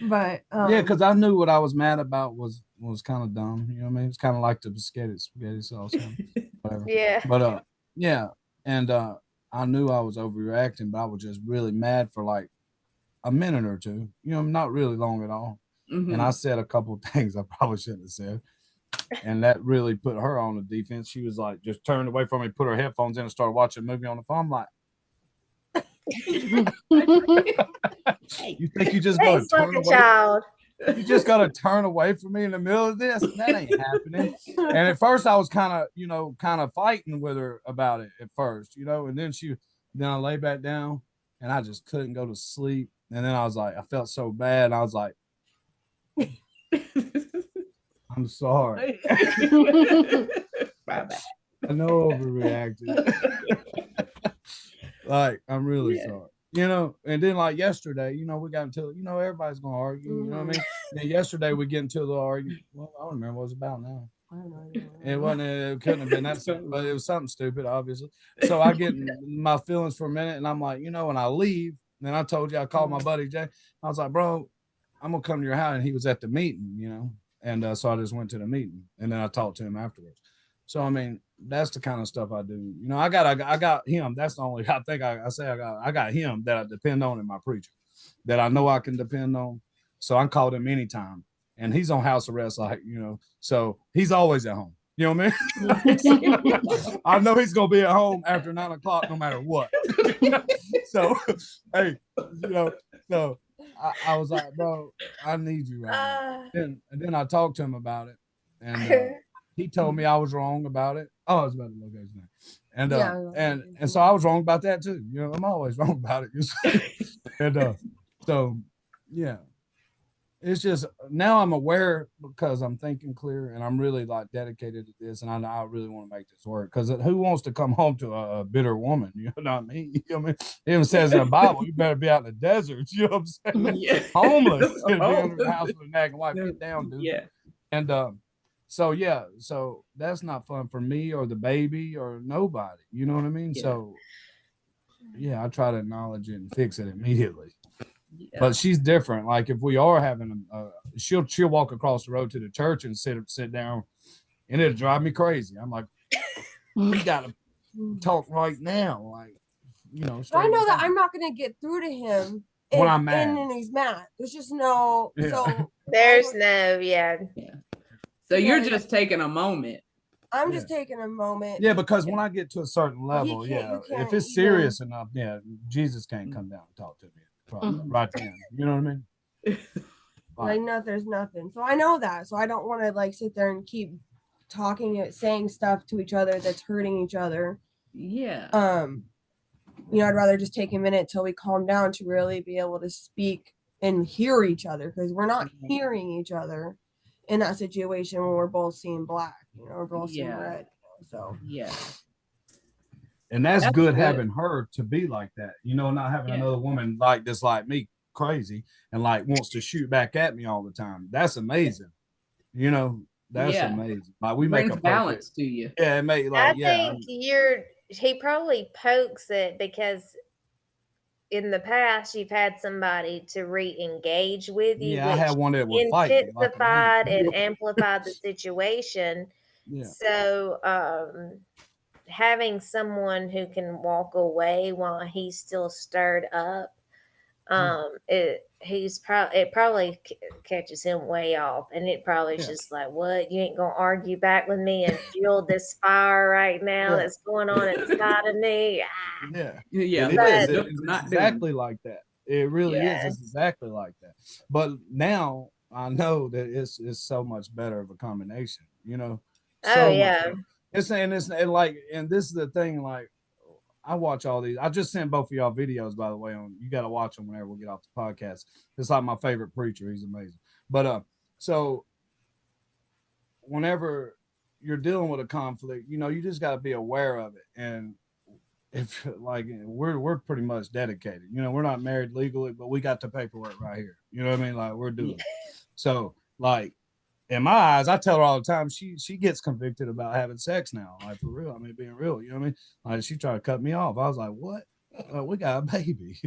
But because I knew what I was mad about was kind of dumb. You know what I mean? It's kind of like the spaghetti sauce. Whatever. But and I knew I was overreacting, but I was just really mad for like a minute or two. Not really long at all. And I said a couple of things I probably shouldn't have said, and that really put her on the defense. She was like, just turned away from me, put her headphones in, and started watching a movie on the phone. I'm like, you think you just going to turn away? Child. You just gotta turn away from me in the middle of this. That ain't happening. And at first I was kind of fighting with her about it at first, and then I lay back down and I just couldn't go to sleep. And then I was like, I felt so bad. And I was like, I'm sorry. My bad. I know overreacted. Like, I'm really sorry. And then like yesterday, we got into, everybody's gonna argue, you know what I mean? Then yesterday we get into the argument. Well, I don't remember what it's about now. It couldn't have been that simple, but it was something stupid, obviously. So I get my feelings for a minute and I'm like, when I leave, then I told you I called my buddy Jay. I was like, bro, I'm gonna come to your house, and he was at the meeting, and so I just went to the meeting and then I talked to him afterwards. So I mean, that's the kind of stuff I do. I got him. That's the only I think I got him that I depend on in my preacher, that I know I can depend on. So I called him anytime, and he's on house arrest, so he's always at home. You know what I mean? I know he's gonna be at home after 9 o'clock, no matter what. So hey, so I was like, bro, I need you right now. And then I talked to him about it, and he told me I was wrong about it. Oh, I was about to look at his name. And so I was wrong about that too. I'm always wrong about it. And so yeah. It's just now I'm aware because I'm thinking clear and I'm really like dedicated to this, and I really want to make this work. Because who wants to come home to a bitter woman? You know what I mean? You know what I mean? It even says in the Bible, you better be out in the desert. You know what I'm saying? Yeah. Homeless and be under the house with a nagging wife. Get down, dude. Yeah. And so that's not fun for me or the baby or nobody. You know what I mean? Yeah. So yeah, I try to acknowledge it and fix it immediately. Yeah. But she's different. Like if we are having she'll walk across the road to the church and sit down, and it'll drive me crazy. I'm like, we gotta talk right now. Like, I know that I'm not gonna get through to him when I'm mad. And he's mad. There's just no so there's no So you're just taking a moment. I'm just taking a moment. Yeah, because when I get to a certain level, if it's serious enough, Jesus can't come down and talk to me. Right then. You know what I mean? Like, no, there's nothing. So I know that. So I don't want to like sit there and keep saying stuff to each other that's hurting each other. Yeah. I'd rather just take a minute till we calm down to really be able to speak and hear each other, because we're not hearing each other in that situation when we're both seeing black, we're both seeing red. So yeah. And that's good having her to be like that, not having another woman like this, like me, crazy, and like wants to shoot back at me all the time. That's amazing. That's amazing. Like we brings make a balance to you. Yeah, it may I think he probably pokes it because in the past you've had somebody to re-engage with you, which I had one that would fight intensified and amplified the situation. Yeah. So having someone who can walk away while he's still stirred up, it probably catches him way off, and it probably is just like, what, you ain't gonna argue back with me and fuel this fire right now that's going on inside of me. Yeah It is. It's exactly like that. It really is. It's exactly like that. But now I know that it's so much better of a combination, It's and this is the thing, like I watch all these. I just sent both of y'all videos, by the way. You got to watch them whenever we get off the podcast. It's like my favorite preacher. He's amazing. But so whenever you're dealing with a conflict, you just got to be aware of it. And if like we're pretty much dedicated. We're not married legally, but we got the paperwork right here. You know what I mean? Like we're doing it. So like, in my eyes, I tell her all the time, she gets convicted about having sex now. Like, for real. I mean, being real, you know what I mean? Like, she tried to cut me off. I was like, what? We got a baby.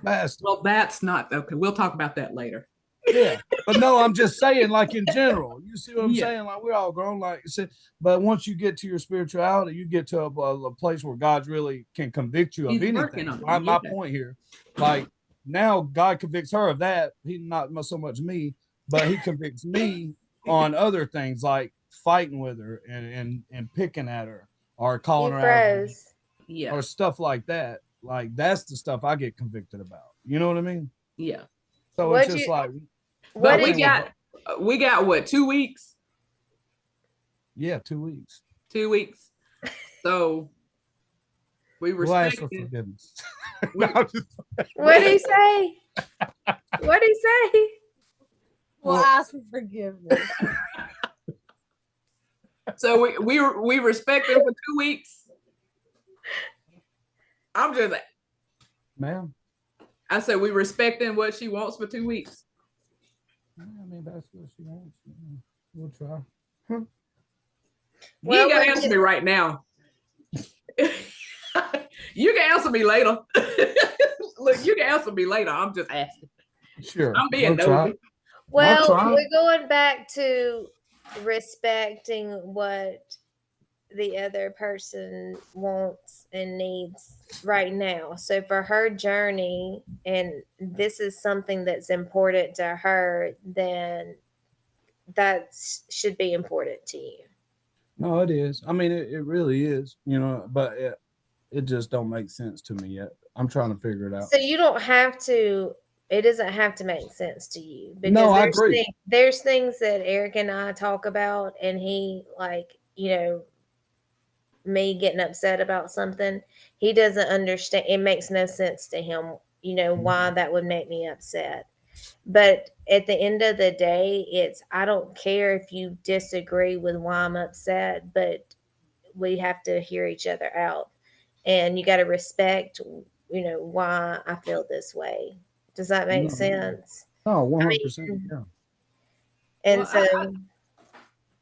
Well, that's not okay. We'll talk about that later. Yeah. But no, I'm just saying, like, in general. You see what I'm saying? Like, we're all grown, like you said. But once you get to your spirituality, you get to a place where God really can convict you of anything. My point here, like, now God convicts her of that. He's not so much me. But he convicts me on other things, like fighting with her and picking at her or calling her out, or stuff like that. Like that's the stuff I get convicted about. You know what I mean? Yeah. So it's just like But What we got what, 2 weeks? Yeah, 2 weeks. 2 weeks. So we We'll ask for respect forgiveness. what did he say? What did he say? We'll ask for forgiveness. So we respect them for 2 weeks. I'm just, ma'am. I said we respecting what she wants for 2 weeks. I mean, that's what she wants. We'll try. You ain't gotta answer me right now. You can answer me later. Look, you can answer me later. I'm just asking. Sure. I'm being we'll nosy. Well, we're going back to respecting what the other person wants and needs right now. So for her journey, and this is something that's important to her, then that should be important to you. No, it is. I mean, it really is, you know, but it just don't make sense to me yet. I'm trying to figure it out. So you don't have to, it doesn't have to make sense to you. Because no, I agree. There's things that Eric and I talk about, and he, like, you know, me getting upset about something, he doesn't understand. It makes no sense to him, you know, why that would make me upset. But at the end of the day, I don't care if you disagree with why I'm upset, but we have to hear each other out. And you got to respect, you know, why I feel this way. Does that make sense? Oh, 100%. Yeah. And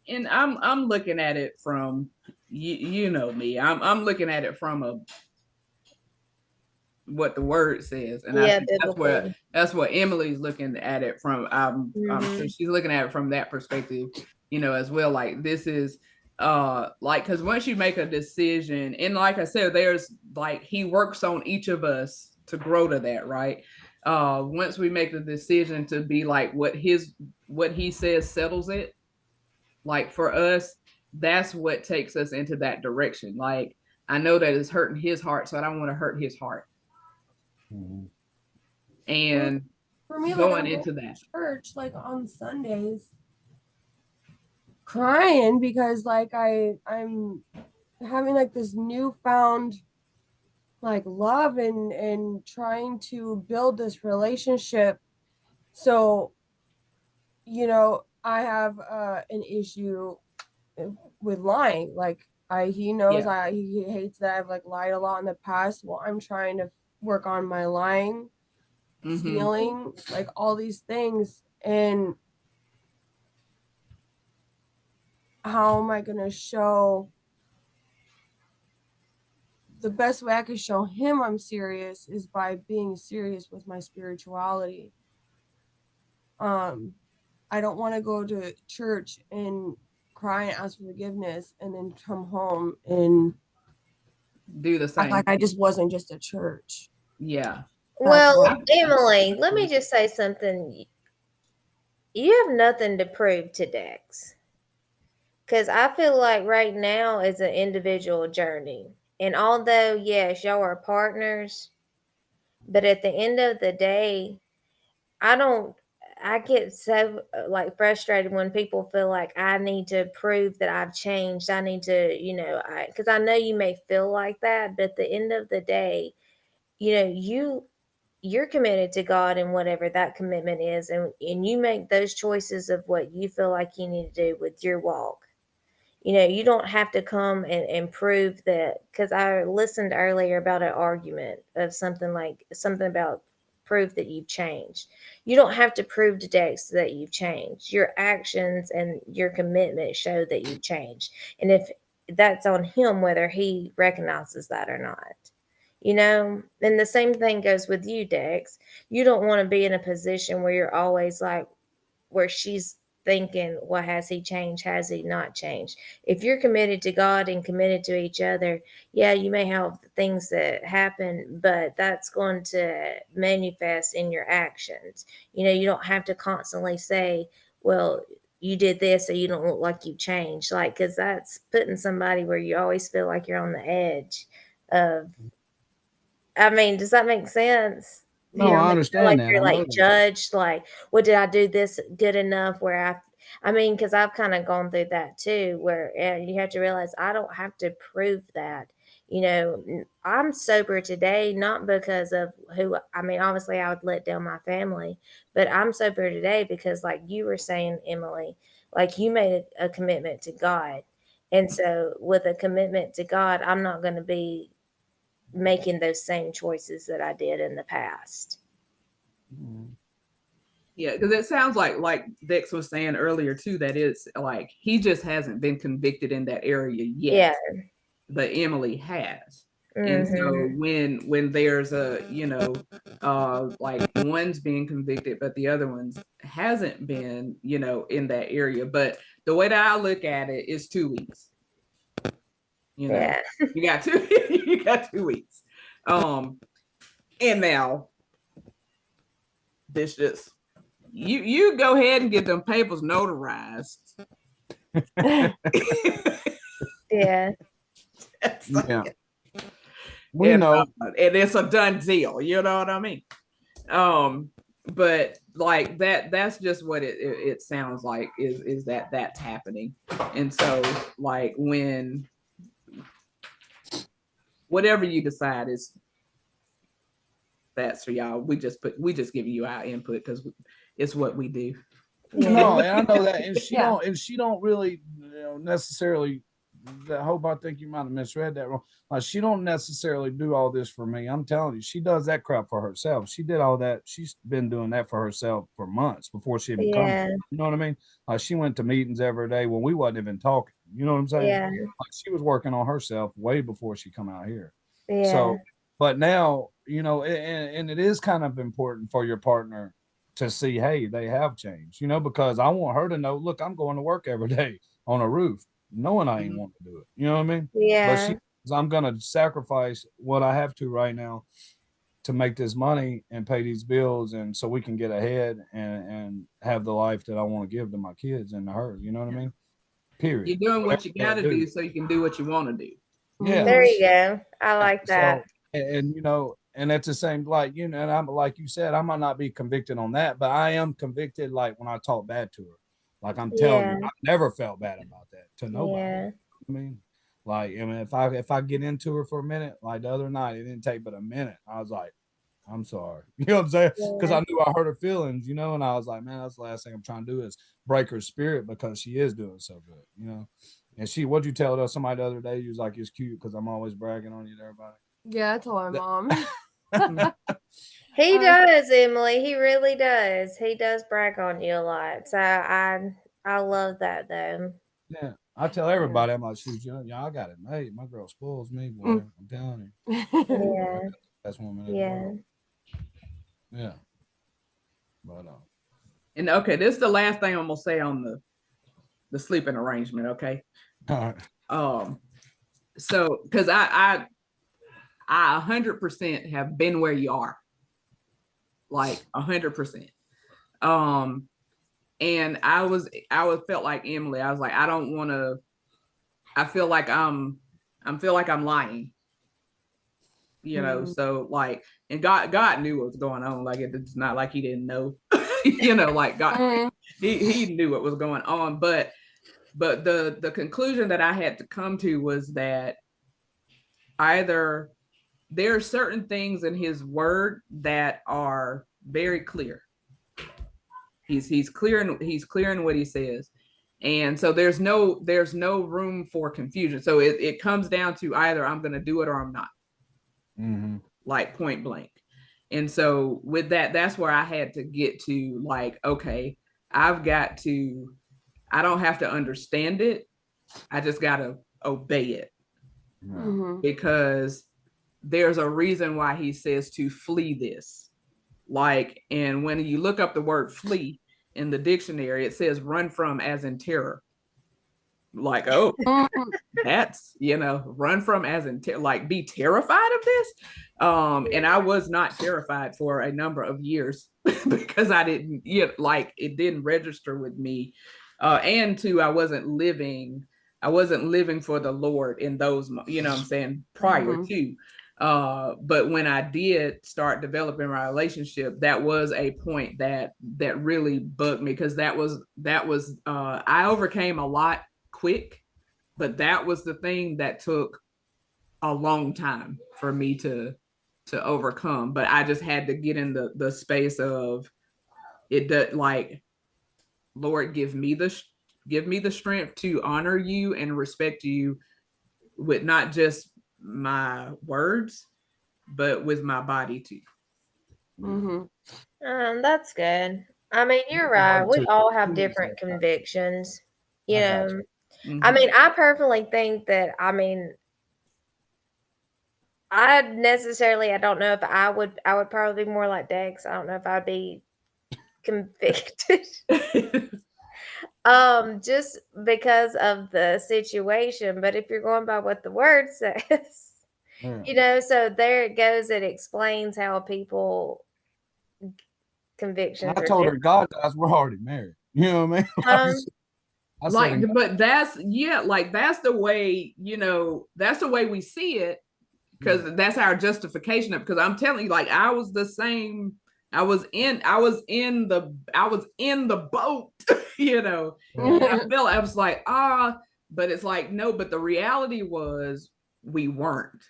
and I'm looking at it from, you know me. I'm looking at it from what the word says, and I think that's what Emily's looking at it from. I'm sure she's looking at it from that perspective, you know, as well. Like, this is like, because once you make a decision, and like I said, there's like, he works on each of us to grow to that, right? Once we make the decision to be like, what he says settles it, like for us, that's what takes us into that direction. Like, I know that it's hurting his heart, so I don't want to hurt his heart. And for me, going like, into that church, like on Sundays, crying because like I'm having like this newfound like love and trying to build this relationship. So, you know, I have an issue with lying. Like, he knows he hates that I've like lied a lot in the past. Well, I'm trying to work on my lying, stealing, like all these things. And how am I going to show, the best way I could show him I'm serious is by being serious with my spirituality. I don't want to go to church and cry and ask for forgiveness and then come home and do the same. Like I just wasn't just a church. Yeah. Well, Emily, let me just say something. You have nothing to prove to Dex. Because I feel like right now is an individual journey. And although, yes, y'all are partners, but at the end of the day, I get so like frustrated when people feel like I need to prove that I've changed. I need to, you know, because I know you may feel like that, but at the end of the day, you know, you're committed to God and whatever that commitment is, and you make those choices of what you feel like you need to do with your walk. You know, you don't have to come and prove that, because I listened earlier about an argument of something about proof that you've changed. You don't have to prove to Dex that you've changed. Your actions and your commitment show that you've changed. And if that's on him, whether he recognizes that or not. You know, and the same thing goes with you, Dex. You don't want to be in a position where you're always like, where she's thinking, well, has he changed? Has he not changed? If you're committed to God and committed to each other, yeah, you may have things that happen, but that's going to manifest in your actions. You know, you don't have to constantly say, well, you did this, so you don't look like you've changed. Like, because that's putting somebody where you always feel like you're on the edge of, I mean, does that make sense? No, I understand like that. you're I know like that. judged, like, well, did I do this good enough where I mean, because I've kind of gone through that too, where you have to realize I don't have to prove that. I'm sober today, not because of I mean, obviously I would let down my family, but I'm sober today because, like you were saying, Emily, like you made a commitment to God. And so, with a commitment to God, I'm not going to be making those same choices that I did in the past. Yeah, because it sounds like Dex was saying earlier too, that it's like he just hasn't been convicted in that area yet. Yeah. But Emily has. And so Mm-hmm. when there's a, like one's being convicted, but the other one's hasn't been, in that area. But the way that I look at it is 2 weeks. Yeah. You got you got 2 weeks. And now this just you go ahead and get them papers notarized. Yeah. Yeah. We know. And it's a done deal, you know what I mean? But like that's just what it sounds like is that that's happening. And so like when whatever you decide is that's for y'all. We just give you our input because it's what we do. Yeah. No, and I know that, and she don't really necessarily. I think you might have misread that wrong. Like, she don't necessarily do all this for me. I'm telling you, she does that crap for herself. She did all that. She's been doing that for herself for months before she even come. You know what I mean? Like, she went to meetings every day when we wasn't even talking. You know what I'm saying? Yeah. Like, she was working on herself way before she come out here. Yeah. So, but now, and it is kind of important for your partner to see, hey, they have changed, because I want her to know, look, I'm going to work every day on a roof, knowing I ain't want to do it. You know what I mean? Yeah. But I'm going to sacrifice what I have to right now to make this money and pay these bills, and so we can get ahead and have the life that I want to give to my kids and to her. You know what I mean? Period. You're doing what you got to do so you can do what you want to do. Yeah. There you go. I like that. So, and that's the same, like, and I'm like you said, I might not be convicted on that, but I am convicted, like, when I talk bad to her. Like, I'm telling you, I never felt bad about that to nobody. Yeah. I mean, like, if I get into her for a minute, like the other night, it didn't take but a minute. I was like, I'm sorry. You know what I'm saying? Because I knew I hurt her feelings, and I was like, man, that's the last thing I'm trying to do is break her spirit, because she is doing so good, And what'd you tell her? Somebody the other day, you was like, it's cute because I'm always bragging on you to everybody. Yeah, I told my mom. He does, Emily. He really does. He does brag on you a lot. So I love that though. Yeah, I tell everybody, I'm like, shoot, I got it made. My girl spoils me, boy. I'm telling you. Yeah. That's woman. Yeah. Yeah. But and okay, this is the last thing I'm gonna say on the sleeping arrangement. Okay. All right. So because I 100% have been where you are, like 100%. And I felt like Emily. I was like, I don't want to. I feel like I'm lying. So like, and God knew what was going on. Like, it's not like he didn't know. Like God, he knew what was going on. But the conclusion that I had to come to was that either there are certain things in his word that are very clear. He's clear in what he says. And so there's no room for confusion. So it comes down to either I'm going to do it or I'm not. Mm-hmm. Like, point blank. And so with that, that's where I had to get to, like, okay, I don't have to understand it. I just got to obey it. Mm-hmm. Because there's a reason why he says to flee this. Like, and when you look up the word flee in the dictionary, it says run from, as in terror. Like, oh, that's, run from as in like be terrified of this. And I was not terrified for a number of years because I didn't, it didn't register with me. And two, I wasn't living for the Lord in those, what I'm saying, prior to. But when I did start developing my relationship, that was a point that really bugged me, because that was I overcame a lot quick, but that was the thing that took a long time for me to overcome. But I just had to get in the space of it, like, Lord, give me the strength to honor you and respect you with not just my words, but with my body too. That's good. I mean, you're right. We all have different convictions. You know, I mean, I personally think that, I mean, I don't know if I would probably be more like Dex. I don't know if I'd be convicted. Just because of the situation. But if you're going by what the word says, you know, so there it goes. It explains how people convictions. I told her, God knows we're already married. You know what I mean? But that's the way, you know, that's the way we see it, because that's our justification of, because I'm telling you, like, I was the same. I was in the boat, you know. I was like, but it's like, no, but the reality was we weren't.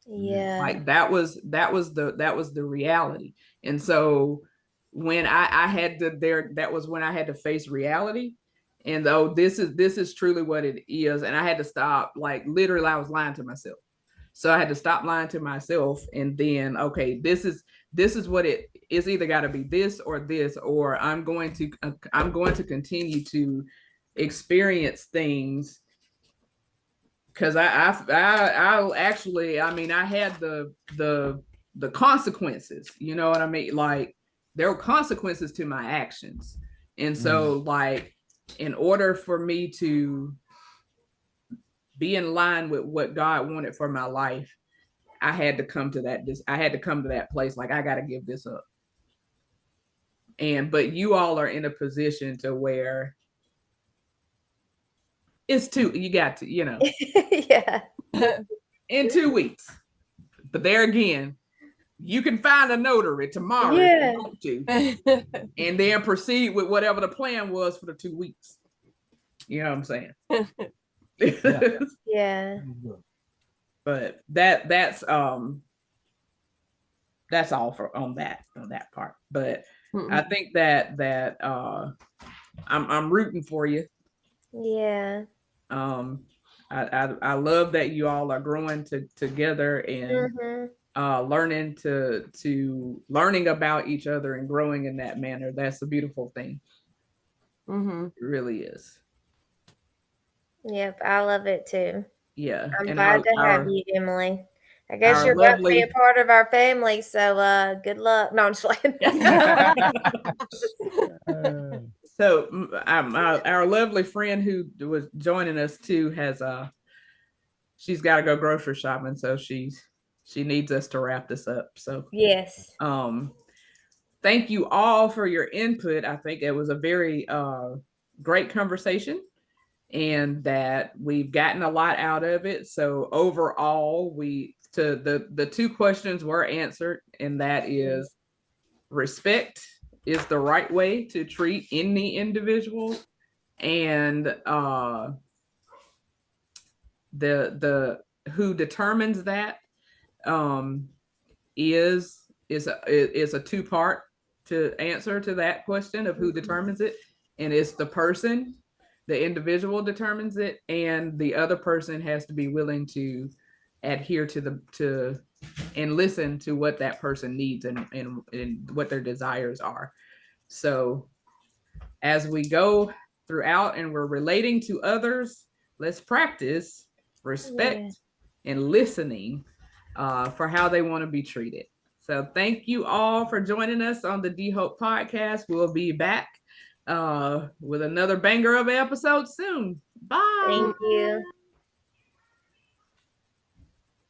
Yeah. Like that was the reality. And so when I had to that was when I had to face reality. And though this is truly what it is. And I had to stop, like, literally I was lying to myself. So I had to stop lying to myself, and then, okay, this is what it is. Either got to be this, or I'm going to continue to experience things, because I actually, I mean, I had the consequences. You know what I mean? Like, there were consequences to my actions, and so like, in order for me to be in line with what God wanted for my life, I had to come to that place. Like, I got to give this up. But you all are in a position to where you got to, you know, yeah, in 2 weeks. But there again, you can find a notary tomorrow if you want to, and then proceed with whatever the plan was for the 2 weeks. You know what I'm saying? Yeah. But that's all for on that part. But I think that I'm rooting for you. Yeah. I love that you all are growing together and learning about each other and growing in that manner. That's a beautiful thing. It really is. Yep, I love it too. Yeah. I'm glad to have you, Emily. I guess you're about to be a part of our family, so good luck. No, I'm just playing. So our lovely friend who was joining us too she's got to go grocery shopping, so she needs us to wrap this up. So yes. Thank you all for your input. I think it was a very great conversation, and that we've gotten a lot out of it. So overall, the 2 questions were answered, and that is, respect is the right way to treat any individual, and the who determines that is a 2-part to answer to that question of who determines it. And it's the individual determines it, and the other person has to be willing to adhere to and listen to what that person needs and what their desires are. So as we go throughout and we're relating to others, let's practice respect and listening for how they want to be treated. So thank you all for joining us on the D-Hope podcast. We'll be back with another banger of an episode soon. Bye. Thank you.